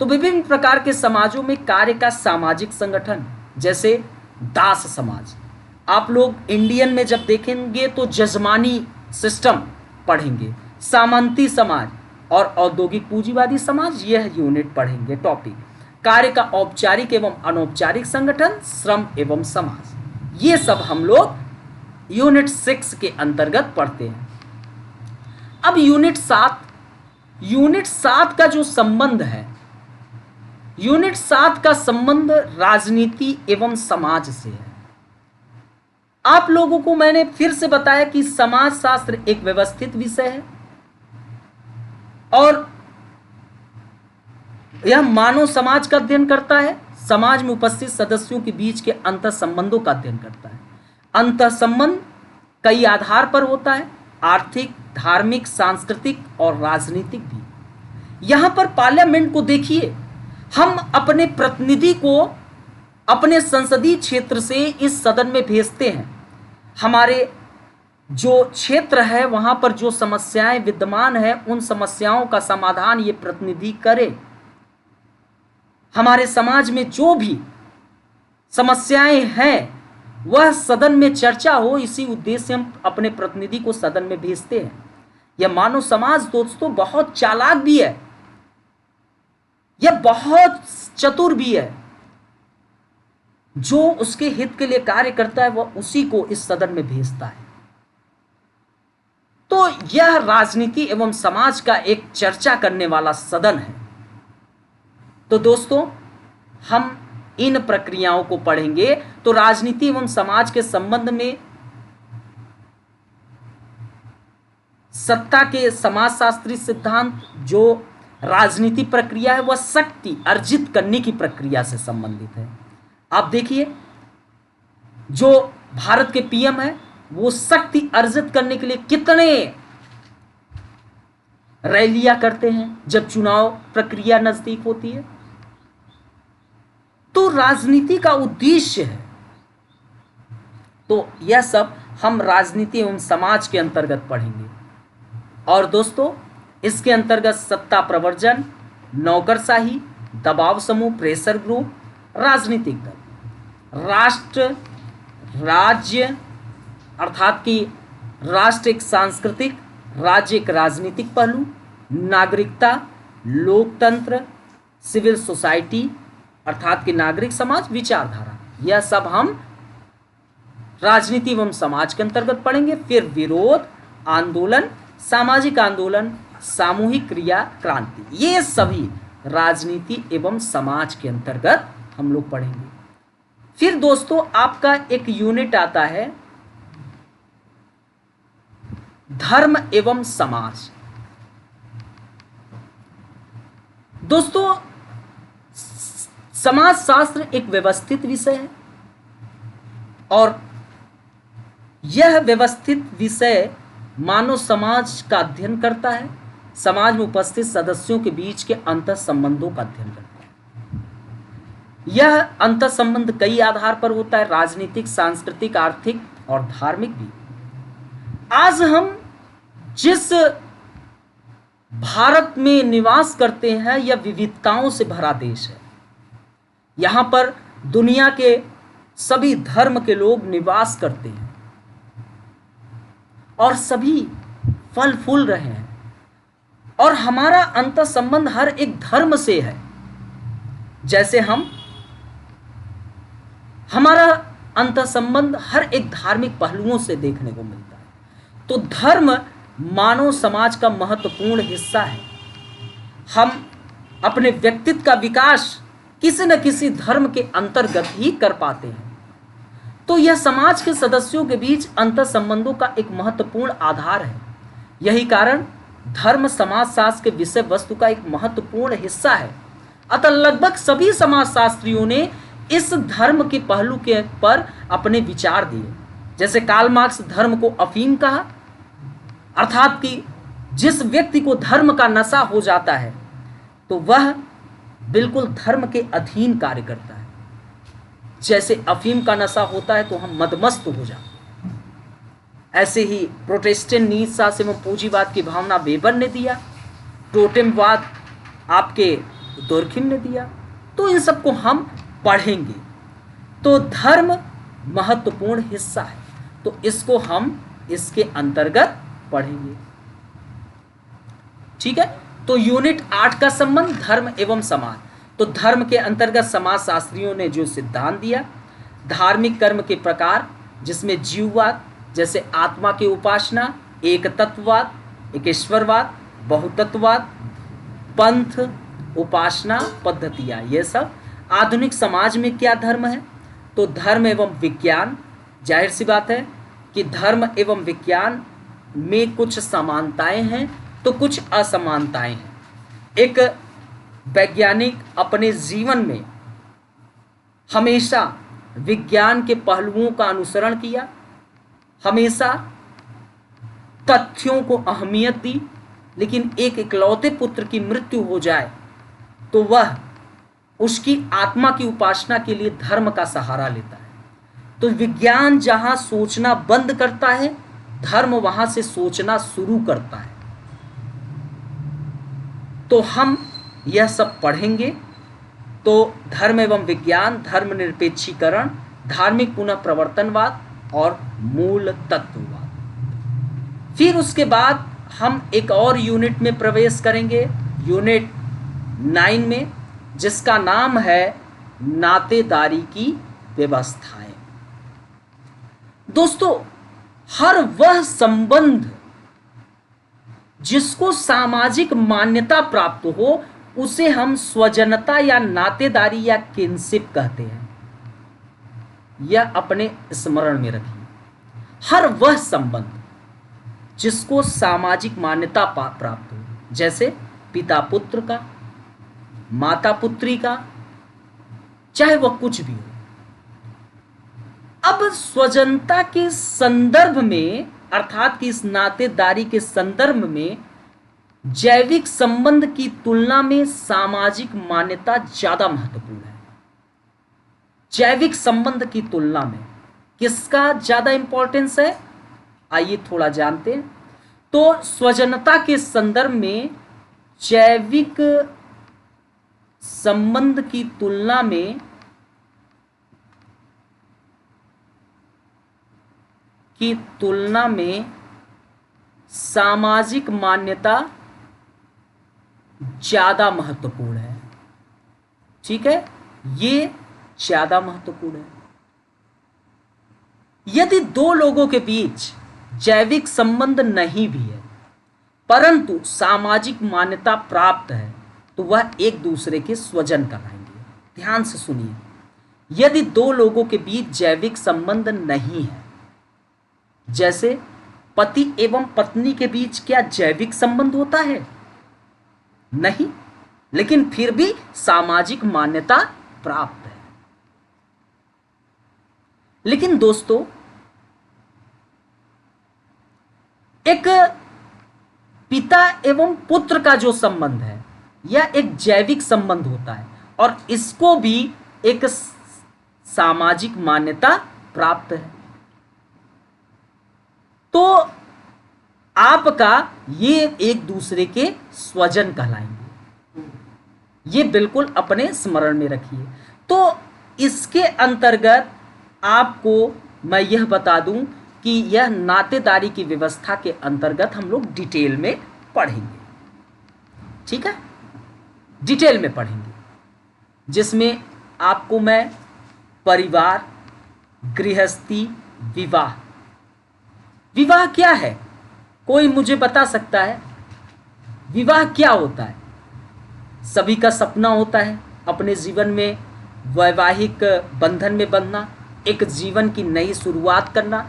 तो विभिन्न प्रकार के समाजों में कार्य का सामाजिक संगठन, जैसे दास समाज, आप लोग इंडियन में जब देखेंगे तो जजमानी सिस्टम पढ़ेंगे, सामंती समाज और औद्योगिक पूंजीवादी समाज, यह यूनिट पढ़ेंगे टॉपिक। कार्य का औपचारिक एवं अनौपचारिक संगठन, श्रम एवं समाज, ये सब हम लोग यूनिट 6 के अंतर्गत पढ़ते हैं। अब यूनिट 7 का जो संबंध है, यूनिट 7 का संबंध राजनीति एवं समाज से है। आप लोगों को मैंने फिर से बताया कि समाजशास्त्र एक व्यवस्थित विषय है और यह मानव समाज का अध्ययन करता है, समाज में उपस्थित सदस्यों के बीच के अंतर संबंधों का अध्ययन करता है। अंतर संबंध कई आधार पर होता है, आर्थिक, धार्मिक, सांस्कृतिक और राजनीतिक भी। यहां पर पार्लियामेंट को देखिए, हम अपने प्रतिनिधि को अपने संसदीय क्षेत्र से इस सदन में भेजते हैं। हमारे जो क्षेत्र है वहां पर जो समस्याएं विद्यमान है, उन समस्याओं का समाधान ये प्रतिनिधि करे। हमारे समाज में जो भी समस्याएं हैं वह सदन में चर्चा हो, इसी उद्देश्य से हम अपने प्रतिनिधि को सदन में भेजते हैं। यह मानव समाज दोस्तों बहुत चालाक भी है, यह बहुत चतुर भी है। जो उसके हित के लिए कार्य करता है वह उसी को इस सदन में भेजता है। तो यह राजनीति एवं समाज का एक चर्चा करने वाला सदन है। तो दोस्तों, हम इन प्रक्रियाओं को पढ़ेंगे। तो राजनीति एवं समाज के संबंध में सत्ता के समाजशास्त्री सिद्धांत, जो राजनीति प्रक्रिया है वह शक्ति अर्जित करने की प्रक्रिया से संबंधित है। आप देखिए, जो भारत के पीएम है वो शक्ति अर्जित करने के लिए कितने रैलियां करते हैं जब चुनाव प्रक्रिया नजदीक होती है। तो राजनीति का उद्देश्य है। तो यह सब हम राजनीति एवं समाज के अंतर्गत पढ़ेंगे। और दोस्तों, इसके अंतर्गत सत्ता प्रवर्जन, नौकरशाही, दबाव समूह, प्रेशर ग्रुप, राजनीतिक दल, राष्ट्र, राज्य, अर्थात कि राष्ट्र एक सांस्कृतिक, राज्य एक राजनीतिक पहलू, नागरिकता, लोकतंत्र, सिविल सोसाइटी अर्थात कि नागरिक समाज, विचारधारा, यह सब हम राजनीति एवं समाज के अंतर्गत पढ़ेंगे। फिर विरोध, आंदोलन, सामाजिक आंदोलन, सामूहिक क्रिया, क्रांति, ये सभी राजनीति एवं समाज के अंतर्गत हम लोग पढ़ेंगे। फिर दोस्तों, आपका एक यूनिट आता है धर्म एवं समाज। दोस्तों, समाजशास्त्र एक व्यवस्थित विषय है और यह व्यवस्थित विषय मानव समाज का अध्ययन करता है, समाज में उपस्थित सदस्यों के बीच के अंतर संबंधों का अध्ययन करता है। यह अंतर संबंध कई आधार पर होता है, राजनीतिक, सांस्कृतिक, आर्थिक और धार्मिक भी। आज हम जिस भारत में निवास करते हैं यह विविधताओं से भरा देश है। यहाँ पर दुनिया के सभी धर्म के लोग निवास करते हैं और सभी फल फूल रहे हैं, और हमारा अंतः संबंध हर एक धर्म से है। जैसे हमारा अंतः संबंध हर एक धार्मिक पहलुओं से देखने को मिलता है। तो धर्म मानव समाज का महत्वपूर्ण हिस्सा है। हम अपने व्यक्तित्व का विकास किसी न किसी धर्म के अंतर्गत ही कर पाते हैं। तो यह समाज के सदस्यों के बीच अंतर संबंधों का एक महत्वपूर्ण आधार है। यही कारण धर्म समाजशास्त्र के विषय वस्तु का एक महत्वपूर्ण हिस्सा है। अतः लगभग सभी समाजशास्त्रियों ने इस धर्म के पहलू के पर अपने विचार दिए। जैसे कार्ल मार्क्स धर्म को अफीम कहा, अर्थात कि जिस व्यक्ति को धर्म का नशा हो जाता है तो वह बिल्कुल धर्म के अधीन कार्य करता है। जैसे अफीम का नशा होता है तो हम मदमस्त हो जाते हैं, ऐसे ही प्रोटेस्टेंट नीतिशास्त्र एवं पूंजीवाद की भावना वेबर ने दिया, टोटेमवाद आपके दोरखिम ने दिया। तो इन सबको हम पढ़ेंगे। तो धर्म महत्वपूर्ण हिस्सा है, तो इसको हम इसके अंतर्गत पढ़ेंगे। ठीक है। तो यूनिट 8 का संबंध धर्म एवं समाज। तो धर्म के अंतर्गत समाजशास्त्रियों ने जो सिद्धांत दिया, धार्मिक कर्म के प्रकार, जिसमें जीववाद जैसे आत्मा की उपासना, एक तत्ववाद, एकेश्वरवाद, बहुतत्ववाद, पंथ, उपासना पद्धतियां, ये सब। आधुनिक समाज में क्या धर्म है? तो धर्म एवं विज्ञान। जाहिर सी बात है कि धर्म एवं विज्ञान में कुछ समानताएं हैं तो कुछ असमानताएं हैं। एक वैज्ञानिक अपने जीवन में हमेशा विज्ञान के पहलुओं का अनुसरण किया, हमेशा तथ्यों को अहमियत दी, लेकिन एक इकलौते पुत्र की मृत्यु हो जाए तो वह उसकी आत्मा की उपासना के लिए धर्म का सहारा लेता है। तो विज्ञान जहां सोचना बंद करता है, धर्म वहां से सोचना शुरू करता है। तो हम यह सब पढ़ेंगे। तो धर्म एवं विज्ञान, धर्मनिरपेक्षीकरण, धार्मिक पुनः प्रवर्तनवाद और मूल तत्ववाद। फिर उसके बाद हम एक और यूनिट में प्रवेश करेंगे, यूनिट 9 में, जिसका नाम है नातेदारी की व्यवस्थाएं। दोस्तों, हर वह संबंध जिसको सामाजिक मान्यता प्राप्त हो उसे हम स्वजनता या नातेदारी या किनशिप कहते हैं। यह अपने स्मरण में रखिए। हर वह संबंध जिसको सामाजिक मान्यता प्राप्त हो, जैसे पिता पुत्र का, माता पुत्री का, चाहे वह कुछ भी हो। अब स्वजनता के संदर्भ में, अर्थात कि इस नातेदारी के संदर्भ में जैविक संबंध की तुलना में सामाजिक मान्यता ज्यादा महत्वपूर्ण है। जैविक संबंध की तुलना में किसका ज्यादा इंपॉर्टेंस है? आइए थोड़ा जानते हैं। तो स्वजनता के संदर्भ में जैविक संबंध की तुलना में सामाजिक मान्यता ज्यादा महत्वपूर्ण है। ठीक है, ये ज्यादा महत्वपूर्ण है। यदि दो लोगों के बीच जैविक संबंध नहीं भी है परंतु सामाजिक मान्यता प्राप्त है तो वह एक दूसरे के स्वजन कहलाएंगे। ध्यान से सुनिए, यदि दो लोगों के बीच जैविक संबंध नहीं है, जैसे पति एवं पत्नी के बीच क्या जैविक संबंध होता है? नहीं, लेकिन फिर भी सामाजिक मान्यता प्राप्त है। लेकिन दोस्तों, एक पिता एवं पुत्र का जो संबंध है यह एक जैविक संबंध होता है और इसको भी एक सामाजिक मान्यता प्राप्त है। तो आपका ये एक दूसरे के स्वजन कहलाएंगे। ये बिल्कुल अपने स्मरण में रखिए। तो इसके अंतर्गत आपको मैं यह बता दूं कि यह नातेदारी की व्यवस्था के अंतर्गत हम लोग डिटेल में पढ़ेंगे, ठीक है, डिटेल में पढ़ेंगे, जिसमें आपको मैं परिवार, गृहस्थी, विवाह। विवाह क्या है, कोई मुझे बता सकता है? विवाह क्या होता है? सभी का सपना होता है अपने जीवन में वैवाहिक बंधन में बंधना, एक जीवन की नई शुरुआत करना।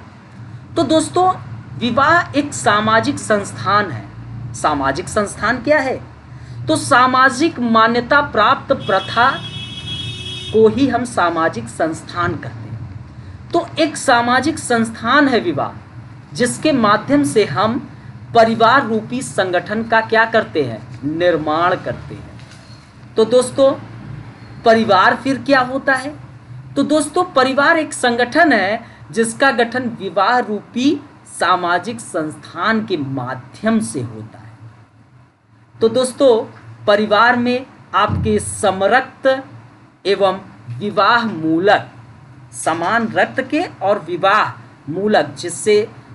तो दोस्तों, विवाह एक सामाजिक संस्थान है। सामाजिक संस्थान क्या है? तो सामाजिक मान्यता प्राप्त प्रथा को ही हम सामाजिक संस्थान कहते हैं। तो एक सामाजिक संस्थान है विवाह, जिसके माध्यम से हम परिवार रूपी संगठन का क्या करते हैं? निर्माण करते हैं। तो दोस्तों, परिवार फिर क्या होता है? तो दोस्तों, परिवार एक संगठन है जिसका गठन विवाह रूपी सामाजिक संस्थान के माध्यम से होता है। तो दोस्तों, परिवार में आपके समरक्त एवं विवाह मूलक, समान रक्त के और विवाह मूलक,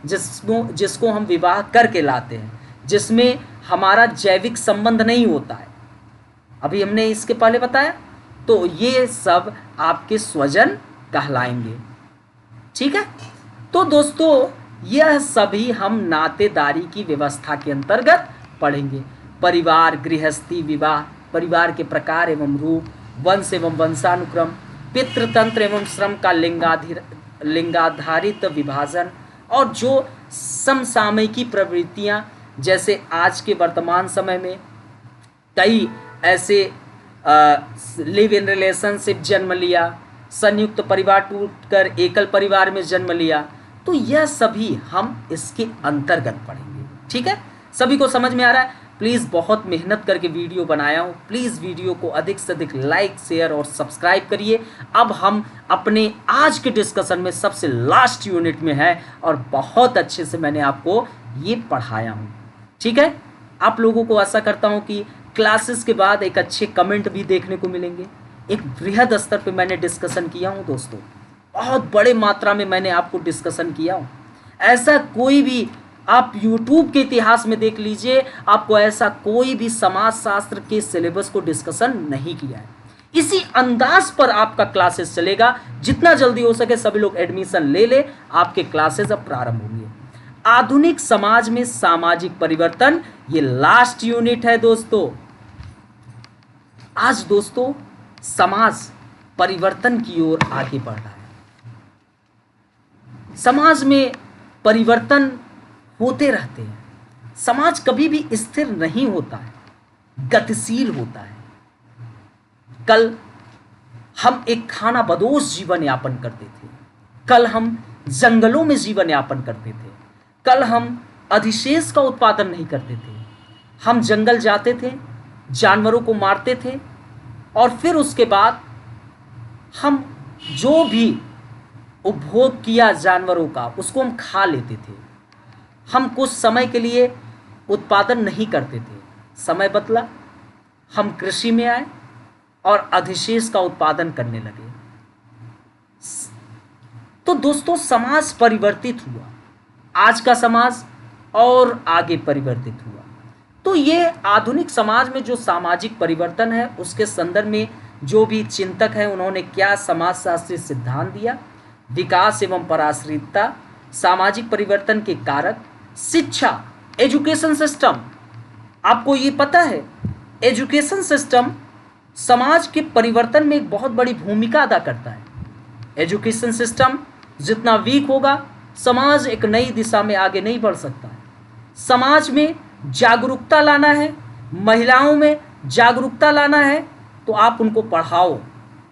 जिसको हम विवाह करके लाते हैं, जिसमें हमारा जैविक संबंध नहीं होता है, अभी हमने इसके पहले बताया। तो ये सब आपके स्वजन कहलाएंगे, ठीक है। तो दोस्तों, यह सभी हम नातेदारी की व्यवस्था के अंतर्गत पढ़ेंगे। परिवार, गृहस्थी, विवाह, परिवार के प्रकार एवं रूप, वंश एवं वंशानुक्रम, पितृतंत्र एवं श्रम का लिंगाधारित विभाजन, और जो समसामयिकी प्रवृत्तियां, जैसे आज के वर्तमान समय में कई ऐसे लिव इन रिलेशनशिप जन्म लिया, संयुक्त परिवार टूटकर एकल परिवार में जन्म लिया। तो यह सभी हम इसके अंतर्गत पढ़ेंगे, ठीक है। सभी को समझ में आ रहा है? प्लीज़, बहुत मेहनत करके वीडियो बनाया हूँ, प्लीज़ वीडियो को अधिक से अधिक लाइक, शेयर और सब्सक्राइब करिए। अब हम अपने आज के डिस्कशन में सबसे लास्ट यूनिट में है और बहुत अच्छे से मैंने आपको ये पढ़ाया हूँ, ठीक है। आप लोगों को आशा करता हूँ कि क्लासेस के बाद एक अच्छे कमेंट भी देखने को मिलेंगे। एक बृहद स्तर पे मैंने डिस्कशन किया हूँ दोस्तों, बहुत बड़े मात्रा में मैंने आपको डिस्कशन किया हूँ। ऐसा कोई भी आप YouTube के इतिहास में देख लीजिए, आपको ऐसा कोई भी समाजशास्त्र के सिलेबस को डिस्कशन नहीं किया है। इसी अंदाज पर आपका क्लासेस चलेगा। जितना जल्दी हो सके सभी लोग एडमिशन ले ले, आपके क्लासेस अब प्रारंभ होंगे। आधुनिक समाज में सामाजिक परिवर्तन, ये लास्ट यूनिट है दोस्तों। आज दोस्तों, समाज परिवर्तन की ओर आगे बढ़ रहा है। समाज में परिवर्तन होते रहते हैं। समाज कभी भी स्थिर नहीं होता है, गतिशील होता है। कल हम एक खाना बदोश जीवन यापन करते थे, कल हम जंगलों में जीवन यापन करते थे, कल हम अधिशेष का उत्पादन नहीं करते थे। हम जंगल जाते थे, जानवरों को मारते थे और फिर उसके बाद हम जो भी उपभोग किया जानवरों का, उसको हम खा लेते थे। हम कुछ समय के लिए उत्पादन नहीं करते थे, समय बदला, हम कृषि में आए और अधिशेष का उत्पादन करने लगे। तो दोस्तों, समाज परिवर्तित हुआ, आज का समाज और आगे परिवर्तित हुआ। तो ये आधुनिक समाज में जो सामाजिक परिवर्तन है, उसके संदर्भ में जो भी चिंतक हैं उन्होंने क्या समाजशास्त्री सिद्धांत दिया? विकास एवं पराश्रितता, सामाजिक परिवर्तन के कारक, शिक्षा, एजुकेशन सिस्टम। आपको ये पता है, एजुकेशन सिस्टम समाज के परिवर्तन में एक बहुत बड़ी भूमिका अदा करता है। एजुकेशन सिस्टम जितना वीक होगा, समाज एक नई दिशा में आगे नहीं बढ़ सकता है। समाज में जागरूकता लाना है, महिलाओं में जागरूकता लाना है, तो आप उनको पढ़ाओ,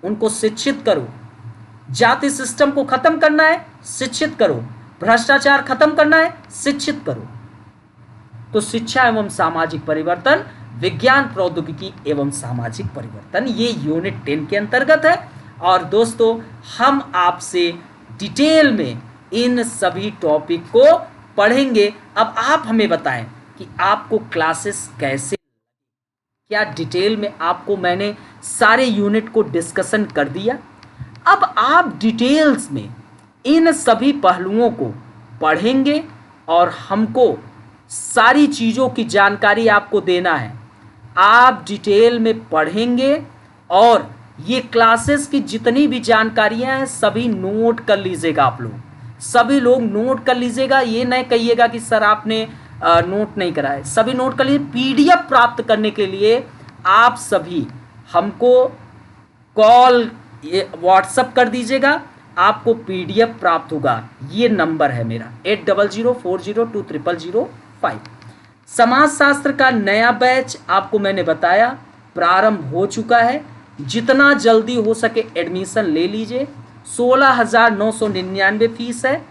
उनको शिक्षित करो। जाति सिस्टम को खत्म करना है, शिक्षित करो। भ्रष्टाचार खत्म करना है, शिक्षित करो। तो शिक्षा एवं सामाजिक परिवर्तन, विज्ञान प्रौद्योगिकी एवं सामाजिक परिवर्तन, ये यूनिट 10 के अंतर्गत है। और दोस्तों, हम आपसे डिटेल में इन सभी टॉपिक को पढ़ेंगे। अब आप हमें बताएं कि आपको क्लासेस कैसे, क्या डिटेल में आपको मैंने सारे यूनिट को डिस्कशन कर दिया। अब आप डिटेल्स में इन सभी पहलुओं को पढ़ेंगे और हमको सारी चीज़ों की जानकारी आपको देना है। आप डिटेल में पढ़ेंगे और ये क्लासेस की जितनी भी जानकारियां हैं सभी नोट कर लीजिएगा। आप लोग सभी लोग नोट कर लीजिएगा। ये नहीं कहिएगा कि सर आपने नोट नहीं करा है, सभी नोट कर लीजिए। पीडीएफ प्राप्त करने के लिए आप सभी हमको कॉल ये व्हाट्सअप कर दीजिएगा, आपको पीडीएफ प्राप्त होगा। ये नंबर है मेरा 8004020005। समाजशास्त्र का नया बैच आपको मैंने बताया प्रारंभ हो चुका है। जितना जल्दी हो सके एडमिशन ले लीजिए। 16,999 फीस है।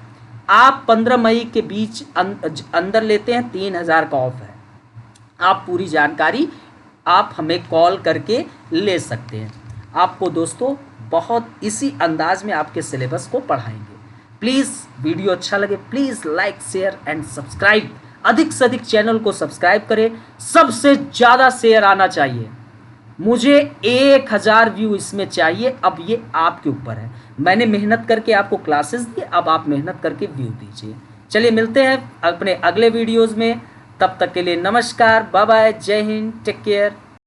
आप 15 मई के बीच अंदर लेते हैं 3,000 का ऑफ है। आप पूरी जानकारी आप हमें कॉल करके ले सकते हैं। आपको दोस्तों बहुत इसी अंदाज में आपके सिलेबस को पढ़ाएंगे। प्लीज़ वीडियो अच्छा लगे please like share and subscribe. अधिक से अधिक चैनल को सब्सक्राइब करें। सबसे ज़्यादा शेयर आना चाहिए। मुझे 1,000 व्यू इसमें चाहिए। अब ये आपके ऊपर है। मैंने मेहनत करके आपको क्लासेस दी, अब आप मेहनत करके व्यू दीजिए। चलिए मिलते हैं अपने अगले वीडियोज़ में। तब तक के लिए नमस्कार, बाय बाय, जय हिंद, टेक केयर।